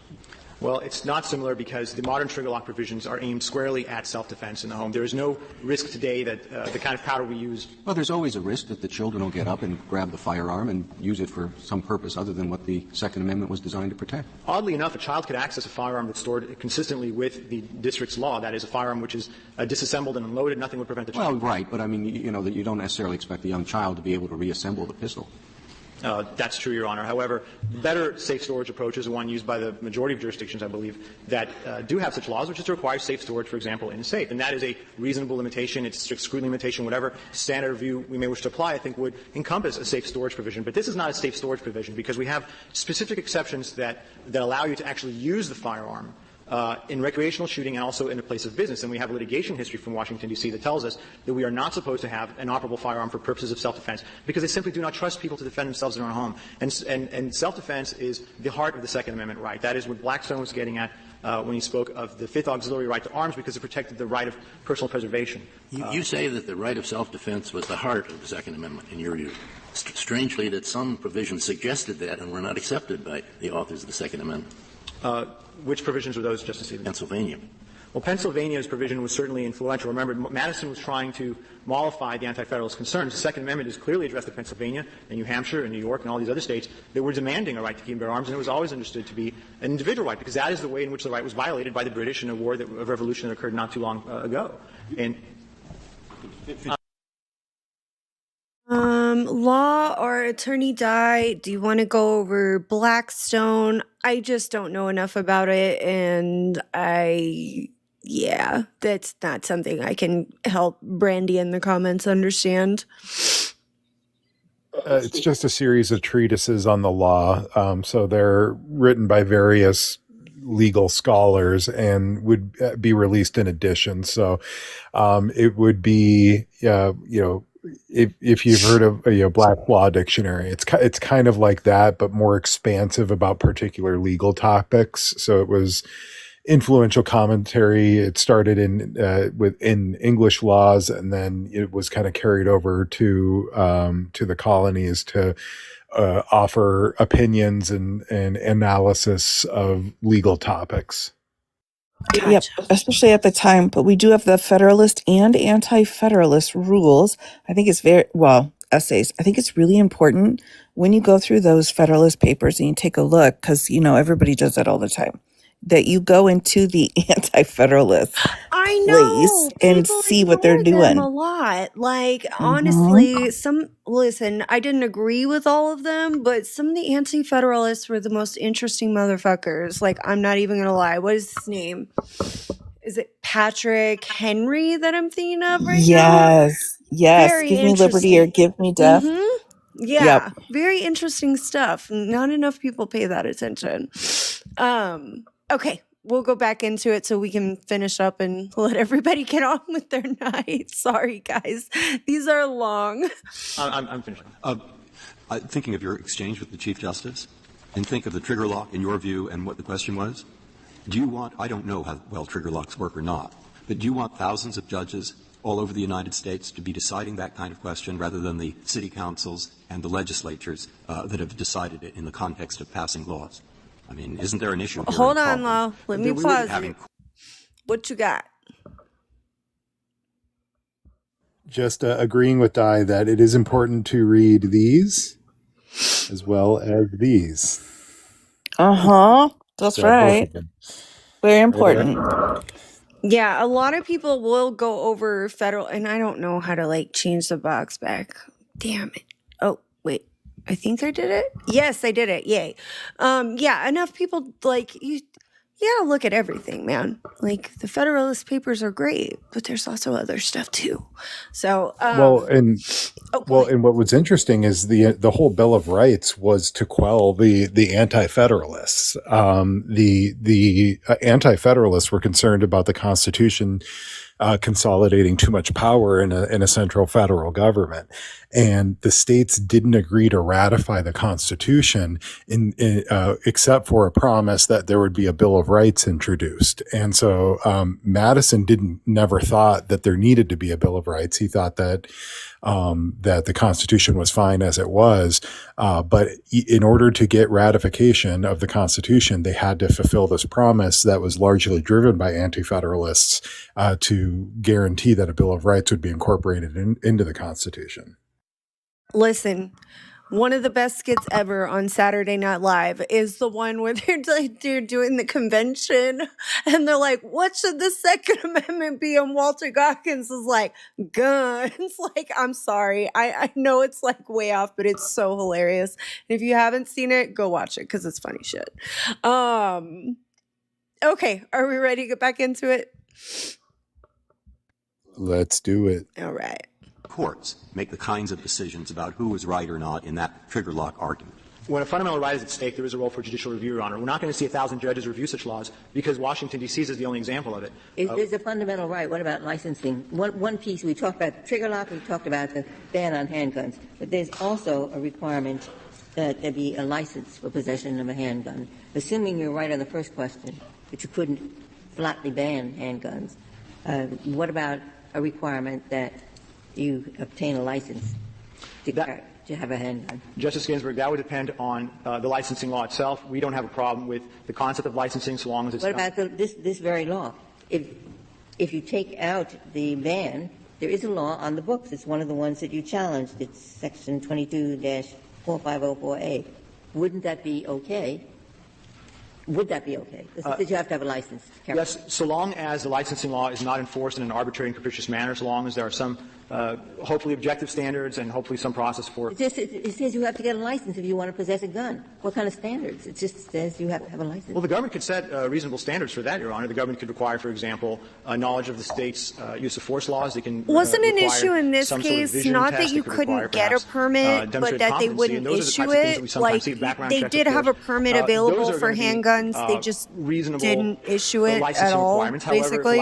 Well, it's not similar because the modern trigger lock provisions are aimed squarely at self-defense in the home. There is no risk today that the kind of powder we use. Well, there's always a risk that the children will get up and grab the firearm and use it for some purpose other than what the Second Amendment was designed to protect. Oddly enough, a child could access a firearm that's stored consistently with the district's law. That is, a firearm which is disassembled and unloaded. Nothing would prevent the child. Well, right, but I mean, that you don't necessarily expect a young child to be able to reassemble the pistol. That's true, Your Honor. However, better safe storage approach is one used by the majority of jurisdictions, I believe, that do have such laws, which is to require safe storage, for example, in a safe. And that is a reasonable limitation. It's a strict scrutiny limitation. Whatever standard review we may wish to apply, I think, would encompass a safe storage provision. But this is not a safe storage provision because we have specific exceptions that allow you to actually use the firearm in recreational shooting and also in a place of business. And we have litigation history from Washington, D.C. that tells us that we are not supposed to have an operable firearm for purposes of self-defense because they simply do not trust people to defend themselves in their own home. And self-defense is the heart of the Second Amendment right. That is what Blackstone was getting at when he spoke of the Fifth Auxiliary right to arms because it protected the right of personal preservation. You say that the right of self-defense was the heart of the Second Amendment, in your view. Strangely, that some provisions suggested that and were not accepted by the authors of the Second Amendment. Which provisions were those, Justice Stevens? Pennsylvania. Well, Pennsylvania's provision was certainly influential. Remember, Madison was trying to mollify the anti-federalist concerns. The Second Amendment is clearly addressed to Pennsylvania and New Hampshire and New York and all these other states that were demanding a right to keep and bear arms, and it was always understood to be an individual right because that is the way in which the right was violated by the British in a war, a revolution that occurred not too long ago. And Law or Attorney Dye, do you want to go over Blackstone? I just don't know enough about it, and that's not something I can help Brandy in the comments understand. It's just a series of treatises on the law. So they're written by various legal scholars and would be released in edition. So it would be, if you've heard of Black Law Dictionary, it's kind of like that, but more expansive about particular legal topics. So it was influential commentary. It started in English laws, and then it was kind of carried over to the colonies to offer opinions and analysis of legal topics. Yep, especially at the time. But we do have the Federalist and Anti-Federalist rules. I think it's essays. I think it's really important when you go through those Federalist papers and you take a look, because, everybody does that all the time, that you go into the Anti-Federalist place and see what they're doing. A lot. Like, Mhm. honestly, I didn't agree with all of them, but some of the anti-federalists were the most interesting motherfuckers. Like, I'm not even gonna lie. What is his name? Is it Patrick Henry that I'm thinking of right now? Yes. Very Give me liberty or give me death. Yeah, Yep. very interesting stuff. Not enough people pay that attention. Okay, we'll go back into it so we can finish up and let everybody get on with their night. Sorry, guys. These are long. I'm finishing. Thinking of your exchange with the Chief Justice, and think of the trigger lock in your view and what the question was. I don't know how well trigger locks work or not, but do you want thousands of judges all over the United States to be deciding that kind of question rather than the city councils and the legislatures that have decided it in the context of passing laws? I mean, isn't there an issue here? Hold on, Lo. Let me pause you. What you got? Just agreeing with Di that it is important to read these as well as these. That's So right. Very important. Yeah, a lot of people will go over federal, and I don't know how to change the box back. Damn it. Oh, wait. I think I did it. Yes, I did it. Yay. Yeah, enough people you gotta look at everything, man. Like, the Federalist Papers are great, but there's also other stuff too. So, and what was interesting is the whole Bill of Rights was to quell the anti-federalists. The anti-federalists were concerned about the Constitution consolidating too much power in a central federal government, and the states didn't agree to ratify the Constitution except for a promise that there would be a Bill of Rights introduced. And so Madison never thought that there needed to be a Bill of Rights. He thought that the Constitution was fine as it was, but in order to get ratification of the Constitution, they had to fulfill this promise that was largely driven by anti-federalists to guarantee that a Bill of Rights would be incorporated into the Constitution. listen, one of the best skits ever on Saturday Night Live is the one where they're doing the convention and they're like, what should the Second Amendment be? And Walter Goggins is like, guns. Like, I'm sorry. I know it's way off, but it's so hilarious. And if you haven't seen it, go watch it because it's funny shit. Okay, are we ready to get back into it? Let's do it. All right. Courts make the kinds of decisions about who is right or not in that trigger lock argument. When a fundamental right is at stake, there is a role for judicial review, Your Honor. We're not going to see 1,000 judges review such laws because Washington, D.C. is the only example of it. If there's a fundamental right, what about licensing? One piece, we talked about trigger lock, we talked about the ban on handguns, but there's also a requirement that there be a license for possession of a handgun. Assuming you're right on the first question, that you couldn't flatly ban handguns, what about a requirement that you obtain a license to have a handgun? Justice Ginsburg, that would depend on the licensing law itself. We don't have a problem with the concept of licensing so long as it's What about this very law? If you take out the ban, there is a law on the books. It's one of the ones that you challenged. It's Section 22-4504A. Wouldn't that be okay? Would that be okay? Did you have to have a license? Yes, so long as the licensing law is not enforced in an arbitrary and capricious manner, so long as there are some hopefully objective standards and hopefully some process for it. It says you have to get a license if you want to possess a gun. What kind of standards? It just says you have to have a license. Well, the government could set reasonable standards for that, Your Honor. The government could require, for example, knowledge of the state's use of force laws. They can wasn't an issue in this case not that you couldn't get a permit, but that they wouldn't issue it. Like, they did have a permit available for handguns. They just didn't issue it at all, basically.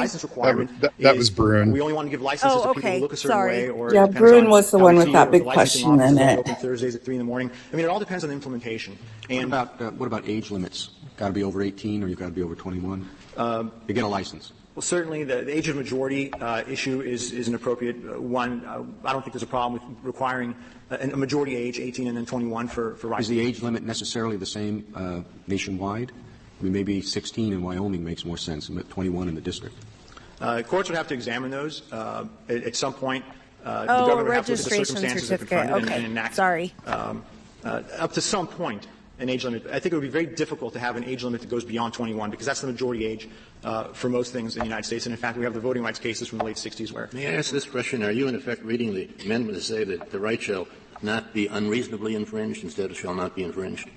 That was Bruin. We only want to give licenses to people who look a certain way. Or yeah, Bruin was the one with that big question in it. Open Thursdays at 3 in the morning. I mean, it all depends on the implementation. And what about age limits? Got to be over 18 or you've got to be over 21 to get a license? Well, certainly the age of majority issue is an appropriate one. I don't think there's a problem with requiring a majority age, 18 and then 21 for rifles. Is the age limit necessarily the same nationwide? I mean, maybe 16 in Wyoming makes more sense than 21 in the district. Courts would have to examine those at some point. The Oh, government would have to look at the registration circumstances that certificate. confronted Okay. and enact. Sorry. Up to some point, an age limit. I think it would be very difficult to have an age limit that goes beyond 21 because that's the majority age for most things in the United States. And in fact, we have the voting rights cases from the late 60s where. May I ask this question? Are you in effect reading the amendment to say that the right shall not be unreasonably infringed instead of shall not be infringed?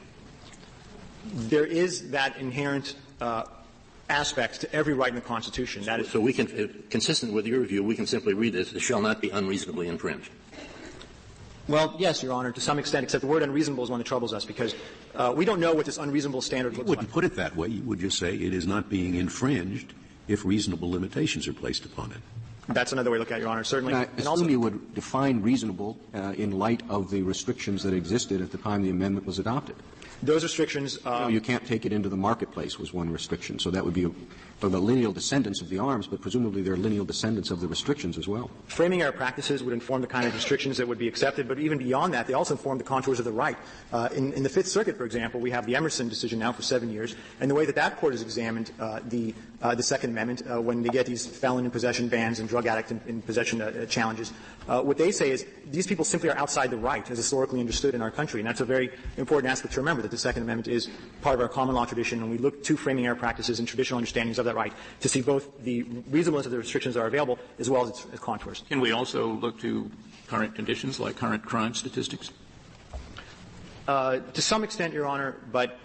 There is that inherent aspect to every right in the Constitution. That is, so we can, consistent with your view, we can simply read this: "It shall not be unreasonably infringed." well, yes, Your Honor, to some extent, except the word unreasonable is one that troubles us because we don't know what this unreasonable standard looks like. You wouldn't put it that way. You would just say it is not being infringed if reasonable limitations are placed upon it. That's another way to look at it, Your Honor, certainly. I assume you would define reasonable in light of the restrictions that existed at the time the amendment was adopted. Those restrictions. You can't take it into the marketplace was one restriction. So that would be the lineal descendants of the arms, but presumably they're lineal descendants of the restrictions as well. Framing our practices would inform the kind of restrictions that would be accepted, but even beyond that, they also inform the contours of the right. In the Fifth Circuit, for example, we have the Emerson decision now for 7 years, and the way that that court has examined the Second Amendment when they get these felon in possession bans and drug addict in possession challenges, what they say is these people simply are outside the right as historically understood in our country, and that's a very important aspect to remember, that the Second Amendment is part of our common law tradition, and we look to framing our practices and traditional understandings of that right to see both the reasonableness of the restrictions that are available as well as its contours. Can we also look to current conditions like current crime statistics? To some extent, Your Honor, but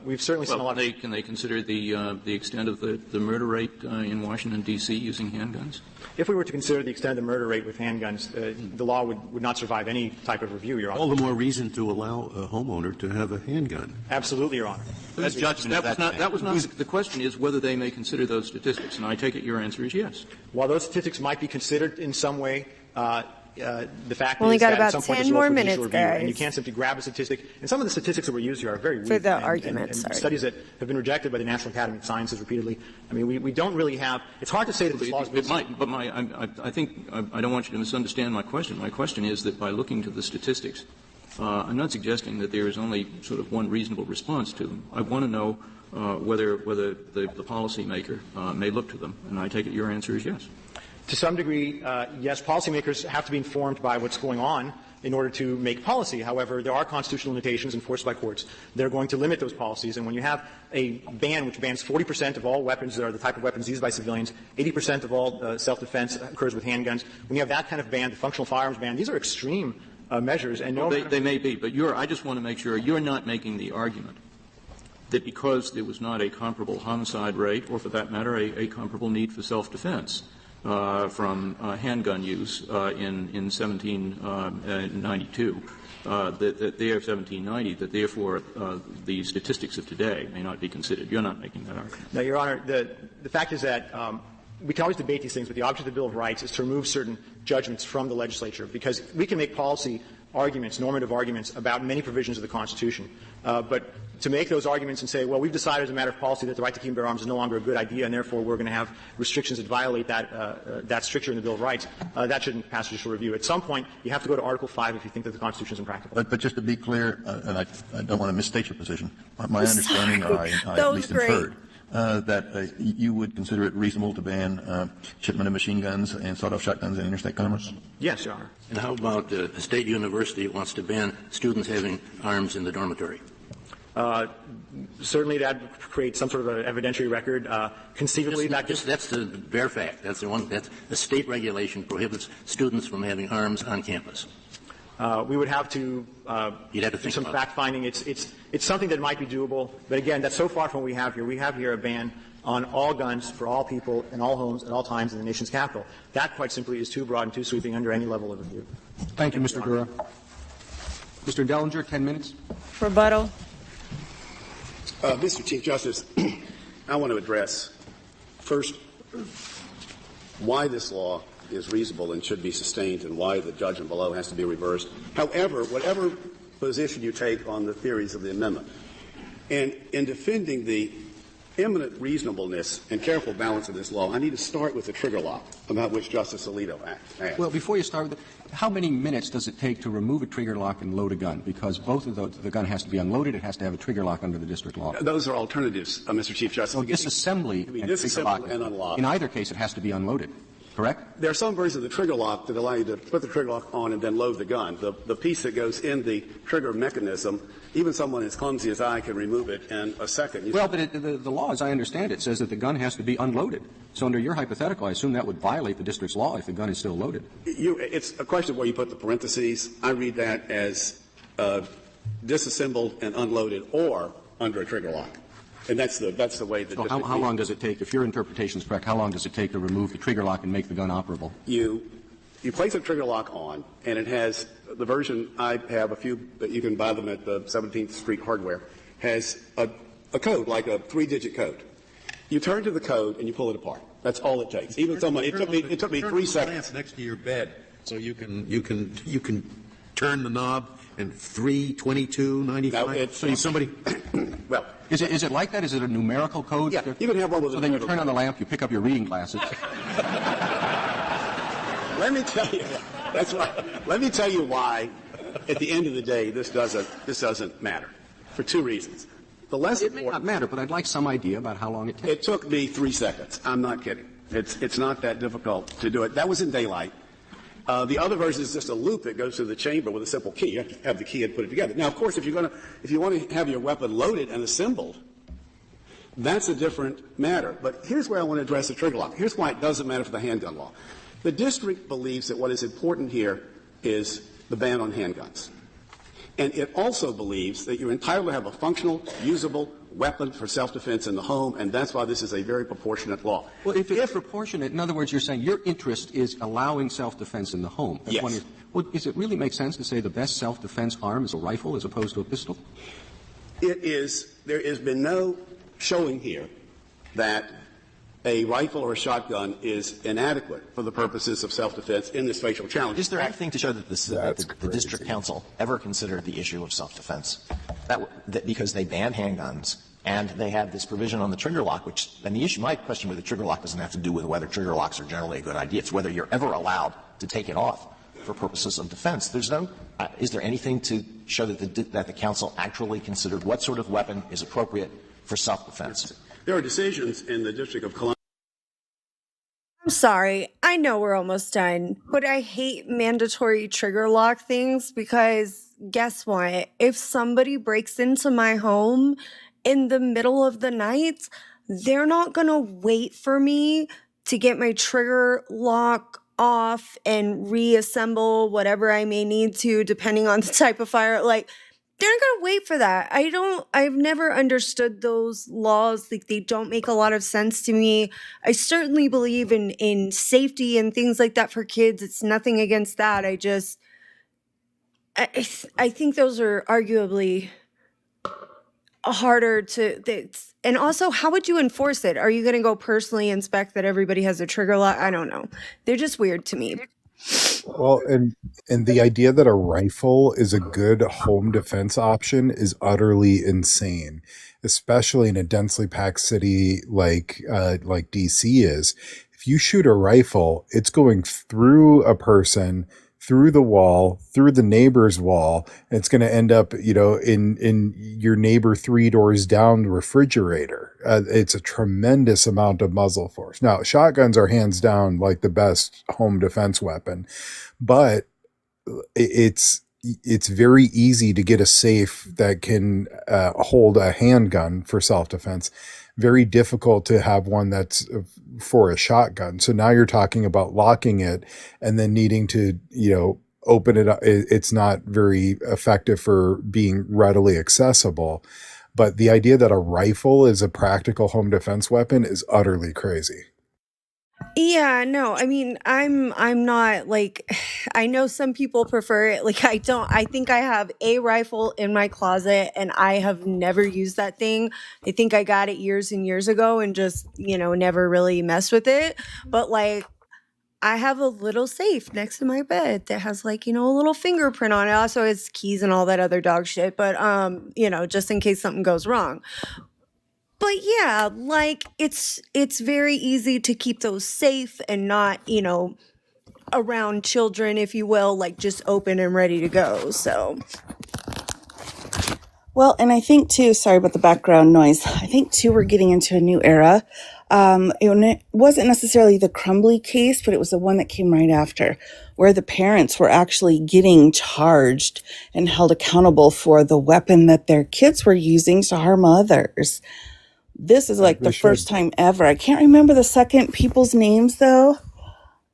we've certainly seen a lot of. Can they consider the extent of the murder rate in Washington, D.C. using handguns? If we were to consider the extent of the murder rate with handguns, the law would not survive any type of review, Your Honor. All the more reason to allow a homeowner to have a handgun. Absolutely, Your Honor. That was not the question is whether they may consider those statistics, and I take it your answer is yes. While those statistics might be considered in some way, the fact Only is got that about at some point 10 there's more no minutes, judicial review, guys. and you can't simply grab a statistic. And some of the statistics that were used here are very weak. For the and argument, sorry. Studies that have been rejected by the National Academy of Sciences repeatedly. I mean, we don't really have – it's hard to say that this law is – I think I don't want you to misunderstand my question. My question is that by looking to the statistics, I'm not suggesting that there is only sort of one reasonable response to them. I want to know whether the policymaker may look to them, and I take it your answer is yes. To some degree, yes, policymakers have to be informed by what's going on in order to make policy. However, there are constitutional limitations enforced by courts that are going to limit those policies. And when you have a ban which bans 40% of all weapons that are the type of weapons used by civilians, 80% of all self-defense occurs with handguns, when you have that kind of ban, the functional firearms ban, these are extreme measures. And they may be, but I just want to make sure you're not making the argument that because there was not a comparable homicide rate, or for that matter, a comparable need for self-defense, from handgun use in 1792, that they are 1790, that therefore the statistics of today may not be considered. You're not making that argument. No, Your Honor. The fact is that we can always debate these things, but the object of the Bill of Rights is to remove certain judgments from the legislature, because we can make policy arguments, normative arguments, about many provisions of the Constitution. But to make those arguments and say, well, we've decided as a matter of policy that the right to keep and bear arms is no longer a good idea, and therefore we're going to have restrictions that violate that stricture in the Bill of Rights, that shouldn't pass judicial review. At some point, you have to go to Article 5 if you think that the Constitution is impractical. But just to be clear, and I don't want to misstate your position, my understanding, or I at least inferred, that you would consider it reasonable to ban shipment of machine guns and sawed-off shotguns in interstate commerce? Yes, Your Honor. And how about a state university wants to ban students having arms in the dormitory? Certainly that creates some sort of an evidentiary record. Conceivably, that's the bare fact. That's the state regulation prohibits students from having arms on campus. We would have to You'd have to think do some about fact finding. It's something that might be doable, but again, that's so far from what we have here. We have here a ban on all guns for all people in all homes at all times in the nation's capital. That, quite simply, is too broad and too sweeping under any level of review. Thank you, Mr. Gura. Mr. Dellinger, 10 minutes. Rebuttal. Mr. Chief Justice, I want to address, first, why this law is reasonable and should be sustained and why the judgment below has to be reversed. However, whatever position you take on the theories of the amendment, and in defending the eminent reasonableness and careful balance of this law, I need to start with the trigger lock, about which Justice Alito asked. Well, before you start with it, how many minutes does it take to remove a trigger lock and load a gun? Because both of those, the gun has to be unloaded, it has to have a trigger lock under the district law. Those are alternatives, Mr. Chief Justice. So disassembly and trigger lock, and unlock. in either case, it has to be unloaded, correct? There are some versions of the trigger lock that allow you to put the trigger lock on and then load the gun. The piece that goes in the trigger mechanism, even someone as clumsy as I can remove it in a second. Well, but the law, as I understand it, says that the gun has to be unloaded. So under your hypothetical, I assume that would violate the district's law if the gun is still loaded. It's a question of where you put the parentheses. I read that as disassembled and unloaded or under a trigger lock. And that's the way the So how long does it take, if your interpretation is correct, how long does it take to remove the trigger lock and make the gun operable? You place a trigger lock on, and it has the version I have, a few that you can buy them at the 17th Street Hardware, has a code, like a 3-digit code. You turn to the code and you pull it apart. That's all it takes. Even someone, it took me 3 seconds. Next to your bed, so you can turn the knob and 3/22/95. So somebody, well, is it like that? Is it a numerical code? Yeah, you can have one with so then you turn on the lamp, you pick up your reading glasses. Let me tell you, that's right. Let me tell you why, at the end of the day, this doesn't matter, for 2 reasons. The less it may not matter, but I'd like some idea about how long it takes. It took me 3 seconds. I'm not kidding. It's not that difficult to do it. That was in daylight. The other version is just a loop that goes through the chamber with a simple key. You have to have the key and put it together. Now, of course, if you want to have your weapon loaded and assembled, that's a different matter. But here's where I want to address the trigger lock. Here's why it doesn't matter for the handgun law. The district believes that what is important here is the ban on handguns. And it also believes that you're entitled to have a functional, usable weapon for self-defense in the home, and that's why this is a very proportionate law. Well, if it's proportionate, in other words, you're saying your interest is allowing self-defense in the home. That's yes. Well, does it really make sense to say the best self-defense arm is a rifle as opposed to a pistol? It is. There has been no showing here that a rifle or a shotgun is inadequate for the purposes of self-defense in this facial challenge. Is there anything to show that the district council ever considered the issue of self-defense? That because they banned handguns and they had this provision on the trigger lock, and the issue, my question with the trigger lock doesn't have to do with whether trigger locks are generally a good idea. It's whether you're ever allowed to take it off for purposes of defense. There's no, is there anything to show that the council actually considered what sort of weapon is appropriate for self-defense? There are decisions in the District of Columbia. I'm sorry. I know we're almost done, but I hate mandatory trigger lock things because guess what? If somebody breaks into my home in the middle of the night, they're not going to wait for me to get my trigger lock off and reassemble whatever I may need to, depending on the type of fire. Like, they're not going to wait for that. I've never understood those laws. Like, they don't make a lot of sense to me. I certainly believe in safety and things like that for kids. It's nothing against that. I think those are arguably harder to, and also, how would you enforce it? Are you going to go personally inspect that everybody has a trigger lock? I don't know. They're just weird to me. Well, and the idea that a rifle is a good home defense option is utterly insane, especially in a densely packed city like DC is. If you shoot a rifle, it's going through a person, through the wall, through the neighbor's wall, and it's going to end up, in your neighbor 3 doors down the refrigerator. It's a tremendous amount of muzzle force. Now, shotguns are hands down like the best home defense weapon, but it's very easy to get a safe that can hold a handgun for self-defense. Very difficult to have one that's for a shotgun. So now you're talking about locking it and then needing to, open it up. It's not very effective for being readily accessible. But the idea that a rifle is a practical home defense weapon is utterly crazy. Yeah, no, I mean, I'm not like, I know some people prefer it. Like, I think I have a rifle in my closet and I have never used that thing. I think I got it years and years ago and just, never really messed with it. But like, I have a little safe next to my bed that has like, a little fingerprint on it. Also, it's keys and all that other dog shit. But, just in case something goes wrong. But yeah, like it's very easy to keep those safe and not, around children, if you will, like just open and ready to go. So Well, and I think too, sorry about the background noise. I think too, we're getting into a new era. It wasn't necessarily the Crumbly case, but it was the one that came right after, where the parents were actually getting charged and held accountable for the weapon that their kids were using to harm others. This is like the first time ever. I can't remember the second people's names though.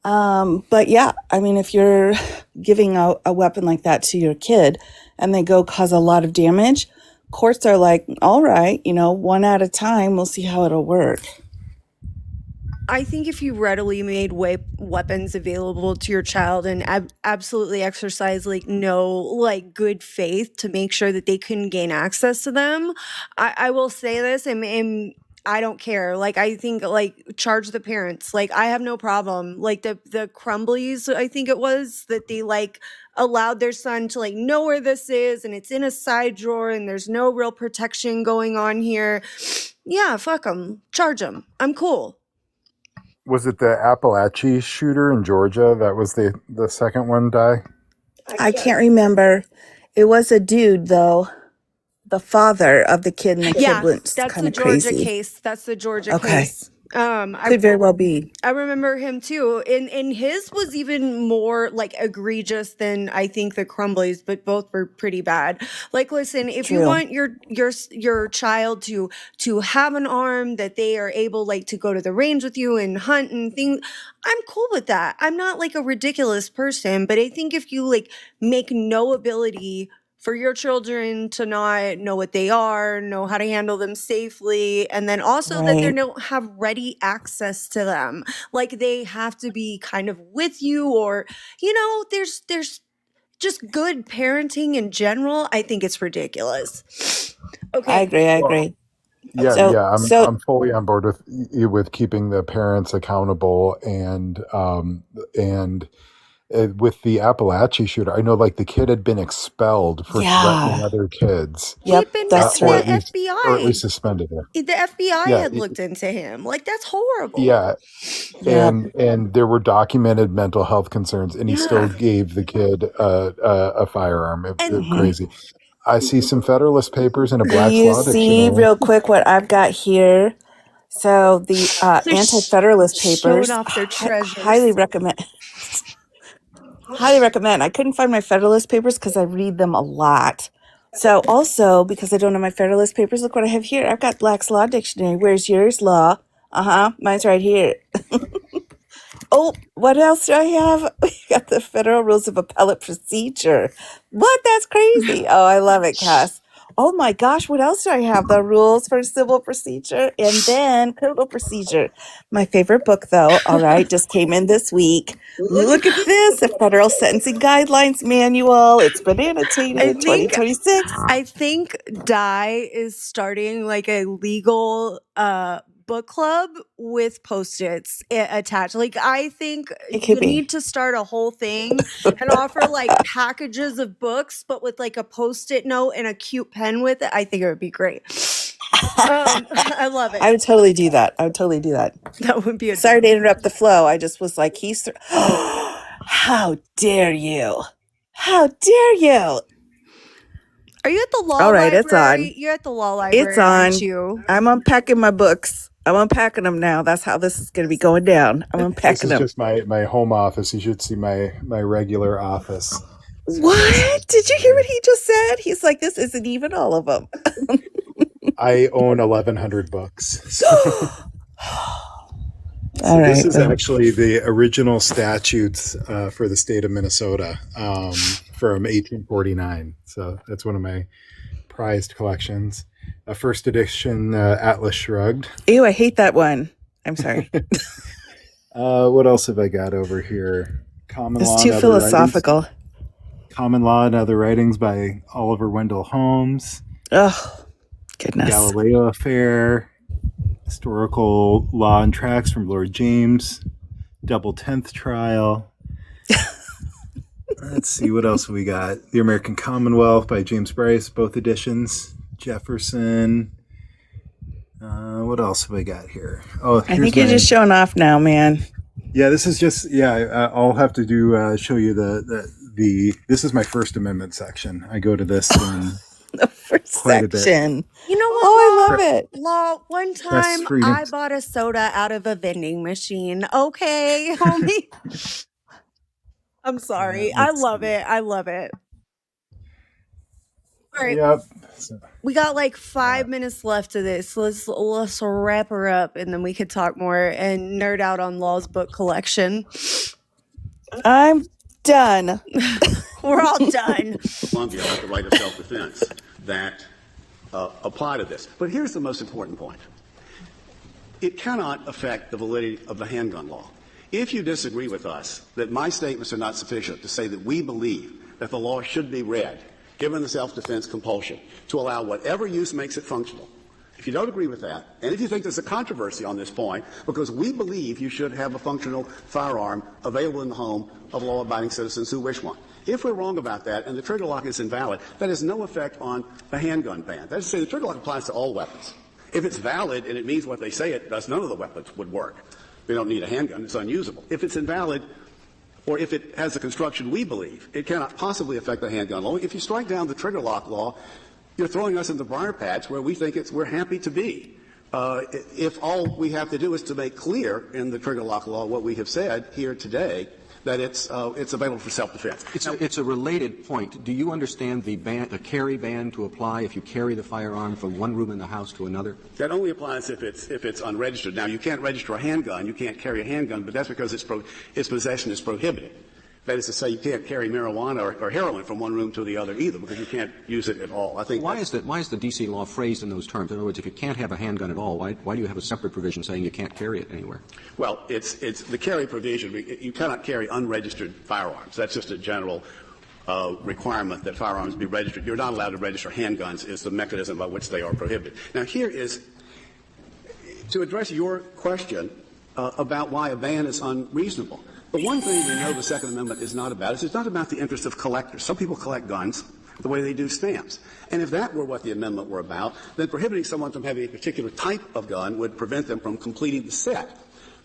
But yeah, I mean, if you're giving a weapon like that to your kid and they go cause a lot of damage, courts are like, all right, one at a time, we'll see how it'll work. I think if you readily made weapons available to your child and absolutely exercise good faith to make sure that they couldn't gain access to them, I will say this, and I don't care. Like, I think, charge the parents. Like, I have no problem. Like, the Crumblies, I think it was, that they, allowed their son to, know where this is, and it's in a side drawer, and there's no real protection going on here. Yeah, fuck them. Charge them. I'm cool. Was it the Appalachia shooter in Georgia that was the second one die? I can't remember. It was a dude, though. The father of the kid, and the kid went kind of crazy. That's the Georgia case. Could very well be. I remember him too, and his was even more egregious than I think the Crumblies, but both were pretty bad. Listen, if you want your child to have an arm that they are able to go to the range with you and hunt and things, I'm cool with that. I'm not a ridiculous person, but I think if you make no ability for your children to not know what they are, know how to handle them safely, and then also that they don't have ready access to them. They have to be kind of with you, or, there's just good parenting in general. I think it's ridiculous. Okay. I agree. I'm fully on board with keeping the parents accountable and with the Appalachia shooter, I know the kid had been expelled for threatening other kids. Yep, that's right. FBI. Or at least suspended him. The FBI had looked into him. That's horrible. Yeah. And there were documented mental health concerns, and he still gave the kid a firearm. It was crazy. I see some Federalist Papers and a Black's Law Dictionary. You see real quick what I've got here. So the Anti-Federalist Papers, showing off their treasures. Highly recommend. Highly recommend. I couldn't find my Federalist Papers because I read them a lot. So also, because I don't have my Federalist Papers, look what I have here. I've got Black's Law Dictionary. Where's yours, Law? Mine's right here. Oh, what else do I have? We got the Federal Rules of Appellate Procedure. What? That's crazy. Oh, I love it, Cass. Oh my gosh, what else do I have? The Rules for Civil Procedure and then Criminal Procedure. My favorite book, though, all right, just came in this week. Look at this, the Federal Sentencing Guidelines Manual. It's been annotated 2026. I think Di is starting a legal book club with Post-its attached. I think you need to start a whole thing and offer packages of books, but with a Post-it note and a cute pen with it. I think it would be great. I love it. I would totally do that. That would be Sorry to interrupt the flow. I just was how dare you? How dare you? Are you at the law All right, library? It's on. You're at the law library, It's on. aren't you? I'm unpacking my books. I'm unpacking them now. That's how this is going to be going down. I'm unpacking them. This is just my home office. You should see my regular office. What? Did you hear what he just said? He's like, this isn't even all of them. I own 1,100 books. So all right. This is actually the original statutes for the state of Minnesota from 1849. So that's one of my prized collections. First edition Atlas Shrugged. Ew, I hate that one. I'm sorry. What else have I got over here? It's too philosophical. Common Law and Other Writings by Oliver Wendell Holmes. Oh, goodness. Galileo Affair. Historical Law and Tracts from Lord James. Double Tenth Trial. Let's see, what else we got? The American Commonwealth by James Bryce, both editions. Jefferson. what else have I got here? Oh, I think you're just showing off now, man. Yeah, this is just I'll have to do show you the this is my First Amendment section. I go to this in the first quite section. A bit. You know what? Oh, I love it. Law, one time I bought a soda out of a vending machine. Okay, homie. I'm sorry. I love it. I love it. All right. Yep. We got like 5 minutes left of this. Let's wrap her up, and then we could talk more and nerd out on Law's book collection. I'm done. We're all done. Columbia has the right of self-defense that apply to this. But here's the most important point. It cannot affect the validity of the handgun law. If you disagree with us that my statements are not sufficient to say that we believe that the law should be read, given the self-defense compulsion, to allow whatever use makes it functional, if you don't agree with that, and if you think there's a controversy on this point, because we believe you should have a functional firearm available in the home of law-abiding citizens who wish one. If we're wrong about that and the trigger lock is invalid, that has no effect on the handgun ban. That is to say, the trigger lock applies to all weapons. If it's valid and it means what they say it does, none of the weapons would work. They don't need a handgun. It's unusable. If it's invalid, or if it has the construction we believe, it cannot possibly affect the handgun law. If you strike down the trigger lock law, you're throwing us in the briar patch where we think we're happy to be. If all we have to do is to make clear in the trigger lock law what we have said here today, that it's available for self-defense. It's a related point. Do you understand the carry ban to apply if you carry the firearm from one room in the house to another? That only applies if it's unregistered. Now, you can't register a handgun. You can't carry a handgun, but that's because its possession is prohibited. That is to say, you can't carry marijuana or heroin from one room to the other either, because you can't use it at all. I think. Why is the D.C. law phrased in those terms? In other words, if you can't have a handgun at all, why do you have a separate provision saying you can't carry it anywhere? Well, it's the carry provision. You cannot carry unregistered firearms. That's just a general requirement that firearms be registered. You're not allowed to register handguns. Is the mechanism by which they are prohibited. Now, here is to address your question about why a ban is unreasonable. The one thing we know the Second Amendment is not about is it's not about the interest of collectors. Some people collect guns the way they do stamps. And if that were what the amendment were about, then prohibiting someone from having a particular type of gun would prevent them from completing the set.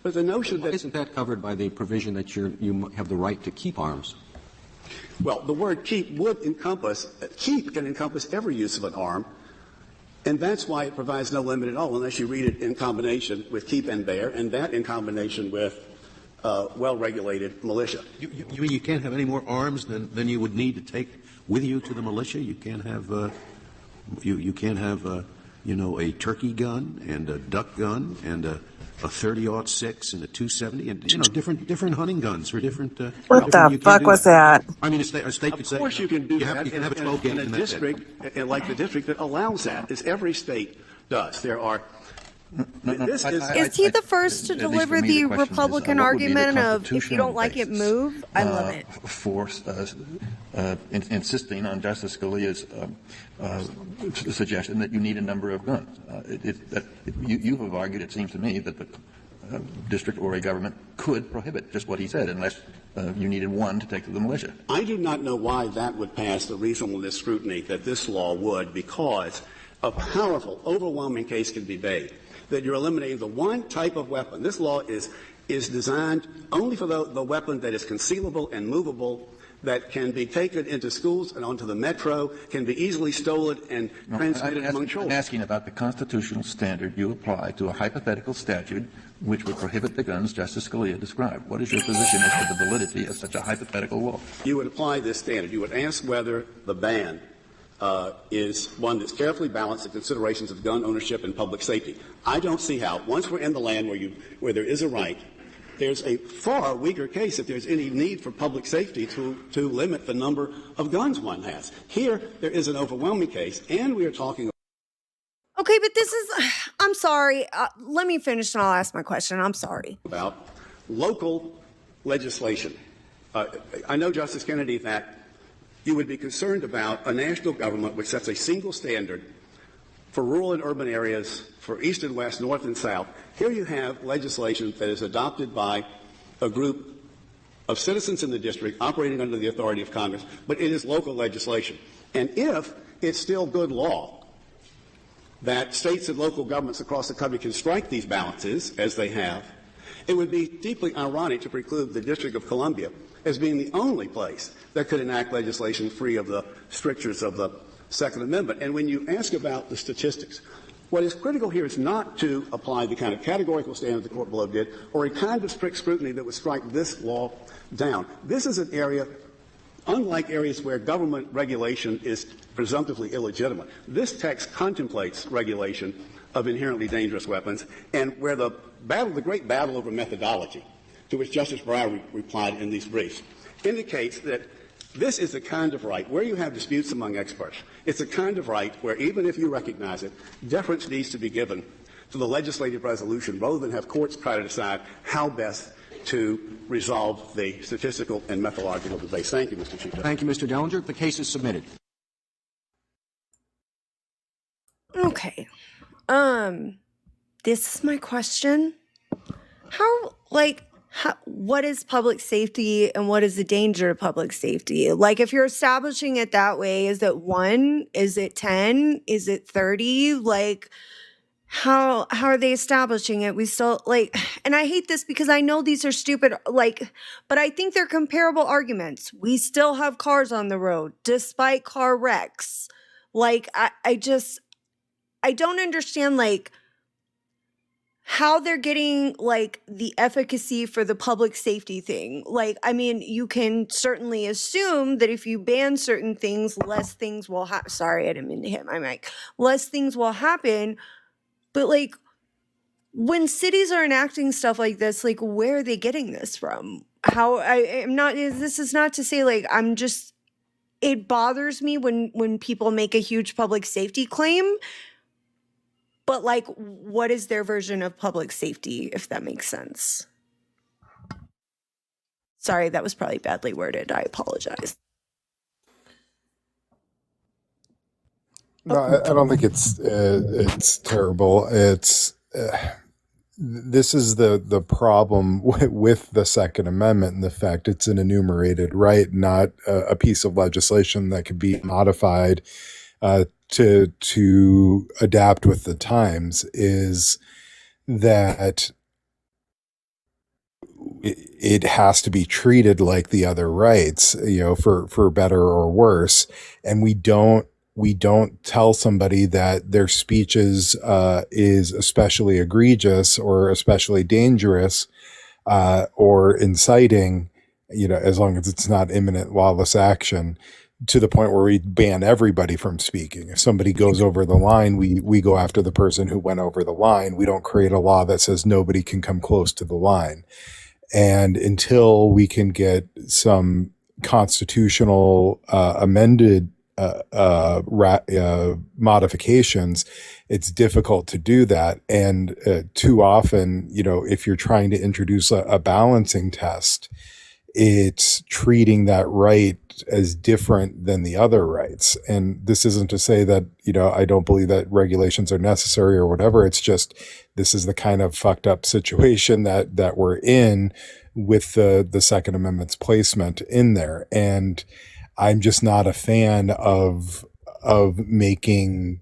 But the notion that... Isn't that covered by the provision that you have the right to keep arms? Well, the word keep can encompass every use of an arm, and that's why it provides no limit at all unless you read it in combination with keep and bear, and that in combination with well-regulated militia. You mean you can't have any more arms than you would need to take with you to the militia? You can't have you can't have a turkey gun and a duck gun and a 30-06 and a 270 and different hunting guns for different. What the fuck was that? I mean, a state could say. Of course, you can do that. You can have a 12 gauge in a district like the district that allows that, as every state does. There are. Is he the first to deliver the Republican argument of if you don't like it, move? I love it. For insisting on Justice Scalia's suggestion that you need a number of guns. You have argued, it seems to me, that the district or a government could prohibit just what he said unless you needed one to take to the militia. I do not know why that would pass the reasonableness scrutiny that this law would, because a powerful, overwhelming case can be made that you're eliminating the one type of weapon. This law is designed only for the weapon that is concealable and movable, that can be taken into schools and onto the metro, can be easily stolen and transmitted among children. I'm asking about the constitutional standard you apply to a hypothetical statute which would prohibit the guns Justice Scalia described. What is your position as to the validity of such a hypothetical law? You would apply this standard. You would ask whether the ban is one that's carefully balanced the considerations of gun ownership and public safety. I don't see how, once we're in the land where there is a right, there's a far weaker case if there's any need for public safety to limit the number of guns one has. Here, there is an overwhelming case, and we are talking. Okay, but this is, I'm sorry. Let me finish and I'll ask my question. I'm sorry. About local legislation. I know, Justice Kennedy, that you would be concerned about a national government which sets a single standard for rural and urban areas, for east and west, north and south. Here you have legislation that is adopted by a group of citizens in the district operating under the authority of Congress, but it is local legislation. And if it's still good law, that states and local governments across the country can strike these balances, as they have, it would be deeply ironic to preclude the District of Columbia as being the only place that could enact legislation free of the strictures of the Second Amendment. And when you ask about the statistics, what is critical here is not to apply the kind of categorical standard the court below did, or a kind of strict scrutiny that would strike this law down. This is an area, unlike areas where government regulation is presumptively illegitimate. This text contemplates regulation of inherently dangerous weapons, and where the great battle over methodology, to which Justice Breyer replied in these briefs, indicates that this is the kind of right where you have disputes among experts. It's a kind of right where, even if you recognize it, deference needs to be given to the legislative resolution rather than have courts try to decide how best to resolve the statistical and methodological debates. Thank you, Mr. Chief Justice. Thank you, Mr. Dellinger. The case is submitted. Okay. This is my question. What is public safety and what is the danger of public safety? Like, if you're establishing it that way, is it 1? Is it 10? Is it 30? Like, how are they establishing it? We still, and I hate this because I know these are stupid, but I think they're comparable arguments. We still have cars on the road despite car wrecks. I don't understand, how they're getting the efficacy for the public safety thing. You can certainly assume that if you ban certain things, less things will happen. Sorry, I didn't mean to hit my mic. Less things will happen. But when cities are enacting stuff like this, where are they getting this from? This is not to say it bothers me when people make a huge public safety claim. But what is their version of public safety, if that makes sense? Sorry, that was probably badly worded. I apologize. No, I don't think it's terrible. This is the problem with the Second Amendment and the fact it's an enumerated right, not a piece of legislation that could be modified to adapt with the times, is that it has to be treated like the other rights, for better or worse. And we don't tell somebody that their speech is especially egregious or especially dangerous, or inciting, as long as it's not imminent lawless action, to the point where we ban everybody from speaking. If somebody goes over the line, we go after the person who went over the line. We don't create a law that says nobody can come close to the line. And until we can get some constitutional amended modifications, it's difficult to do that. And too often, if you're trying to introduce a balancing test, it's treating that right as different than the other rights. And this isn't to say that, I don't believe that regulations are necessary or whatever. It's just, this is the kind of fucked up situation that we're in with the Second Amendment's placement in there. And I'm just not a fan of making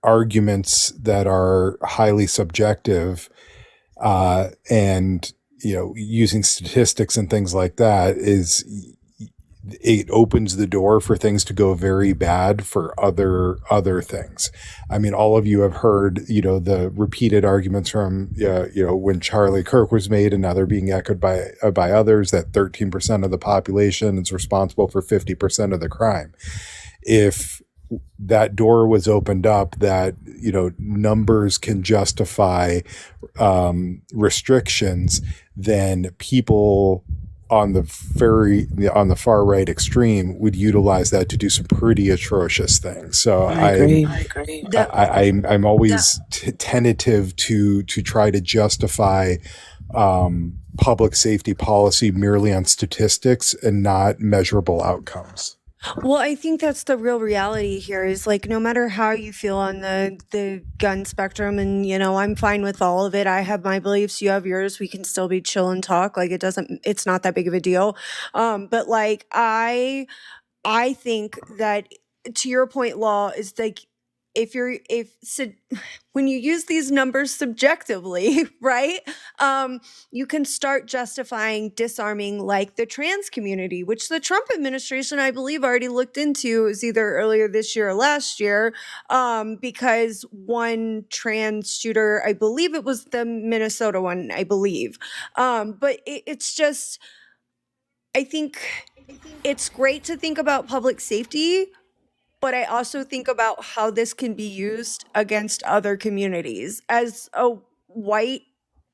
arguments that are highly subjective, and using statistics and things like that. It opens the door for things to go very bad for other things. I mean, all of you have heard, the repeated arguments from, when Charlie Kirk was made, and now they're being echoed by others, that 13% of the population is responsible for 50% of the crime. If that door was opened up, that, numbers can justify restrictions, then people on the far right extreme would utilize that to do some pretty atrocious things. So I agree. I'm always tentative to try to justify public safety policy merely on statistics and not measurable outcomes. Well, I think that's the real reality here, is no matter how you feel on the gun spectrum, and I'm fine with all of it. I have my beliefs, you have yours. We can still be chill and talk. It's not that big of a deal. But I think that, to your point, law is when you use these numbers subjectively, right, you can start justifying disarming like the trans community, which the Trump administration, I believe, already looked into. It was either earlier this year or last year, because one trans shooter, I believe it was the Minnesota one, I believe. But it's just, I think it's great to think about public safety, but I also think about how this can be used against other communities. As a white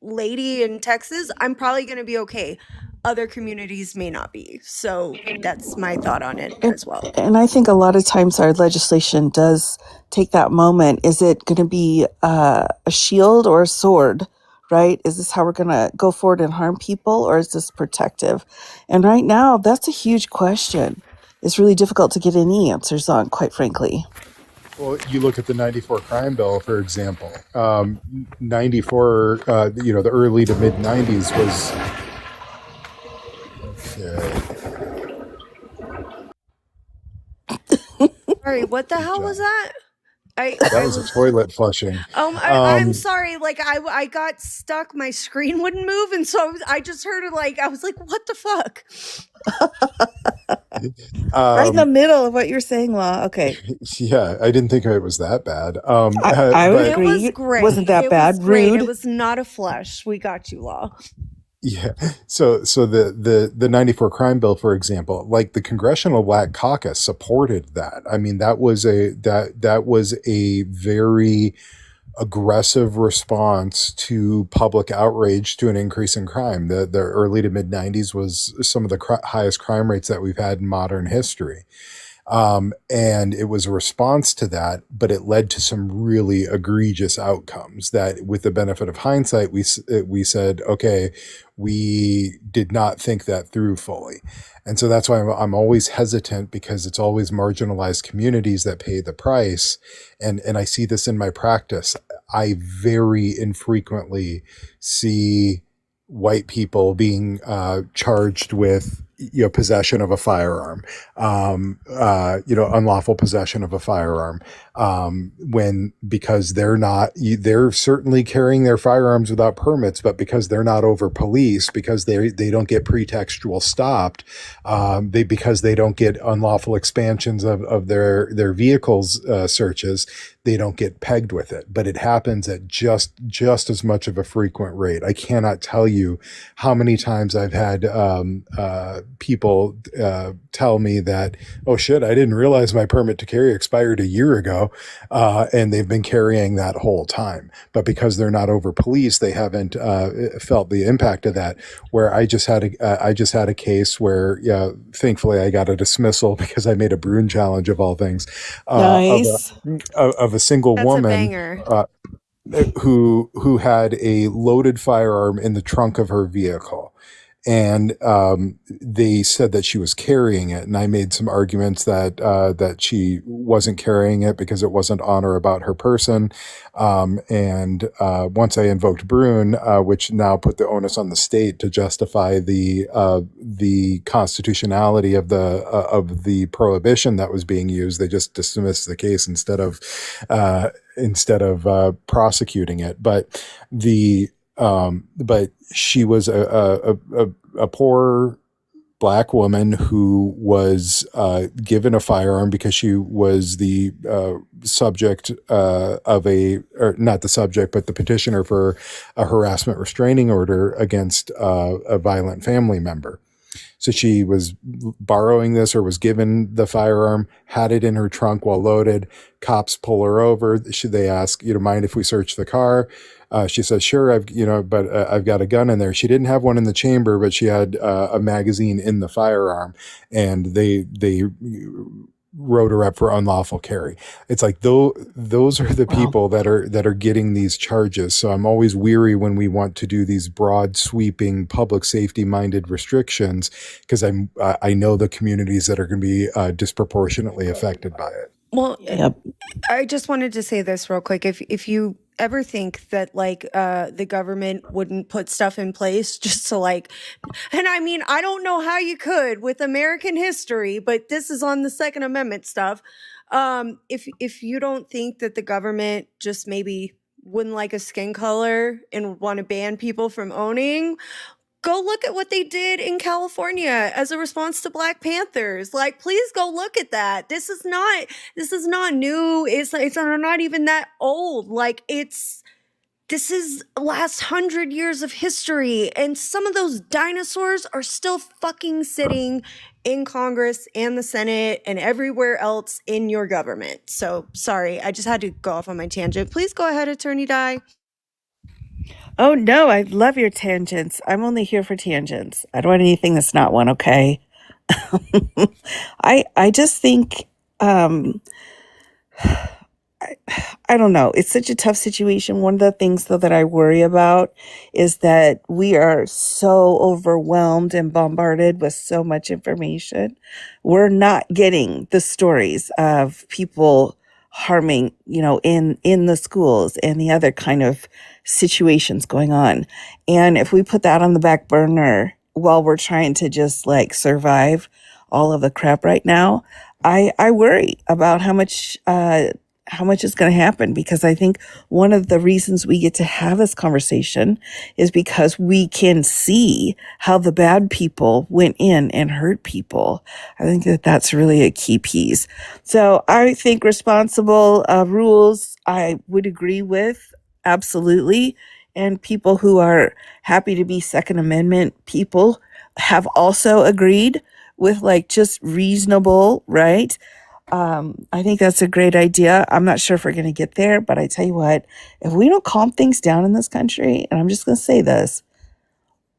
lady in Texas, I'm probably going to be okay. Other communities may not be. So that's my thought on it as well. And I think a lot of times our legislation does take that moment. Is it going to be a shield or a sword, right? Is this how we're going to go forward and harm people, or is this protective? And right now, that's a huge question. It's really difficult to get any answers on, quite frankly. Well, you look at the 94 crime bill, for example. 94, the early to mid 90s was... Sorry, what the hell was that? That was a toilet flushing. I'm sorry. Like I got stuck. My screen wouldn't move, and so I just heard it. Like I was like, "What the fuck?" Right in the middle of what you're saying, Law. Okay. Yeah, I didn't think it was that bad. I would agree. It was great. Wasn't that bad? Was great. Rude. It was not a flush. We got you, Law. Yeah. So the 94 crime bill, for example, like the Congressional Black Caucus supported that. I mean, that was a very aggressive response to public outrage to an increase in crime. The early to mid 90s was some of the highest crime rates that we've had in modern history. And it was a response to that, but it led to some really egregious outcomes that, with the benefit of hindsight, we said, okay, we did not think that through fully. And so that's why I'm always hesitant, because it's always marginalized communities that pay the price. And I see this in my practice. I very infrequently see white people being charged with possession of a firearm, unlawful possession of a firearm, because they're certainly carrying their firearms without permits, but because they're not over policed, because they don't get pretextual stopped, because they don't get unlawful expansions of their vehicles searches, they don't get pegged with it. But it happens at just as much of a frequent rate. I cannot tell you how many times I've had people tell me that, oh shit, I didn't realize my permit to carry expired a year ago, and they've been carrying that whole time. But because they're not over policed, they haven't felt the impact of that. Where I just had a case where, thankfully I got a dismissal because I made a Bruin challenge, of all things, nice. of a single That's woman. a banger. Who had a loaded firearm in the trunk of her vehicle. And they said that she was carrying it, and I made some arguments that she wasn't carrying it because it wasn't on or about her person. And once I invoked Bruin, which now put the onus on the state to justify the constitutionality of the prohibition that was being used, they just dismissed the case instead of prosecuting it. But she was a poor Black woman who was given a firearm because she was the subject not the subject, but the petitioner for a harassment restraining order against a violent family member. So she was borrowing this, or was given the firearm, had it in her trunk while loaded. Cops pull her over. They ask, mind if we search the car? She says, sure, I've got a gun in there. She didn't have one in the chamber, but she had a magazine in the firearm, and they wrote her up for unlawful carry. It's like, those are the people that are getting these charges. So I'm always weary when we want to do these broad sweeping public safety minded restrictions, because I know the communities that are going to be disproportionately affected by it. Well, I just wanted to say this real quick. If you ever think that the government wouldn't put stuff in place just to and I mean, I don't know how you could with American history, but this is on the Second Amendment stuff. If you don't think that the government just maybe wouldn't like a skin color and want to ban people from owning, go look at what they did in California as a response to Black Panthers. Like, please go look at that. This is not new. It's not even that old. Like, this is the last 100 years of history, and some of those dinosaurs are still fucking sitting in Congress and the Senate and everywhere else in your government. So, sorry, I just had to go off on my tangent. Please go ahead, Attorney Dye. Oh, no, I love your tangents. I'm only here for tangents. I don't want anything that's not one, okay? I just think, I don't know. It's such a tough situation. One of the things, though, that I worry about is that we are so overwhelmed and bombarded with so much information. We're not getting the stories of people harming, in the schools and the other kind of situations going on. And if we put that on the back burner while we're trying to just like survive all of the crap right now, I worry about how much is going to happen, because I think one of the reasons we get to have this conversation is because we can see how the bad people went in and hurt people. I think that that's really a key piece. So I think responsible rules, I would agree with, absolutely. And people who are happy to be Second Amendment people have also agreed with like just reasonable, right? I think that's a great idea. I'm not sure if we're going to get there, but I tell you what, if we don't calm things down in this country, and I'm just going to say this,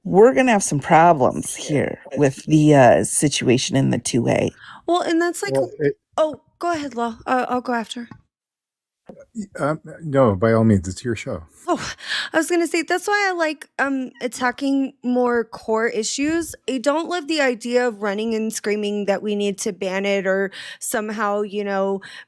we're going to have some problems here with the situation in the 2A. Well, and that's like, oh, go ahead, Law. I'll go after. No, by all means, it's your show. Oh, I was going to say, that's why I like attacking more core issues. I don't love the idea of running and screaming that we need to ban it or somehow,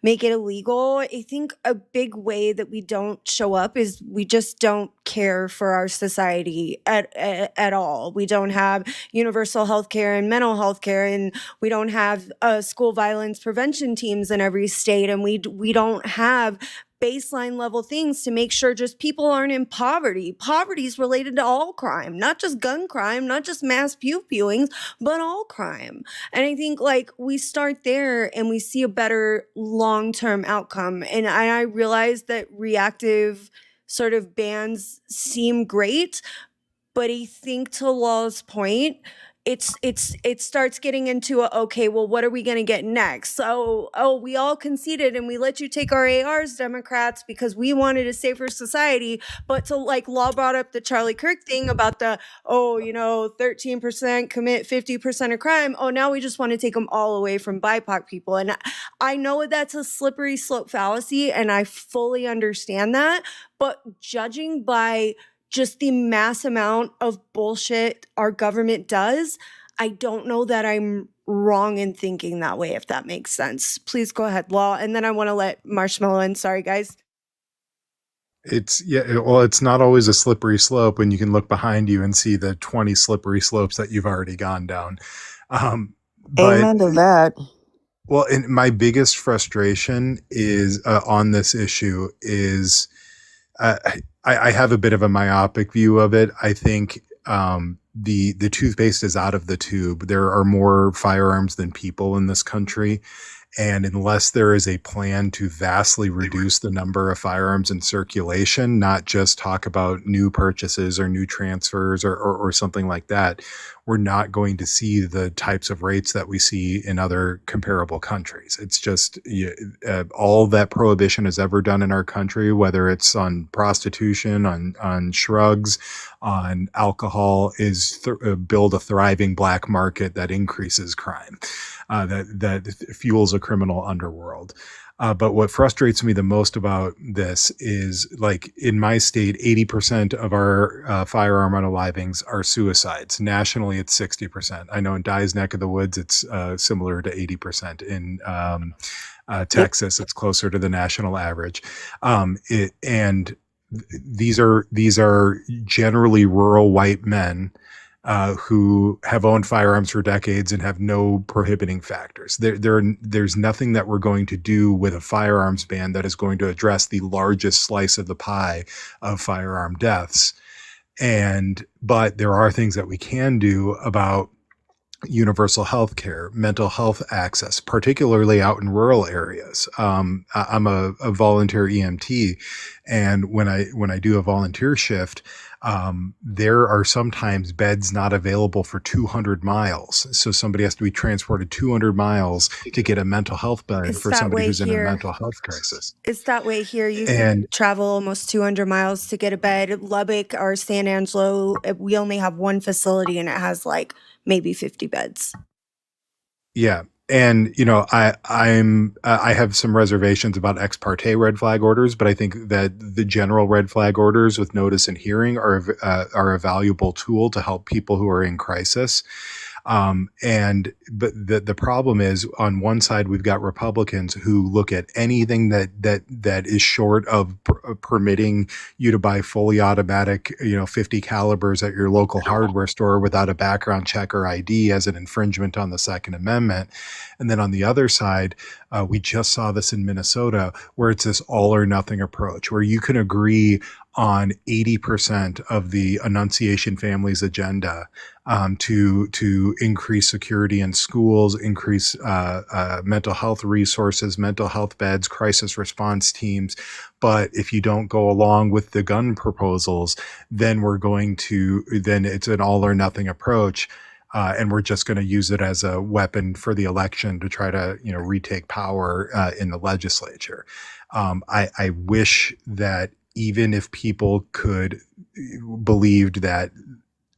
make it illegal. I think a big way that we don't show up is we just don't care for our society at all. We don't have universal health care and mental health care, and we don't have school violence prevention teams in every state, and we don't have baseline level things to make sure just people aren't in poverty. Poverty is related to all crime, not just gun crime, not just mass pew-pewings, but all crime. And I think like we start there and we see a better long-term outcome. And I realize that reactive sort of bans seem great, but I think to Law's point, it starts getting into okay, well, what are we going to get next? So, we all conceded and we let you take our ARs, Democrats, because we wanted a safer society. But to like Law brought up the Charlie Kirk thing about the 13% commit 50% of crime. Oh, now we just want to take them all away from BIPOC people. And I know that's a slippery slope fallacy, and I fully understand that. But judging by just the mass amount of bullshit our government does, I don't know that I'm wrong in thinking that way, if that makes sense. Please go ahead, Law. And then I want to let Marshmallow in. Sorry, guys. It's not always a slippery slope when you can look behind you and see the 20 slippery slopes that you've already gone down. Amen to that. Well, and my biggest frustration is on this issue is I have a bit of a myopic view of it. I think the toothpaste is out of the tube. There are more firearms than people in this country. And unless there is a plan to vastly reduce the number of firearms in circulation, not just talk about new purchases or new transfers or something like that, we're not going to see the types of rates that we see in other comparable countries. It's just all that prohibition has ever done in our country, whether it's on prostitution, on shrugs, on alcohol, is build a thriving black market that increases crime, that fuels a criminal underworld. But what frustrates me the most about this is, like, in my state, 80% of our firearm unalivings are suicides. Nationally, it's 60%. I know in Dye's neck of the woods, it's similar to 80%. In Texas, it's closer to the national average. And these are generally rural white men who have owned firearms for decades and have no prohibiting factors. There's nothing that we're going to do with a firearms ban that is going to address the largest slice of the pie of firearm deaths. But there are things that we can do about universal health care, mental health access, particularly out in rural areas. I'm a volunteer EMT, and when I do a volunteer shift, there are sometimes beds not available for 200 miles. So somebody has to be transported 200 miles to get a mental health bed It's for that somebody way who's in a here. mental health crisis. It's that way here. You And could travel almost 200 miles to get a bed. Lubbock or San Angelo, we only have one facility and it has like maybe 50 beds. yeah. And, you know, I have some reservations about ex parte red flag orders, but I think that the general red flag orders with notice and hearing are a valuable tool to help people who are in crisis. But the problem is, on one side, we've got Republicans who look at anything that is short of permitting you to buy fully automatic, 50 calibers at your local hardware store without a background check or ID as an infringement on the Second Amendment. And then on the other side, we just saw this in Minnesota, where it's this all or nothing approach, where you can agree on 80% of the Annunciation family's agenda to increase security in schools, increase mental health resources, mental health beds, crisis response teams. But if you don't go along with the gun proposals, then then it's an all or nothing approach. And we're just going to use it as a weapon for the election to try to, retake power in the legislature. I wish that even if people believed that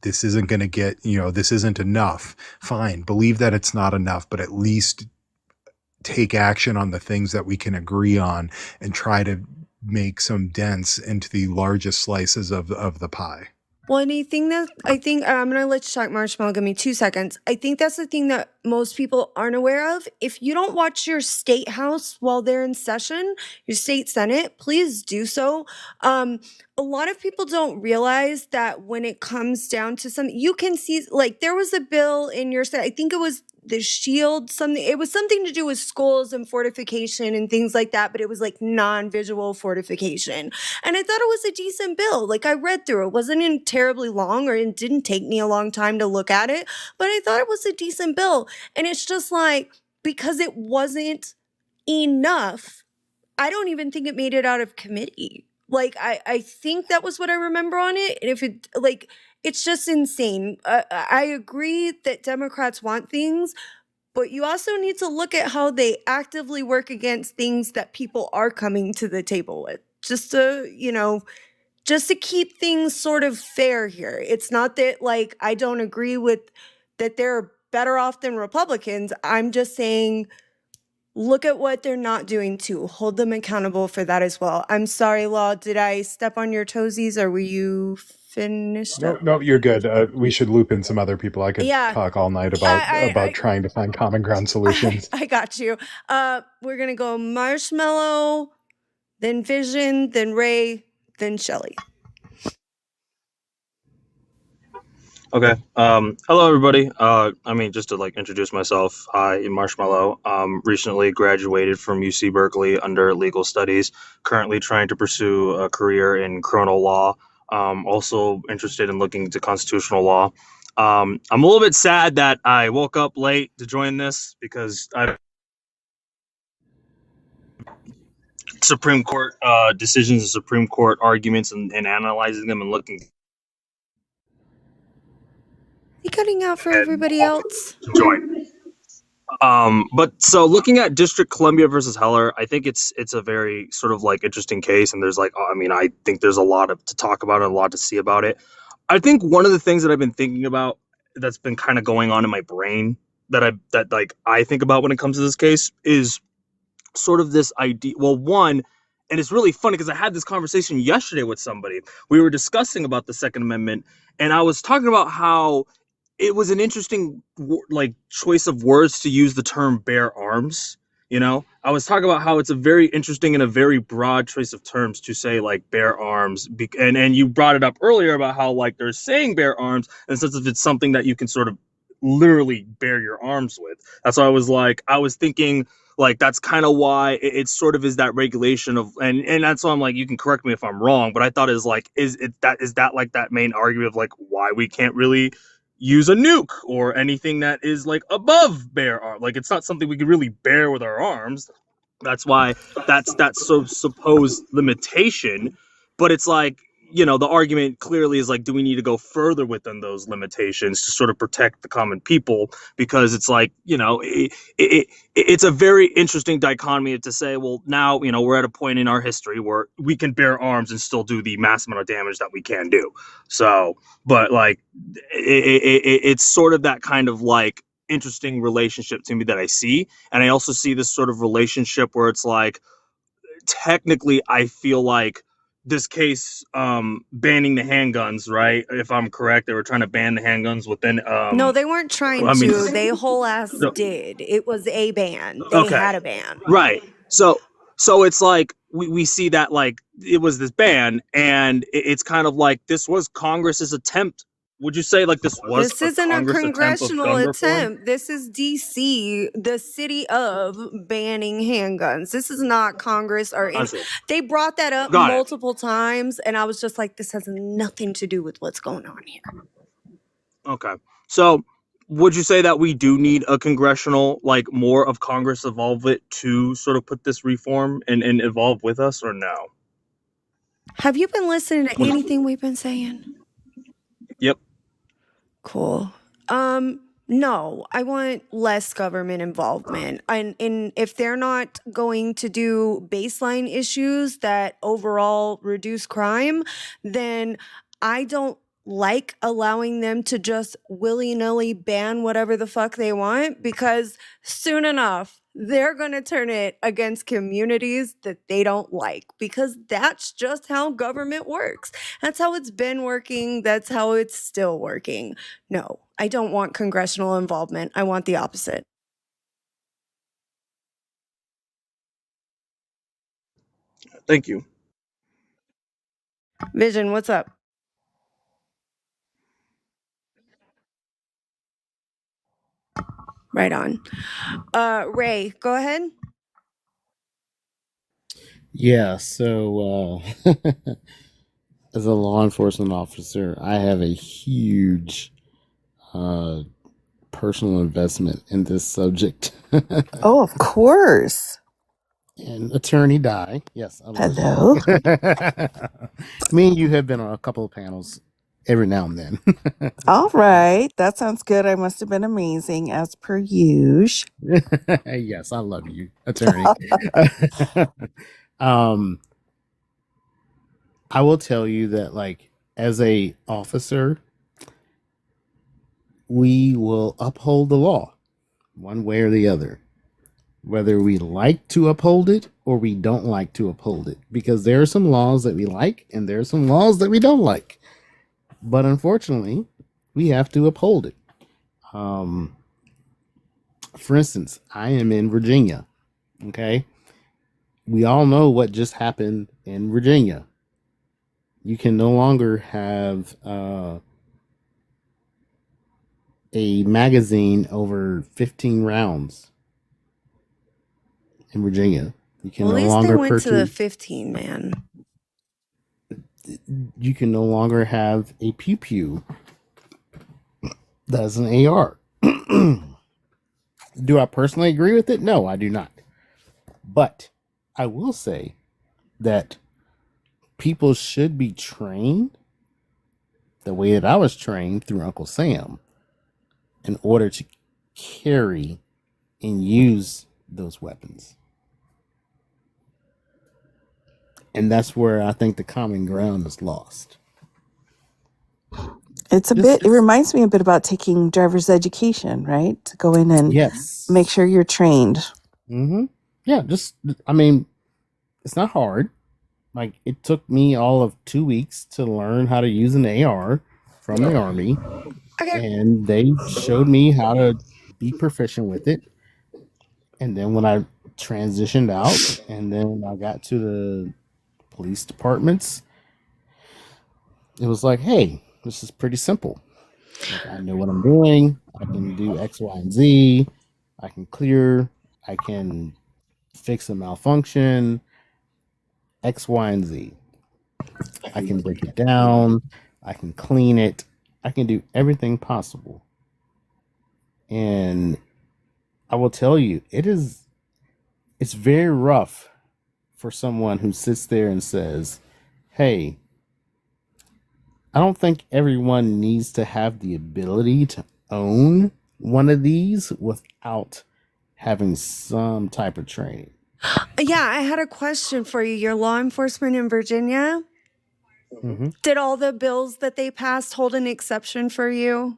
this isn't going to get, this isn't enough, fine, believe that it's not enough, but at least take action on the things that we can agree on and try to make some dents into the largest slices of the pie. Well, anything that I think I'm going to let you talk, Marshmallow. Give me 2 seconds. I think that's the thing that most people aren't aware of. If you don't watch your state house while they're in session, your state senate, please do so. A lot of people don't realize that when it comes down to something, you can see, like, there was a bill in your state. I think it was the shield, something. It was something to do with schools and fortification and things like that, but it was like non-visual fortification. And I thought it was a decent bill. Like, I read through it. Wasn't terribly long, or it didn't take me a long time to look at it, but I thought it was a decent bill. And it's just like, because it wasn't enough, I don't even think it made it out of committee. Like, I think that was what I remember on it. And if it, like, it's just insane. I agree that Democrats want things, but you also need to look at how they actively work against things that people are coming to the table with. Just to keep things sort of fair here. It's not that, like, I don't agree with that they're better off than Republicans. I'm just saying, look at what they're not doing too. Hold them accountable for that as well. I'm sorry, Law. Did I step on your toesies, or were you finished up? No, you're good. We should loop in some other people. I could Yeah. talk all night I about trying to find common ground solutions. I got you. We're going to go Marshmallow, then Vision, then Ray, then Shelly. Okay. Hello, everybody. Just to introduce myself, I am Marshmallow. Recently graduated from UC Berkeley under legal studies. Currently trying to pursue a career in criminal law. Also interested in looking into constitutional law. I'm a little bit sad that I woke up late to join this because Supreme Court decisions and Supreme Court arguments and analyzing them and looking. You cutting out for everybody else? Join. But so looking at District Columbia versus Heller, I think it's a very sort of interesting case, and there's I think there's a lot to talk about and a lot to see about it. I think one of the things that I've been thinking about that's been kind of going on in my brain that I think about when it comes to this case is sort of this idea. Well, one, and it's really funny because I had this conversation yesterday with somebody. We were discussing about the Second Amendment, and I was talking about how it was an interesting choice of words to use the term bear arms. You know, I was talking about how it's a very interesting and a very broad choice of terms to say like bear arms, and you brought it up earlier about how like they're saying bear arms in the sense of it's something that you can sort of literally bear your arms with. That's why I was thinking like that's kind of why it sort of is that regulation of, and that's why I'm like, you can correct me if I'm wrong, but I thought is like is that like that main argument of like why we can't really use a nuke or anything that is like above bare arm. Like it's not something we can really bear with our arms. That's why that's so supposed limitation. But it's like, you know, the argument clearly is like, do we need to go further within those limitations to sort of protect the common people? Because it's like, you know, it's a very interesting dichotomy to say, well, now, you know, we're at a point in our history where we can bear arms and still do the mass amount of damage that we can do. So, but like, it's sort of that kind of like interesting relationship to me that I see. And I also see this sort of relationship where it's like, technically, I feel like this case banning the handguns, right? If I'm correct, they were trying to ban the handguns within. No, they weren't trying I mean, to. They whole ass no, did. It was a ban. They okay, had a ban. right. So it's like we see that like it was this ban, and it's kind of like this was Congress's attempt. Would you say like this was This a isn't a Congress attempt of congressional gun reform? attempt. This is DC, the city of banning handguns. This is not Congress or I any. see. They brought that up Got it. multiple times, and I was just like, this has nothing to do with what's going on here. Okay. So would you say that we do need a congressional, like more of Congress involvement to sort of put this reform and evolve with us, or no? Have you been listening to anything we've been saying? Yep. Cool. No, I want less government involvement. And if they're not going to do baseline issues that overall reduce crime, then I don't like allowing them to just willy-nilly ban whatever the fuck they want, because soon enough they're going to turn it against communities that they don't like, because that's just how government works. That's how it's been working. That's how it's still working. No, I don't want congressional involvement. I want the opposite. Thank you. Vision, what's up? Right on. Ray, go ahead. Yeah, so as a law enforcement officer, I have a huge personal investment in this subject. Oh, of course. And Attorney Di, yes. Hello. Me and you have been on a couple of panels every now and then. All right. That sounds good. I must have been amazing as per usual. Yes, I love you, Attorney. I will tell you that, like, as a officer, we will uphold the law one way or the other, whether we like to uphold it or we don't like to uphold it, because there are some laws that we like and there are some laws that we don't like, but unfortunately we have to uphold it. For instance, I am in Virginia. Okay, we all know what just happened in Virginia. You can no longer have a magazine over 15 rounds in Virginia. You can Well, at no least they longer went to the purchase. 15, man. You can no longer have a pew pew that's an AR. Do I personally agree with it? No, I do not. But I will say that people should be trained the way that I was trained through Uncle Sam in order to carry and use those weapons. And that's where I think the common ground is lost. It reminds me a bit about taking driver's education, right? To go in and Yes. make sure you're trained. Mm-hmm. Yeah, I mean, it's not hard. Like, it took me all of 2 weeks to learn how to use an AR from the Army. And they showed me how to be proficient with it. And then when I transitioned out, and then I got to the police departments. It was like, hey, this is pretty simple. Like, I know what I'm doing. I can do X, Y, and Z. I can clear. I can fix a malfunction. X, Y, and Z. I can break it down. I can clean it. I can do everything possible. And I will tell you, it's very rough for someone who sits there and says, hey, I don't think everyone needs to have the ability to own one of these without having some type of training. Yeah, I had a question for you. Your law enforcement in Virginia, did all the bills that they passed hold an exception for you?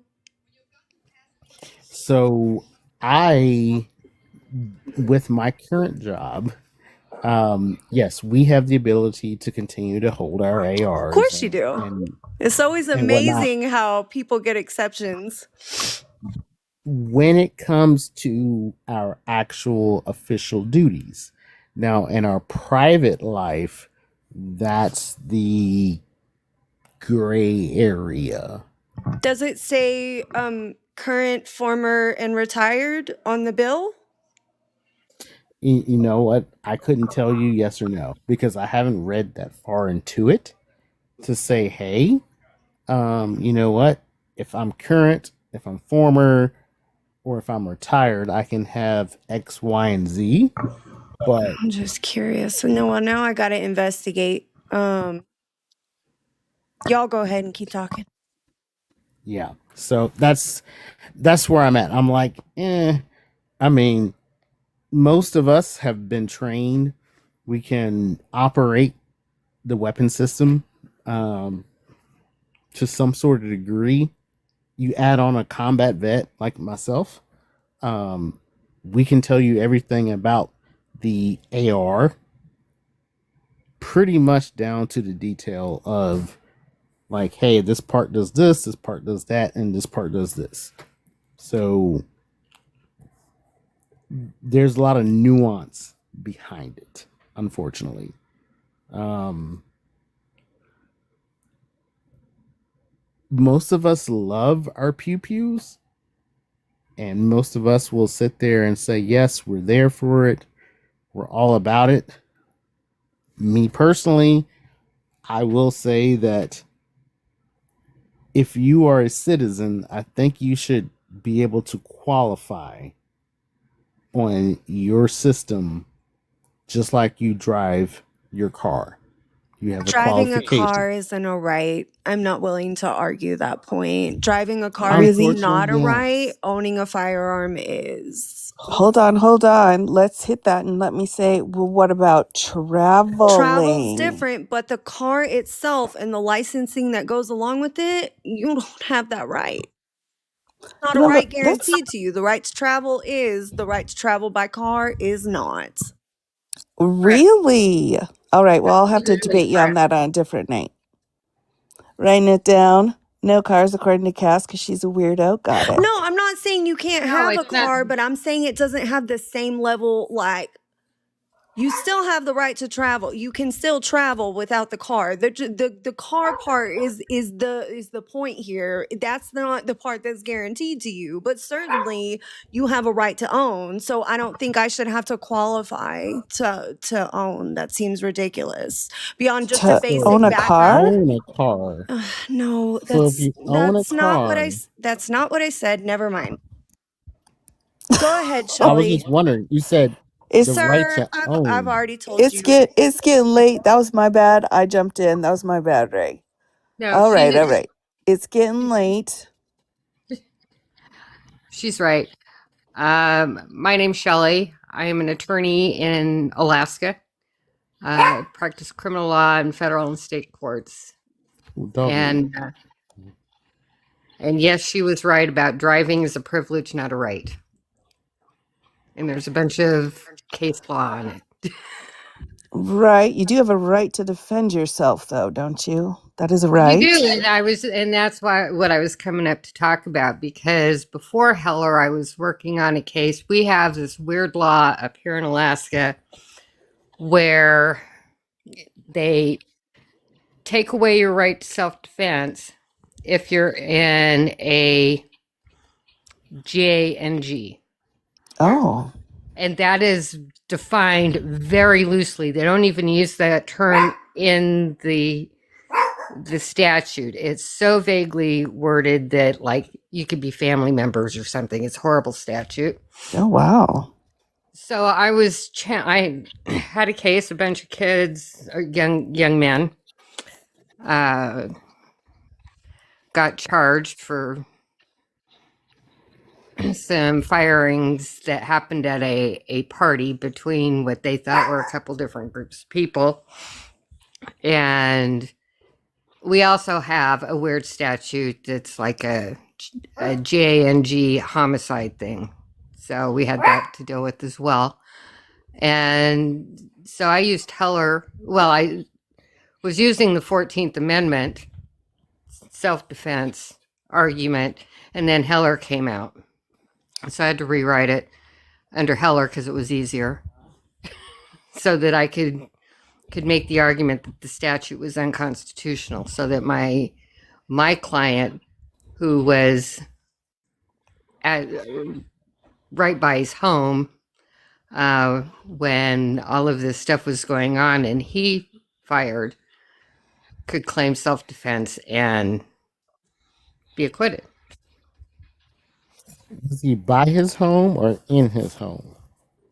So with my current job, yes, we have the ability to continue to hold our ARs. Of course you do. It's always amazing how people get exceptions. When it comes to our actual official duties. Now, in our private life, that's the gray area. Does it say current, former, and retired on the bill? You know what? I couldn't tell you yes or no because I haven't read that far into it to say, hey, you know what? If I'm current, if I'm former, or if I'm retired, I can have X, Y, and Z. But I'm just curious. Now I got to investigate. Y'all go ahead and keep talking. Yeah. So that's where I'm at. I'm like, I mean, most of us have been trained. We can operate the weapon system to some sort of degree. You add on a combat vet like myself, we can tell you everything about the AR pretty much down to the detail of like, hey, this part does this part does that, and this part does this. So there's a lot of nuance behind it, unfortunately. Most of us love our pew-pews, and most of us will sit there and say, yes, we're there for it. We're all about it. Me personally, I will say that if you are a citizen, I think you should be able to qualify on your system just like you drive your car. You have Driving a qualification. car isn't a right. I'm not willing to argue that point. Driving a car is not a right. Owning a firearm is. Hold on. Let's hit that and let me say, well, what about traveling? Travel's different, but the car itself and the licensing that goes along with it, you don't have that right. It's not a right guaranteed to you. The right to travel is. The right to travel by car is not. Really? All right. Well, I'll have to debate you on that on a different night. Writing it down. No cars according to Cass because she's a weirdo. Got it. No, I'm not saying you can't have a car, but I'm saying it doesn't have the same level. Like, you still have the right to travel. You can still travel without the car. The car part is the point here. That's not the part that's guaranteed to you. But certainly you have a right to own. So I don't think I should have to qualify to own. That seems ridiculous. Beyond just a basic own a car. Own a car. No, So if you own a car, that's not what I said. Never mind. Go ahead, Shelly. I was just wondering. You said. Sir, I've already told you. It's getting late. That was my bad. I jumped in. That was my bad, Ray. No, all right. It's getting late. She's right. My name's Shelly. I am an attorney in Alaska. I practice criminal law in federal and state courts. And yes, she was right about driving is a privilege, not a right. And there's a bunch of case law on it. Right. You do have a right to defend yourself, though, don't you? That is You right. do, and that's what I was coming up to talk about, because before Heller, I was working on a case. We have this weird law up here in Alaska where they take away your right to self-defense if you're in a JNG. Oh. And that is defined very loosely. They don't even use that term in the statute. It's so vaguely worded that, like, you could be family members or something. It's a horrible statute. Oh, wow. So I had a case, a bunch of kids, young men, got charged for some firings that happened at a party between what they thought were a couple different groups of people. And we also have a weird statute that's like a JNG homicide thing. So we had that to deal with as well. And so I used Heller. Well, I was using the 14th Amendment self-defense argument, and then Heller came out. So I had to rewrite it under Heller because it was easier, so that I could make the argument that the statute was unconstitutional, so that my client, who was right by his home when all of this stuff was going on and he fired, could claim self-defense and be acquitted. Was he by his home or in his home?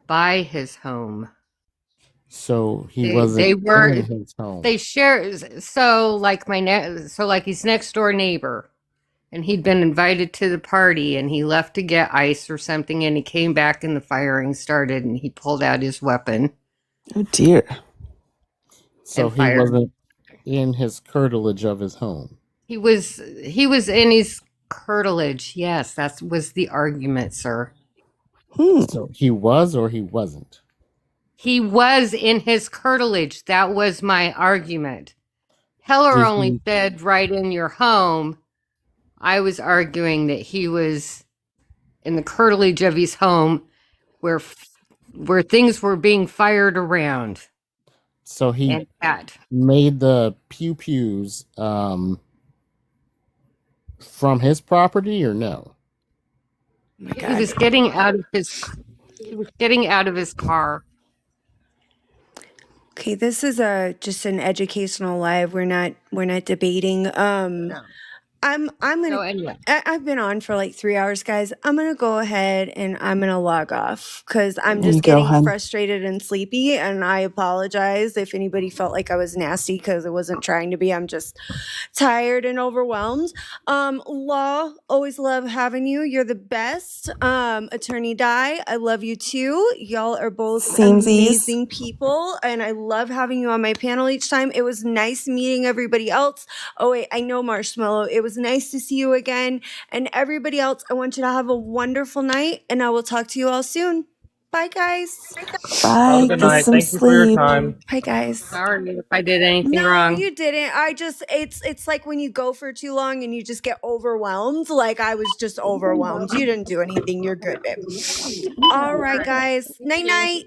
By his home. So he wasn't in his home. They share. So like his next door neighbor, and he'd been invited to the party, and he left to get ice or something, and he came back and the firing started, and he pulled out his weapon. Oh dear. So he wasn't in his curtilage of his home. He was in his curtilage. Yes, that was the argument, sir. So he was or he wasn't? He was in his curtilage. That was my argument. Heller only said right in your home. I was arguing that he was in the curtilage of his home where things were being fired around. So he made the pew-pews from his property or no? He was getting out of his car. Okay, this is just an educational live. We're not debating. No. I'm gonna. Anyway. I've been on for like 3 hours, guys. I'm gonna go ahead and I'm gonna log off because I'm just getting frustrated and sleepy. And I apologize if anybody felt like I was nasty because I wasn't trying to be. I'm just tired and overwhelmed. Law, always love having you. You're the best. Attorney Di, I love you too. Y'all are both amazing people, and I love having you on my panel each time. It was nice meeting everybody else. Oh wait, I know Marshmallow. It was nice to see you again. And everybody else, I want you to have a wonderful night, and I will talk to you all soon. Bye, guys. Bye. Good night. Thank you for your time. Bye, guys. Sorry if I did anything wrong. No, you didn't. It's like when you go for too long and you just get overwhelmed. Like I was just overwhelmed. You didn't do anything. You're good, babe. All right, guys. Night, night.